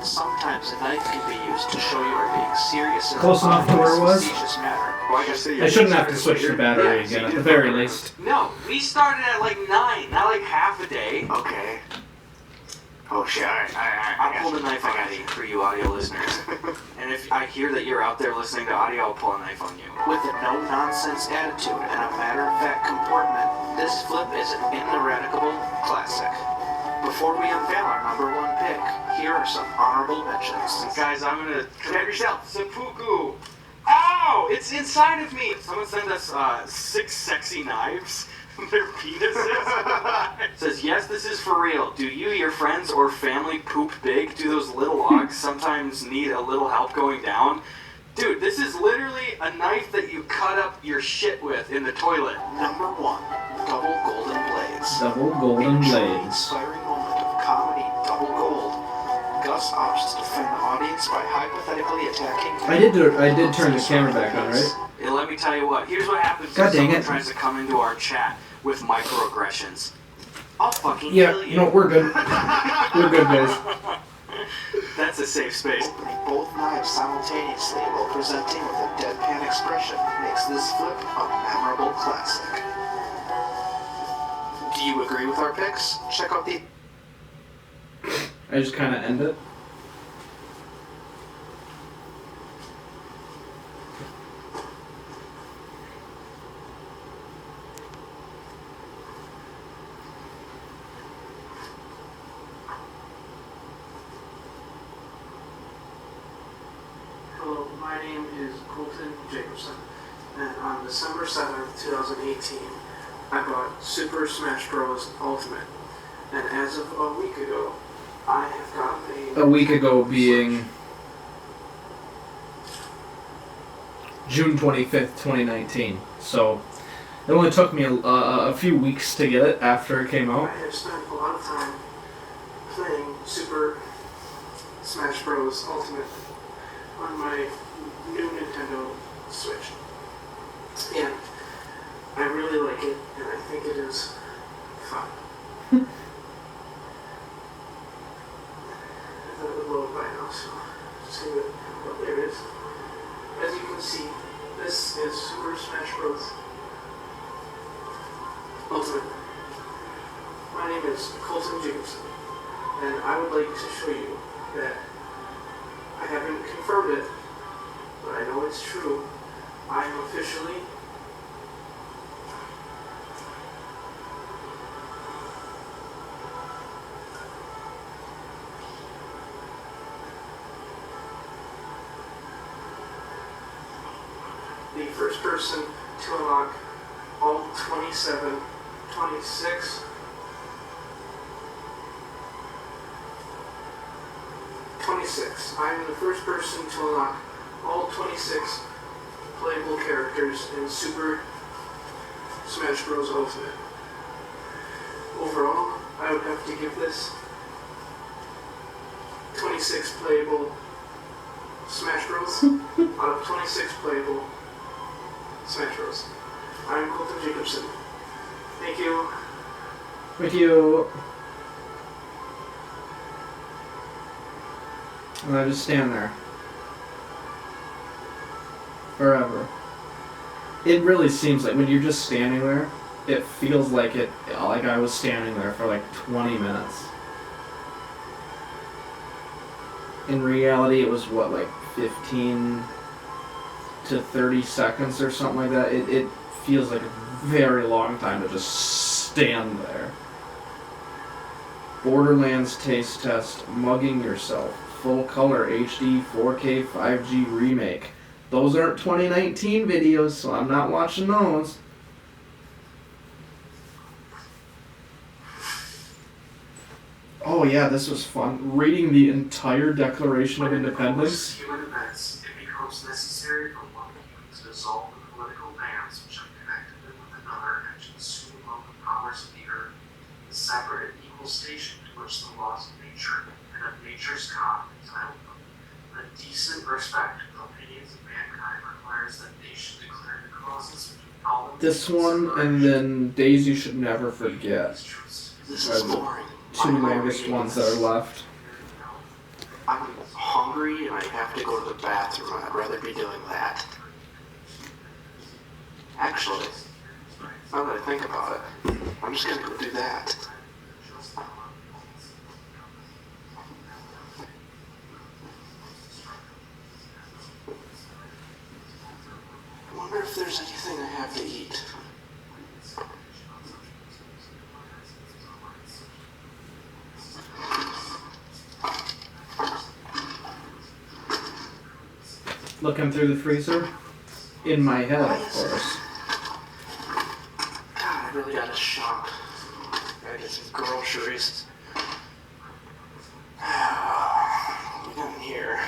S6: Sometimes a knife can be used to show you are being serious in
S1: Close enough to where it was?
S6: facetious manner.
S1: I shouldn't have to switch the battery again, at the very least.
S9: No, we started at like 9, not like half a day.
S8: Okay. Oh shit, alright.
S9: I'll pull the knife on you for you audio listeners. And if I hear that you're out there listening to audio, I'll pull a knife on you.
S6: With a no-nonsense attitude and a matter-of-fact comportment, this flip is an ineradicable classic. Before we unveil our number 1 pick, here are some honorable mentions.
S9: Guys, I'm gonna grab yourself. Seppuku. Ow! It's inside of me. Someone sent us 6 sexy knives. Their penises. Says, yes, this is for real. Do you, your friends, or family poop big? Do those little logs sometimes need a little help going down? Dude, this is literally a knife that you cut up your shit with in the toilet.
S6: Number 1, double golden blades.
S1: Double golden
S6: In a truly
S1: blades.
S6: inspiring moment of comedy, double gold. Gus opts to defend the audience by hypothetically attacking.
S1: I did turn the camera back on, right?
S9: And let me tell you what, here's what happens
S1: God
S9: if
S1: dang
S9: someone
S1: it.
S9: tries to come into our chat with microaggressions. I'll fucking
S1: Yeah,
S9: kill you.
S1: no, we're good. We're good, guys.
S9: That's a safe space.
S6: Opening both knives simultaneously while presenting with a deadpan expression makes this flip a memorable classic. Do you agree with our picks? Check out the...
S1: I just kind of end it.
S2: Hello, my name is Colton Jacobson, and on December 7th, 2018, I bought Super Smash Bros. Ultimate, and as of a week ago, I have gotten
S1: A week ago being June 25th, 2019. So it only took me a few weeks to get it after it came
S2: I
S1: out.
S2: have spent a lot of time playing Super Smash Bros. Ultimate on my new Nintendo Switch. And I really like it, and I think it is fun. I thought it would load by now, so just give it, well, there it is. As you can see, this is Super Smash Bros. Ultimate. My name is Colton Jacobson, and I would like to show you that I haven't confirmed it, but I know it's true. I am officially the first person to unlock all 27, 26, 26. I am the first person to unlock all 26 playable characters in Super Smash Bros. Ultimate. Overall, I would have to give this 26 playable Smash Bros. Out of 26 playable Smash Bros. I am Colton Jacobson. Thank you.
S1: Thank you. And I just stand there. Forever. It really seems like when you're just standing there, it feels like I was standing there for like 20 minutes. In reality, it was what, like 15 to 30 seconds or something like that. It feels like a very long time to just stand there. Borderlands taste test, mugging yourself, full color HD 4K 5G remake. Those aren't 2019 videos, so I'm not watching those. Oh yeah, this was fun. Reading the entire Declaration of Independence.
S5: Human events, it becomes necessary for one human to dissolve the political bands which have connected them with another and to assume of the powers of the earth, the separate and equal station to which the laws of nature and of nature's God entitle them. A decent respect for the opinions of mankind requires that they should declare the causes which impel them.
S1: This one and then Days You Should Never Forget.
S6: This is boring.
S1: Two longest ones that are left.
S6: I'm hungry and I have to go to the bathroom. I'd rather be doing that. Actually, now that I think about it, I'm just gonna go do that. I wonder if there's anything I have to eat.
S1: Looking through the freezer. In my head, of course.
S6: God, I really gotta shop. Gotta get some groceries. What we got in here?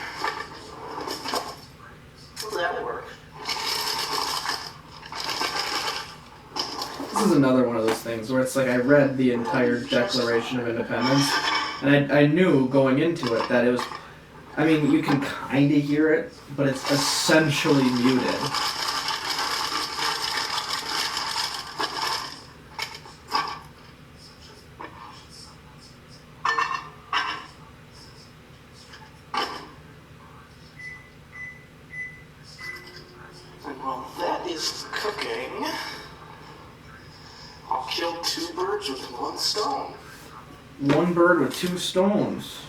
S6: Well, that'll work.
S1: This is another one of those things where it's like I read the entire Declaration of Independence, and I knew going into it that it was, I mean, you can kind of hear it, but it's essentially muted.
S6: And while that is cooking, I'll kill 2 birds with 1 stone.
S1: One bird with 2 stones.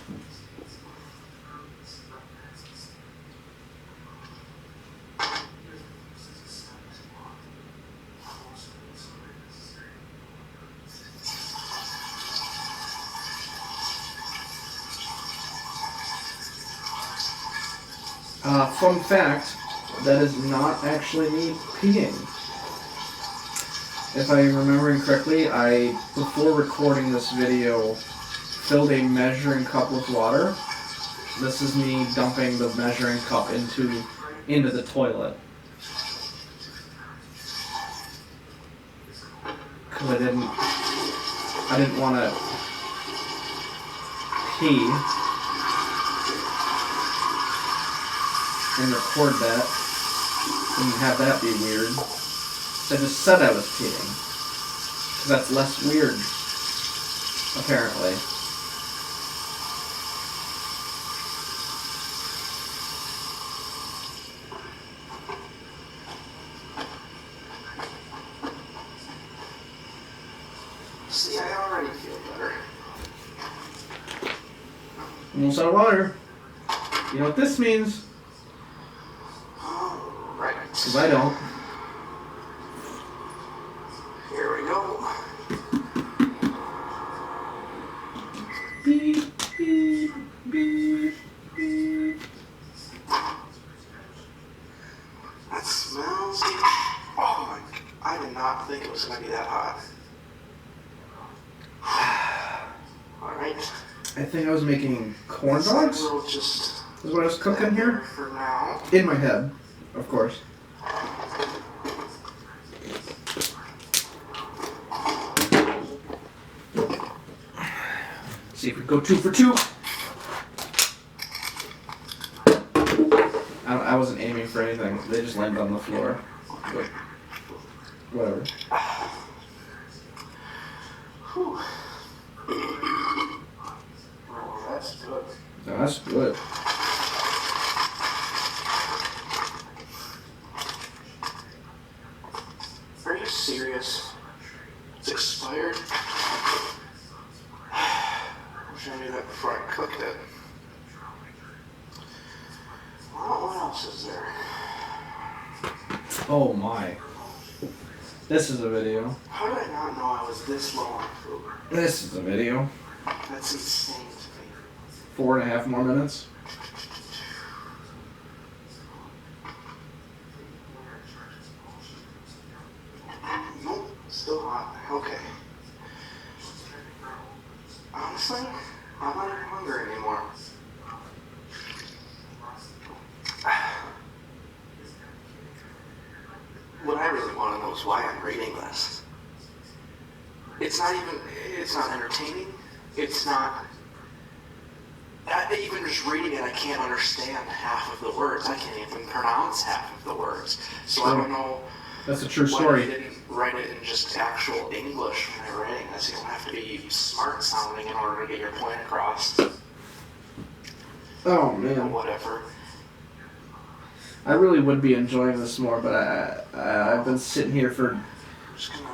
S1: Fun fact, that is not actually me peeing. If I'm remembering correctly, I, before recording this video, filled a measuring cup with water. This is me dumping the measuring cup into the toilet. Because I didn't want to pee and record that and have that be weird. So I just said I was peeing. Because that's less weird, apparently.
S6: See, I already feel better.
S1: Almost out of water. You know what this means?
S6: Right.
S1: Because I don't.
S6: Here we go.
S1: Beep, beep, beep, beep.
S6: That smells. Oh, I did not think it was going to be that hot. Alright.
S1: I think I was making corn dogs?
S6: We'll just
S1: Is what I was cooking here?
S6: for now.
S1: In my head, of course. See if we go 2 for 2. I wasn't aiming for anything. They just landed on the floor. But whatever.
S6: Whew. Oh, that's good.
S1: That's good.
S6: Are you serious? It's expired? Wish I knew that before I cooked it. Well, what else is there?
S1: Oh my. This is a video.
S6: How did I not know I was this low on food?
S1: This is a video.
S6: That's insane to me.
S1: 4.5 more minutes.
S6: Nope, still hot. Okay. Honestly, I'm not even hungry anymore. knows why I'm reading this. It's not entertaining. It's not, even just reading it, I can't understand half of the words. I can't even pronounce half of the words. So I don't know.
S1: That's a true
S6: why
S1: story.
S6: they didn't write it in just actual English when they're writing this. You don't have to be smart sounding in order to get your point across.
S1: Oh man.
S6: Whatever.
S1: I really would be enjoying this more, but I've been sitting here for
S6: I'm just gonna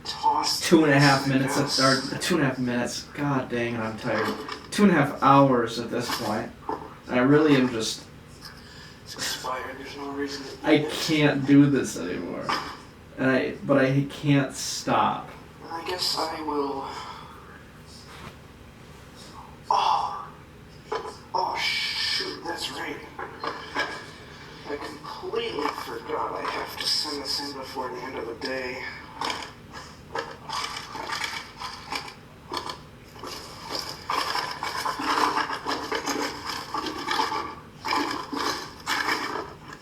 S6: toss
S1: 2.5 minutes, or 2.5 minutes. God dang it, I'm tired. 2.5 hours at this point. And I really am just.
S6: It's expired. There's no reason to
S1: I can't do this anymore. But I can't stop.
S6: I guess I will. Oh shoot, that's right. I completely forgot I have to send this in before the end of the day.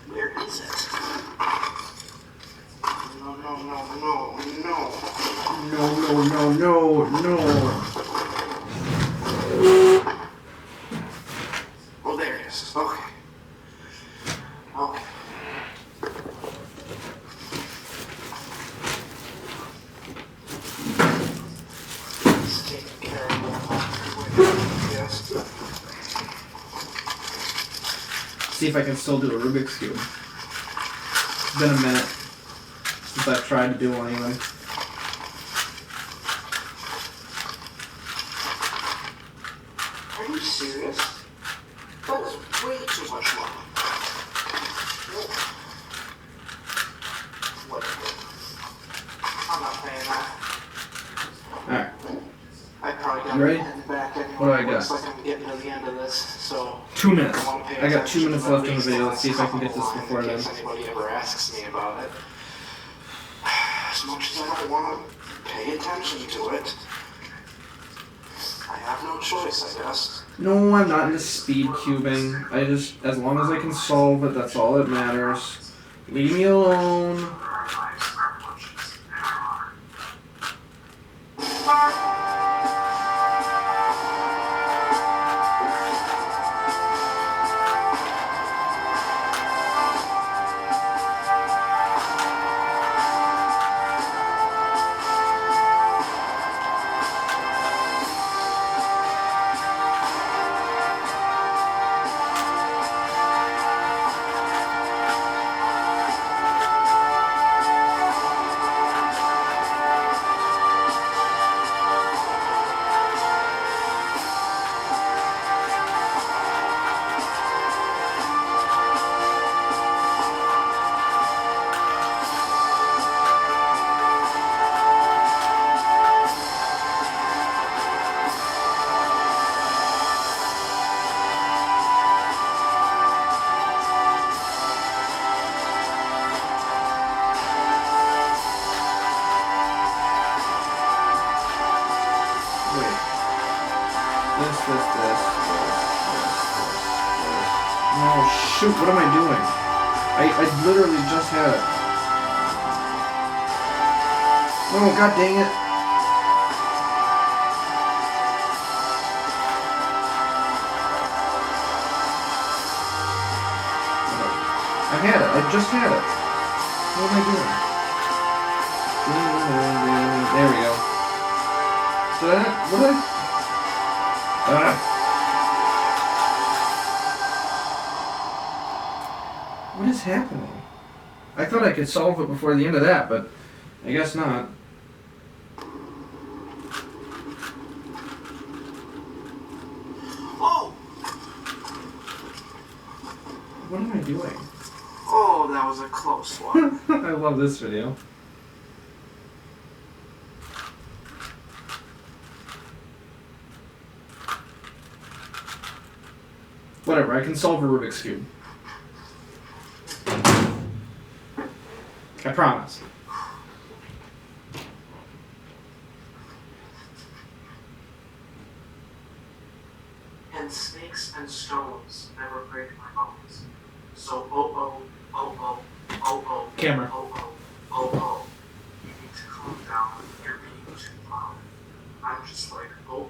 S6: Where is it? No.
S1: No.
S6: Oh, there it is. Okay. It's taken care of. Yes.
S1: See if I can still do a Rubik's Cube. It's been a minute since I've tried to do one even.
S6: Are you serious? That is way too much money. Whatever. I'm not paying that.
S1: Alright.
S6: I probably got
S1: You ready?
S6: to head back anyway.
S1: What do I got?
S6: Looks like I'm getting to the end of this, so
S1: 2 minutes.
S6: I want to pay
S1: I got 2
S6: attention
S1: minutes
S6: to
S1: left
S6: at
S1: in the
S6: least
S1: video.
S6: the
S1: Let's see if I can get this
S6: couple
S1: before
S6: lines
S1: then.
S6: in case anybody ever asks me about it. As much as I don't want to pay attention to it, I have no choice, I guess.
S1: No, I'm not into speed cubing. As long as I can solve it, that's all that matters. Leave me alone. Oh shoot, what am I doing? I literally just had it. Oh, god dang it. I had it, I just had it. What am I doing? There we go. What did I? What is happening? I thought I could solve it before the end of that, but I guess not.
S6: Oh!
S1: What am I doing?
S6: Oh, that was a close one.
S1: I love this video. Whatever, I can solve a Rubik's Cube. I promise.
S2: And snakes and stones never break my bones. So oh oh, oh oh, oh oh,
S1: Camera.
S2: oh oh.
S5: oh, you need to calm down, you're being too loud. I'm just like, oh.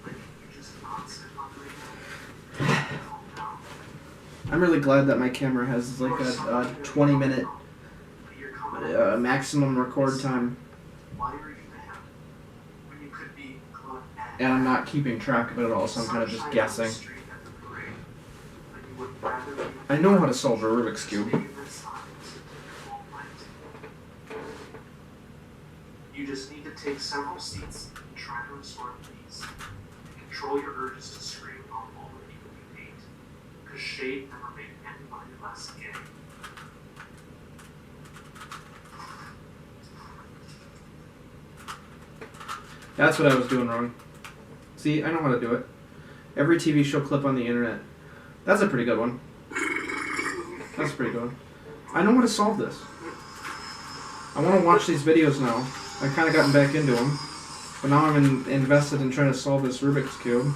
S5: Like, you just not sit on the radio. Calm down.
S1: I'm really glad that my camera has like a 20-minute maximum record time,
S5: Why are you mad? When you could be glad at
S1: and I'm not keeping track of it at all, so I'm kind of just guessing. I know how to solve a Rubik's Cube.
S5: You just need to take several seats and try to restore peace. And control your urges to scream on all the people you hate. Because shade never made anybody less gay.
S1: That's what I was doing wrong. See, I know how to do it. Every TV show clip on the internet. That's a pretty good one. That's a pretty good one. I know how to solve this. I want to watch these videos now. I've kind of gotten back into them. But now I'm invested in trying to solve this Rubik's Cube.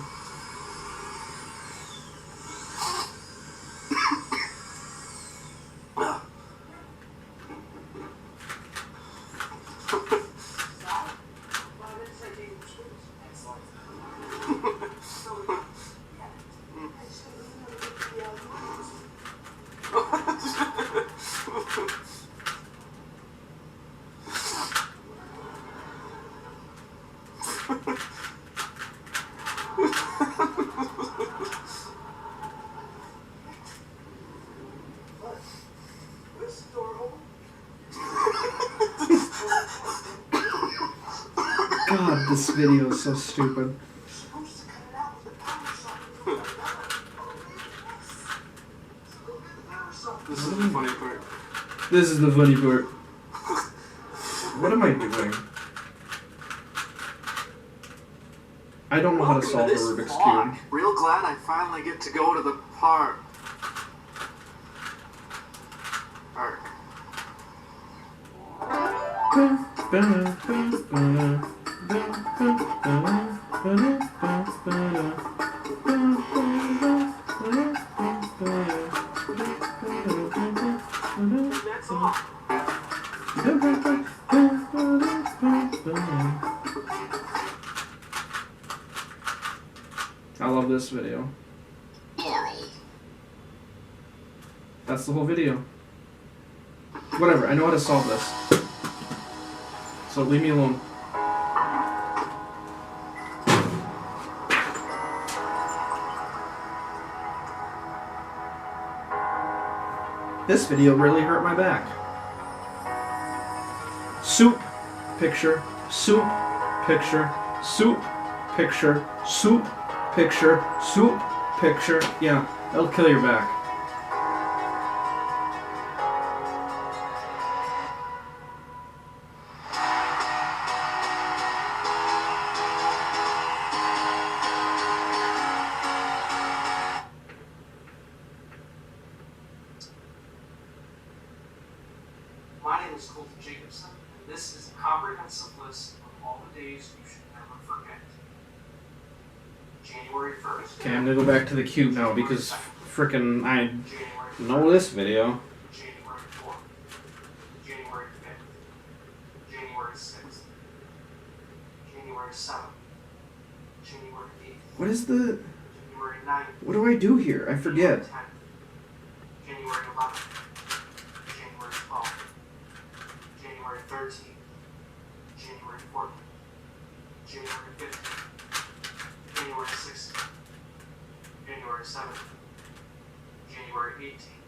S1: God, this video is so stupid.
S9: This is the funny part.
S1: This is the funny part. What am I doing? I don't know how to solve a Rubik's Cube.
S6: Real glad I finally get to go to the park.
S5: That's all.
S1: I love this video. That's the whole video. Whatever, I know how to solve this. So leave me alone. This video really hurt my back. Soup, picture, soup, picture, soup, picture, soup, picture, soup, picture. Yeah, that'll kill your back.
S5: My name is Colton Jacobson, and this is a comprehensive list of all the days you should never forget. January 1st.
S1: Okay, I'm gonna go back to the cube now because frickin' I
S5: January 3rd.
S1: know this video.
S5: January 4th. January 5th. January 6th. January 7th. January 8th.
S1: What is the...
S5: January 9th.
S1: What do I do here? I forget.
S5: January 11th. January 12th. January 13th. January 14th. January 15th. January 16th. January 17th. January 18th.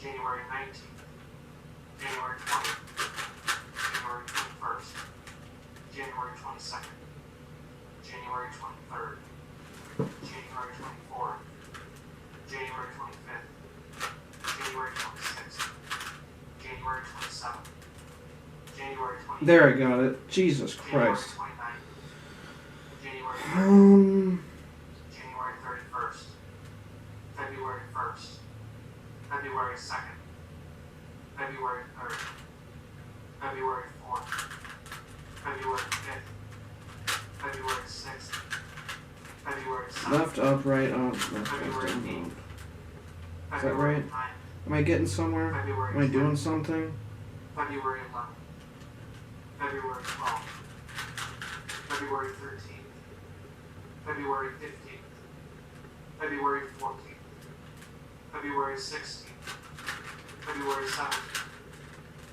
S5: January 19th. January 20th. January 21st. January 22nd. January 23rd. January 24th. January 25th. January 26th. January 27th. January 28th.
S1: There, I got it. Jesus
S5: January
S1: Christ.
S5: 29th. January 30th. January 31st. February 1st. February 2nd. February 3rd. February 4th. February 5th. February 6th. February 7th.
S1: Left, up, right, up, left,
S5: February
S1: up, down,
S5: 8th.
S1: down. Is that right?
S2: 9th.
S1: Am I getting somewhere?
S2: February
S1: Am I doing
S2: 10th.
S1: something?
S2: February 11th. February 12th. February 13th. February 15th. February 14th. February 16th. February 17th.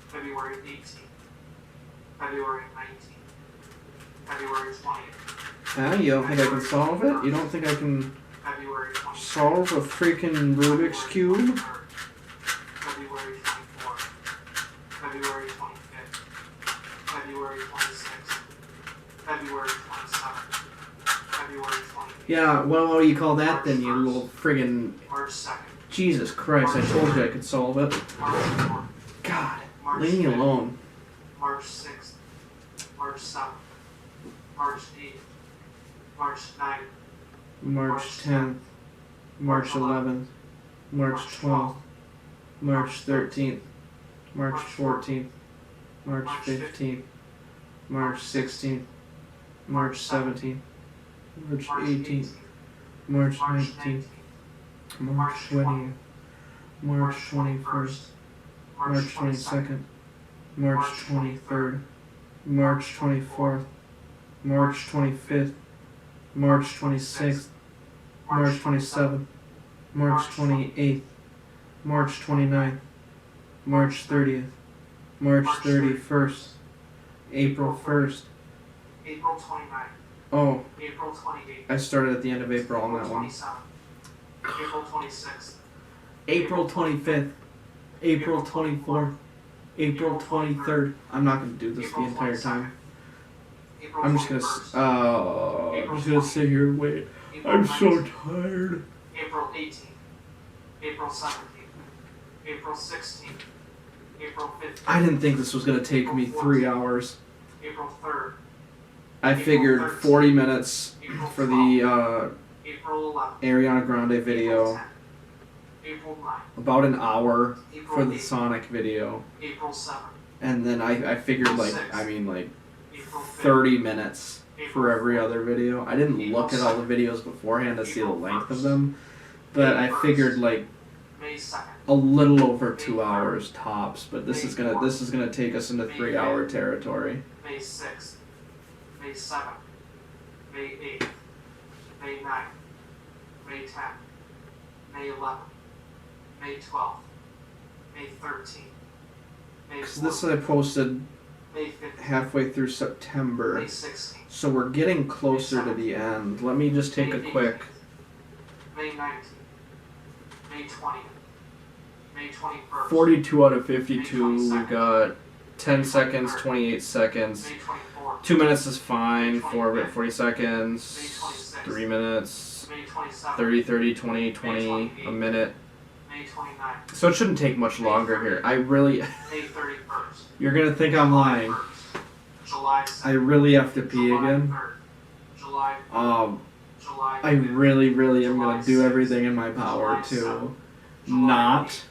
S2: February 18th. February 19th. February 20th.
S1: You don't think I can solve it? You don't think I can
S2: February 23rd.
S1: solve a freaking Rubik's Cube?
S2: February 24th. February 25th. February 26th. February 27th. February 28th.
S1: Yeah, well, what do you call that then, you little friggin'...
S2: March 2nd.
S1: Jesus Christ, I told you I could solve it.
S2: March 4th.
S1: God,
S2: March
S1: leave me
S2: 5th.
S1: alone.
S2: March 6th. March 7th. March 8th. March 9th.
S1: March 10th. March 11th. March 12th. March 13th. March 14th. March 15th. March 16th. March 17th. March 18th. March 19th. March 20th. March 21st. March 22nd. March 23rd. March 24th. March 25th. March 26th. March 27th. March 28th. March 29th. March 30th. March 31st. April 1st.
S2: April 29th.
S1: Oh,
S2: April 28th.
S1: I started at the end of April on that
S2: April
S1: one.
S2: 27th. April 26th.
S1: April 25th. April 24th. April 23rd. I'm not going to do this the entire time.
S2: April
S1: I'm just
S2: 21st.
S1: I'm just gonna sit here and wait.
S2: April
S1: I'm so
S2: 19th.
S1: tired.
S2: April 18th. April 17th. April 16th. April 15th.
S1: I didn't think this was gonna take me 3 hours.
S2: April 3rd.
S1: I figured 40 minutes for the
S2: April 11th.
S1: Ariana Grande
S2: April
S1: video,
S2: 10th. April 9th.
S1: about an hour
S2: April
S1: for the
S2: 8th.
S1: Sonic video,
S2: April 7th.
S1: and then I figured
S2: April
S1: like
S2: 6th. April 5th.
S1: 30 minutes for
S2: April
S1: every
S2: 4th.
S1: other video. I didn't
S2: April
S1: look at all the
S2: 7th.
S1: videos beforehand to see the
S2: April
S1: length of
S2: 1st.
S1: them, but
S2: May
S1: I figured
S2: 1st.
S1: like
S2: May 2nd.
S1: a little over 2
S2: May 3rd.
S1: hours tops. But this
S2: May
S1: is gonna
S2: 4th.
S1: take us into
S2: May
S1: 3-hour
S2: 5th.
S1: territory.
S2: May 6th. May 7th. May 8th. May 9th. May 10th. May 11th. May 12th. May 13th. May
S1: Because this
S2: 14th.
S1: I posted
S2: May 15th.
S1: halfway through September,
S2: May 16th.
S1: so we're getting closer to the end. Let me just take a
S2: May
S1: quick.
S2: 18th. May 19th. May 20th. May 21st.
S1: 42 out of 52. We got 10 seconds, 28 seconds.
S2: May 24th.
S1: 2 minutes is fine. 40 seconds. 3 minutes.
S2: May 27th.
S1: 30, 30, 20, 20. A minute.
S2: May 29th.
S1: So it shouldn't take much longer here. I really.
S2: May 31st.
S1: You're gonna think I'm lying.
S2: July 2nd.
S1: I really have to pee
S2: July
S1: again.
S2: 3rd. July 4th. July
S1: I
S2: 5th.
S1: really am gonna do everything in my power to not.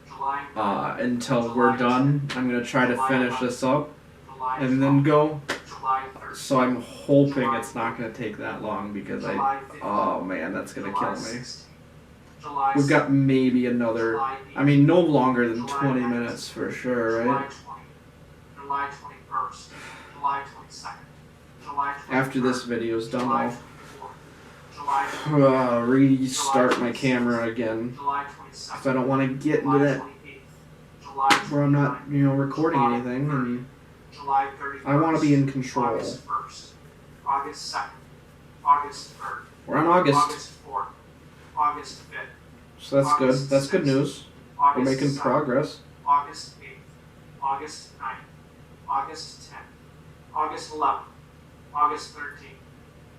S2: July 9th.
S1: Until we're done. I'm gonna try to finish this up
S2: July
S1: and then
S2: 12th.
S1: go.
S2: July 3rd.
S1: So I'm hoping it's not gonna take that long because
S2: July 15th.
S1: oh man, that's gonna
S2: July
S1: kill me.
S2: 16th. July
S1: We've got maybe another,
S2: July
S1: I mean, no longer than
S2: July
S1: 20
S2: 19th.
S1: minutes for sure,
S2: July
S1: right?
S2: 20th. July 21st. July 22nd. July 23rd.
S1: After this video's done,
S2: July
S1: I'll
S2: 24th. July
S1: restart my camera again.
S2: July 22nd.
S1: Because I don't want to get into
S2: July
S1: that
S2: 28th. July
S1: where I'm not,
S2: 29th.
S1: recording
S2: July
S1: anything.
S2: 30th.
S1: And
S2: July 31st.
S1: I want to be in control.
S2: August 1st. August 2nd. August 3rd.
S1: We're on August,
S2: August 4th. August 5th.
S1: so that's good.
S2: August
S1: That's good
S2: 6th.
S1: news. We're
S2: August
S1: making
S2: 7th.
S1: progress.
S2: August 8th. August 9th. August 10th. August 11th. August 13th.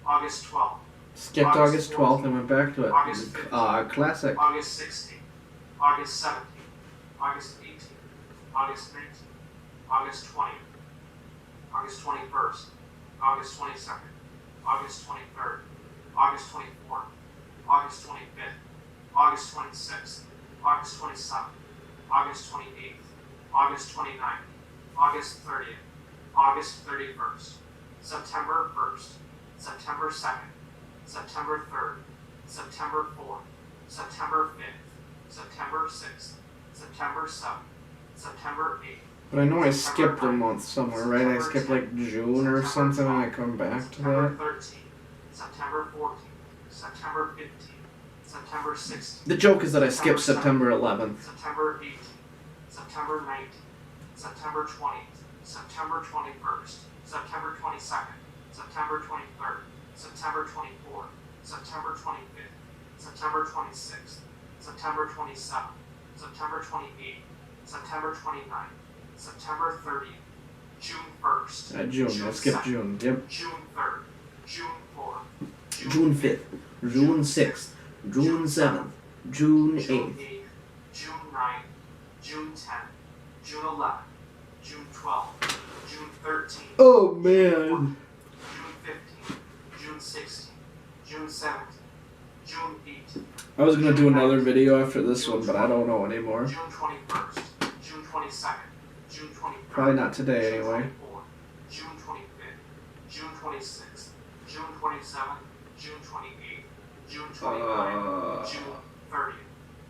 S2: August 12th.
S1: Skipped August 12th and went back to it.
S2: August 15th.
S1: Classic.
S2: August 16th. August 17th. August 18th. August 19th. August 20th. August 21st. August 22nd. August 23rd. August 24th. August 25th. August 26th. August 27th. August 28th. August 29th. August 30th. August 31st. September 1st. September 2nd. September 3rd. September 4th. September 5th. September 6th, September 7th, September 8th.
S1: But I know I skipped a month somewhere, right? I skipped like June or something and I come back to
S2: September
S1: that.
S2: 13th, September 14th, September 15th, September 16th.
S1: The joke is that I skipped September 11th.
S2: September 18th, September 19th, September 20th, September 21st, September 22nd, September 23rd, September 24th, September 25th, September 26th, September 27th, September 28th, September 29th, September 30th, June 1st,
S1: June. I skipped
S2: 2nd,
S1: June. Yep.
S2: June 3rd, June 4th,
S1: June 5th, June 6th, June 7th, June 8th.
S2: June 8th, June 9th, June 10th, June 11th, June 12th, June 13th,
S1: Oh man.
S2: June 15th, June 16th, June 17th, June 18th,
S1: I was gonna do another video after this one, but I don't know anymore.
S2: June 21st, June 22nd, June 23rd.
S1: Probably not today
S2: June
S1: anyway.
S2: 24th, June 25th, June 26th, June 27th, June 28th, June 29th, June 30th,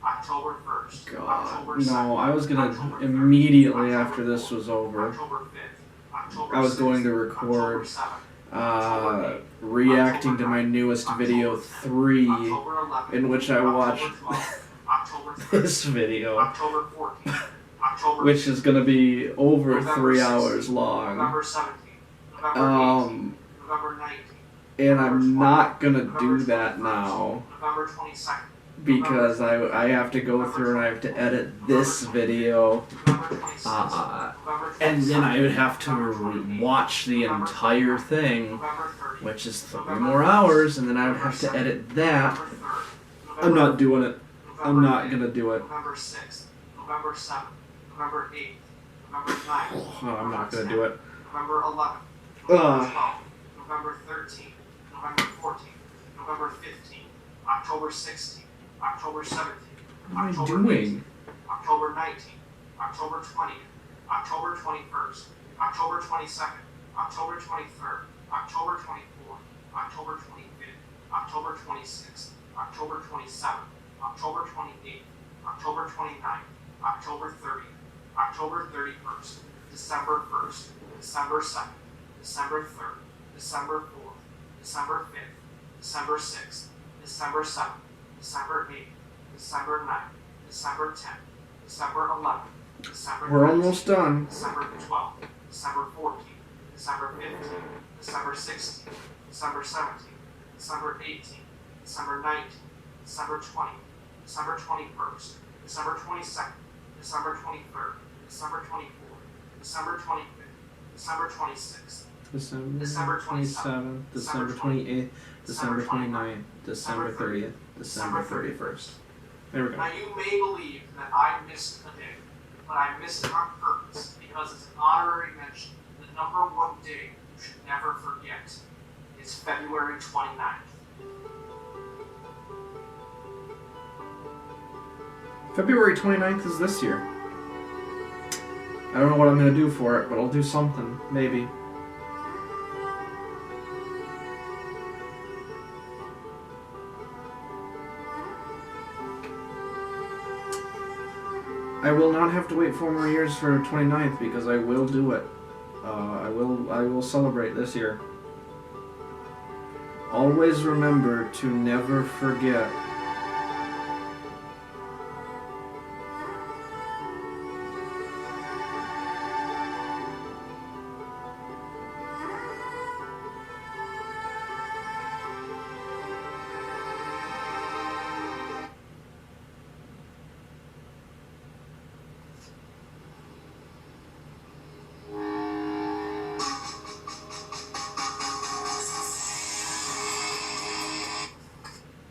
S2: October 1st, October 2nd.
S1: No, I was gonna
S2: October 3rd,
S1: immediately
S2: October
S1: after this
S2: 4th,
S1: was over.
S2: October 5th, October
S1: I was
S2: 6th,
S1: going to
S2: October
S1: record
S2: 7th,
S1: reacting to my newest video 3,
S2: October 11th,
S1: in which I watched
S2: October 12th, October 13th,
S1: this video,
S2: October 14th, October
S1: which is gonna be over
S2: November
S1: 3
S2: 16th,
S1: hours long.
S2: November 17th, November 18th, November 19th,
S1: And I'm
S2: November
S1: not
S2: 20th,
S1: gonna
S2: November
S1: do that
S2: 21st,
S1: now
S2: November 22nd,
S1: because I have to go through and I have to edit this video,
S2: November 26th, November
S1: and then I
S2: 27th,
S1: would have to
S2: November 28th,
S1: watch the
S2: November
S1: entire
S2: 29th,
S1: thing,
S2: November 30th,
S1: which is 3 more hours, and then I would have to edit that.
S2: November 3rd,
S1: I'm not doing it. I'm
S2: November
S1: not
S2: 5th,
S1: gonna do it.
S2: November 6th, November 7th, November 8th, November 9th,
S1: Oh, I'm not gonna do it.
S2: November 11th, November
S1: Ugh.
S2: 12th, November 13th, November 14th, November 15th, October 16th, October 17th,
S1: What am I
S2: October
S1: doing?
S2: 18th, October 19th, October 20th, October 21st, October 22nd, October 23rd, October 24th, October 25th, October 26th, October 27th, October 28th, October 29th, October 30th, October 31st, December 1st, December 2nd, December 3rd, December 4th, December 5th, December 6th, December 7th, December 8th, December 9th, December 10th, December 11th, December 13th,
S1: We're almost done.
S2: December 12th, December 14th, December 15th, December 16th, December 17th, December 18th, December 19th, December 20th, December 21st, December 22nd, December 23rd, December 24th, December 25th, December 26th,
S1: December 27th, December 28th, December 29th, December 30th, December 31st. There we go.
S2: Now you may believe that I missed a day, but I missed it on purpose because it's an honorary mention. The number one day you should never forget is February 29th.
S1: February 29th is this year. I don't know what I'm gonna do for it, but I'll do something, maybe. I will not have to wait 4 more years for 29th because I will do it. I will celebrate this year. Always remember to never forget.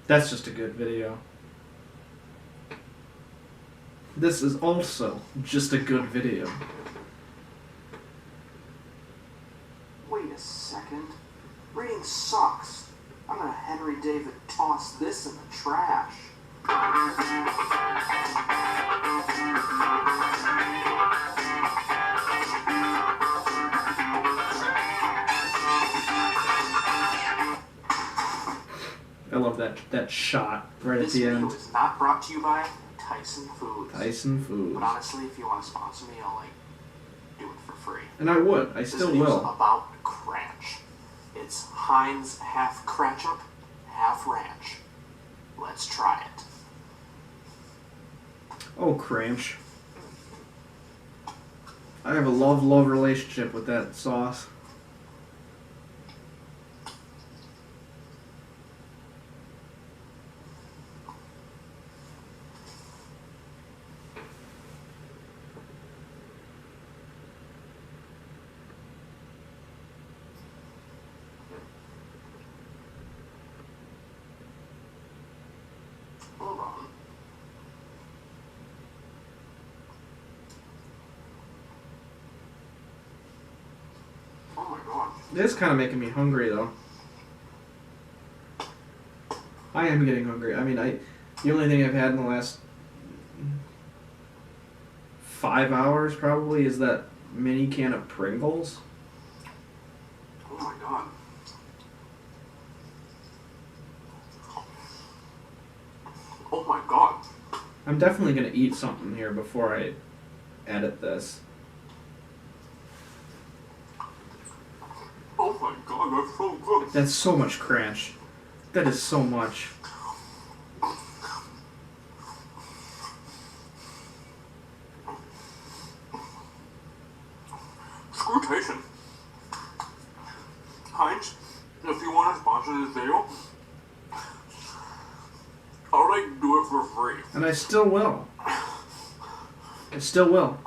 S1: That's just a good video. This is also just a good video.
S7: Wait a second. Reading sucks. I'm gonna Henry David toss this in the trash.
S1: I love that shot right at
S7: This
S1: the
S7: video
S1: end.
S7: is not brought to you by Tyson Foods.
S1: Tyson Foods.
S7: But honestly, if you want to sponsor me, I'll do it for free.
S1: And I would. I still
S7: This
S1: will.
S7: is about Cranch. It's Heinz half Cratchup, half Ranch. Let's try it.
S1: Oh, Cranch. I have a love-love relationship with that sauce.
S7: Hold on. Oh my god.
S1: This kind of making me hungry, though. I am getting hungry. I mean, the only thing I've had in the last 5 hours, probably, is that mini can of Pringles.
S7: Oh my god. Oh my god.
S1: I'm definitely going to eat something here before I edit this.
S7: Oh my god, that's so good.
S1: That's so much Cranch. That is so much.
S7: Screw Tyson. Heinz, if you want to sponsor this video, I'll do it for free.
S1: And I still will. I still will.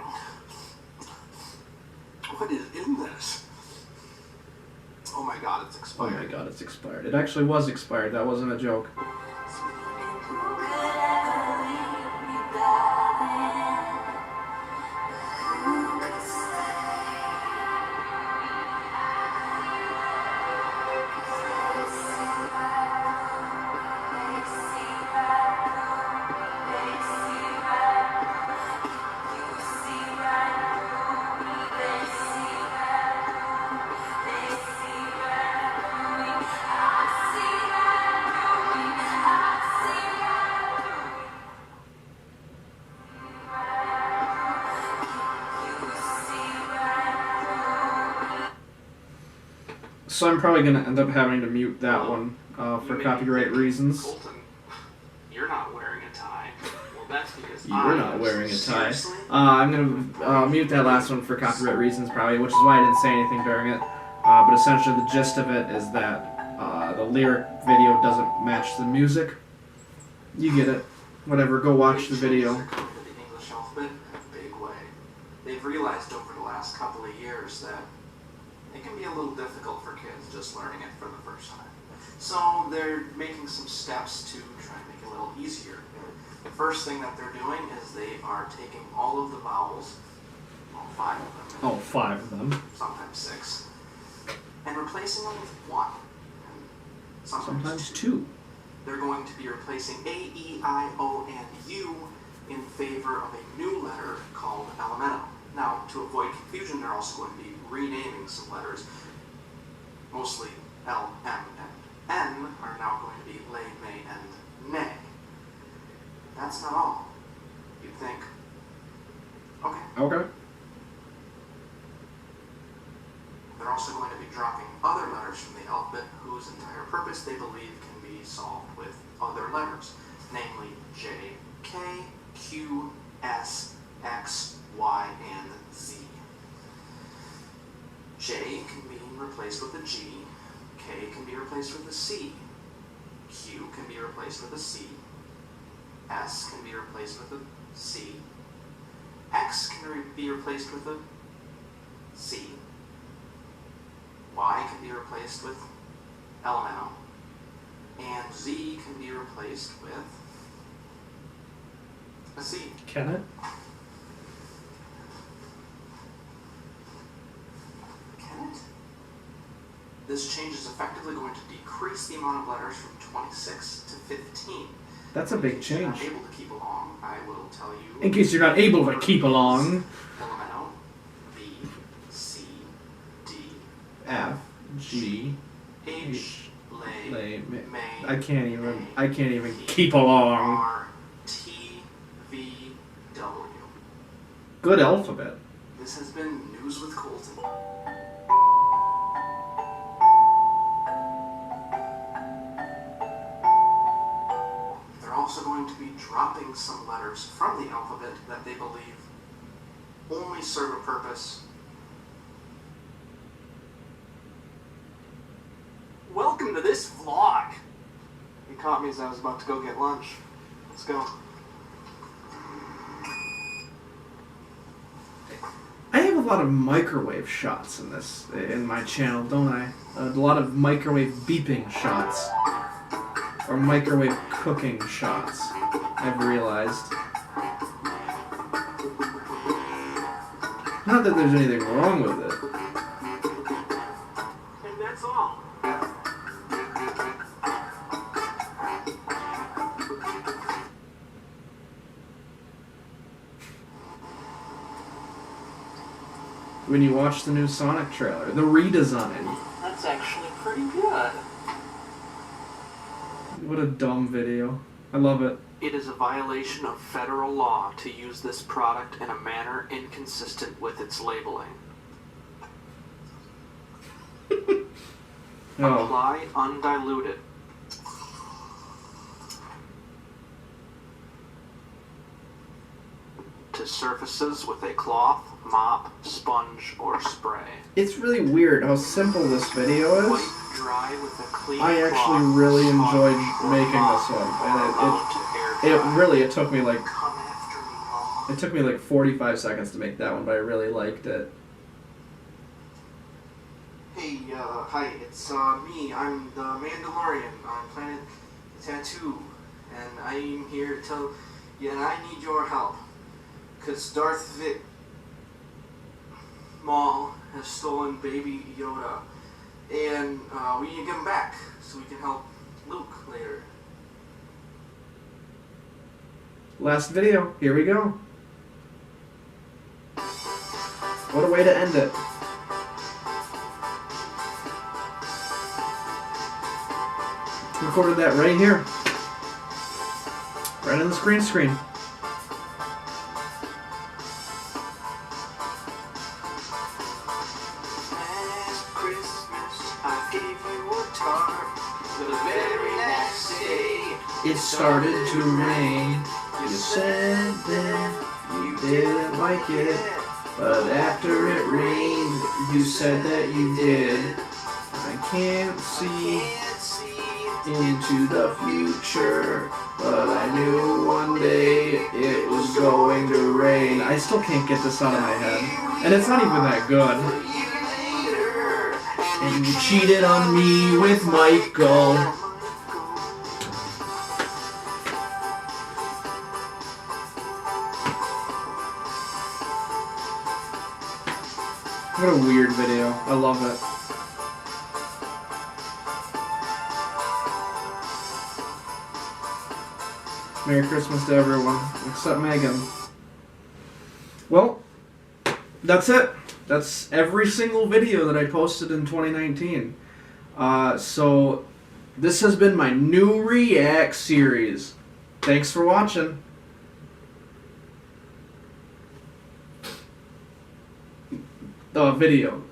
S7: What is in this? Oh my god, it's
S1: Oh
S7: expired.
S1: my god, it's expired. It actually was expired. That wasn't a joke. So I'm probably going to end up having to mute that one for copyright reasons.
S9: Colton, you're not wearing a tie. Well, that's because
S1: You're not wearing a tie. I'm going to mute that last one for copyright reasons, probably, which is why I didn't say anything during it. But essentially, the gist of it is that the lyric video doesn't match the music. You get it. Whatever, go watch the video.
S7: They've changed the English alphabet in a big way. They've realized over the last couple of years that it can be a little difficult for kids just learning it for the first time. So they're making some steps to try and make it a little easier. The first thing that they're doing is they are taking all of the vowels, all 5 of them.
S1: Oh, 5 of them.
S7: Sometimes 6. And replacing them with 1. And
S1: Sometimes 2.
S7: They're going to be replacing A, E, I, O, and U in favor of a new letter called Elemento. Now, to avoid confusion, they're also going to be renaming some letters. Mostly L, M, and N are now going to be lay, may, and nay. That's not all. You'd think, okay.
S1: Okay.
S7: They're also going to be dropping other letters from the alphabet whose entire purpose they believe can be solved with other letters, namely J, K, Q, S, X, Y, and Z. J can be replaced with a G, K can be replaced with a C, Q can be replaced with a C, S can be replaced with a C, X can be replaced with a C, Y can be replaced with Elemento, and Z can be replaced with a C.
S1: Can it?
S7: Can it? This change is effectively going to decrease the amount of letters from 26 to 15.
S1: That's a big change.
S7: If you're not able to keep along, I will tell you.
S1: In case you're not able to keep along.
S7: Elemento, B, C, D,
S1: F, G,
S7: H, lay,
S1: May.
S7: may,
S1: I can't even keep along.
S7: R, T, V,
S1: Good alphabet.
S7: This has been News with Colton. They're also going to be dropping some letters from the alphabet that they believe only serve a purpose. Welcome to this vlog. You caught me as I was about to go get lunch. Let's go.
S1: I have a lot of microwave shots in my channel, don't I? A lot of microwave beeping shots. Or microwave cooking shots, I've realized. Not that there's anything wrong with it.
S2: And that's all.
S1: When you watch the new Sonic trailer, the redesign.
S6: That's actually pretty good.
S1: What a dumb video. I love it.
S6: It is a violation of federal law to use this product in a manner inconsistent with its labeling.
S1: Oh.
S6: Apply undiluted. To surfaces with a cloth, mop, sponge, or spray.
S1: It's really weird how simple this video is.
S6: Wipe dry with a clean
S1: I actually
S6: cloth,
S1: really
S6: sponge,
S1: enjoyed
S6: or
S1: making
S6: mop,
S1: this one,
S6: or
S1: and
S6: allow to air dry.
S1: it took me like
S7: Come after me, Mom.
S1: it took me like 45 seconds to make that one, but I really liked it.
S7: Hey, hi, it's me. I'm the Mandalorian on Planet Tattoo, and I'm here to tell you that I need your help. Because Darth Maul has stolen Baby Yoda, and we need to get him back so we can help Luke later.
S1: Last video, here we go. What a way to end it. Recorded that right here. Right on the screen.
S7: Last Christmas, I gave you a tart. The very next day,
S1: It started to rain. You said that you didn't like it, but after it rained, you said that you did. I can't see into the future, but I knew one day it was going to rain. I still can't get this out of my head, and it's not even that good. And you cheated on me with Michael. What a weird video. I love it. Merry Christmas to everyone, except Megan. Well, that's it. That's every single video that I posted in 2019. So, this has been my new React series. Thanks for watching. Video.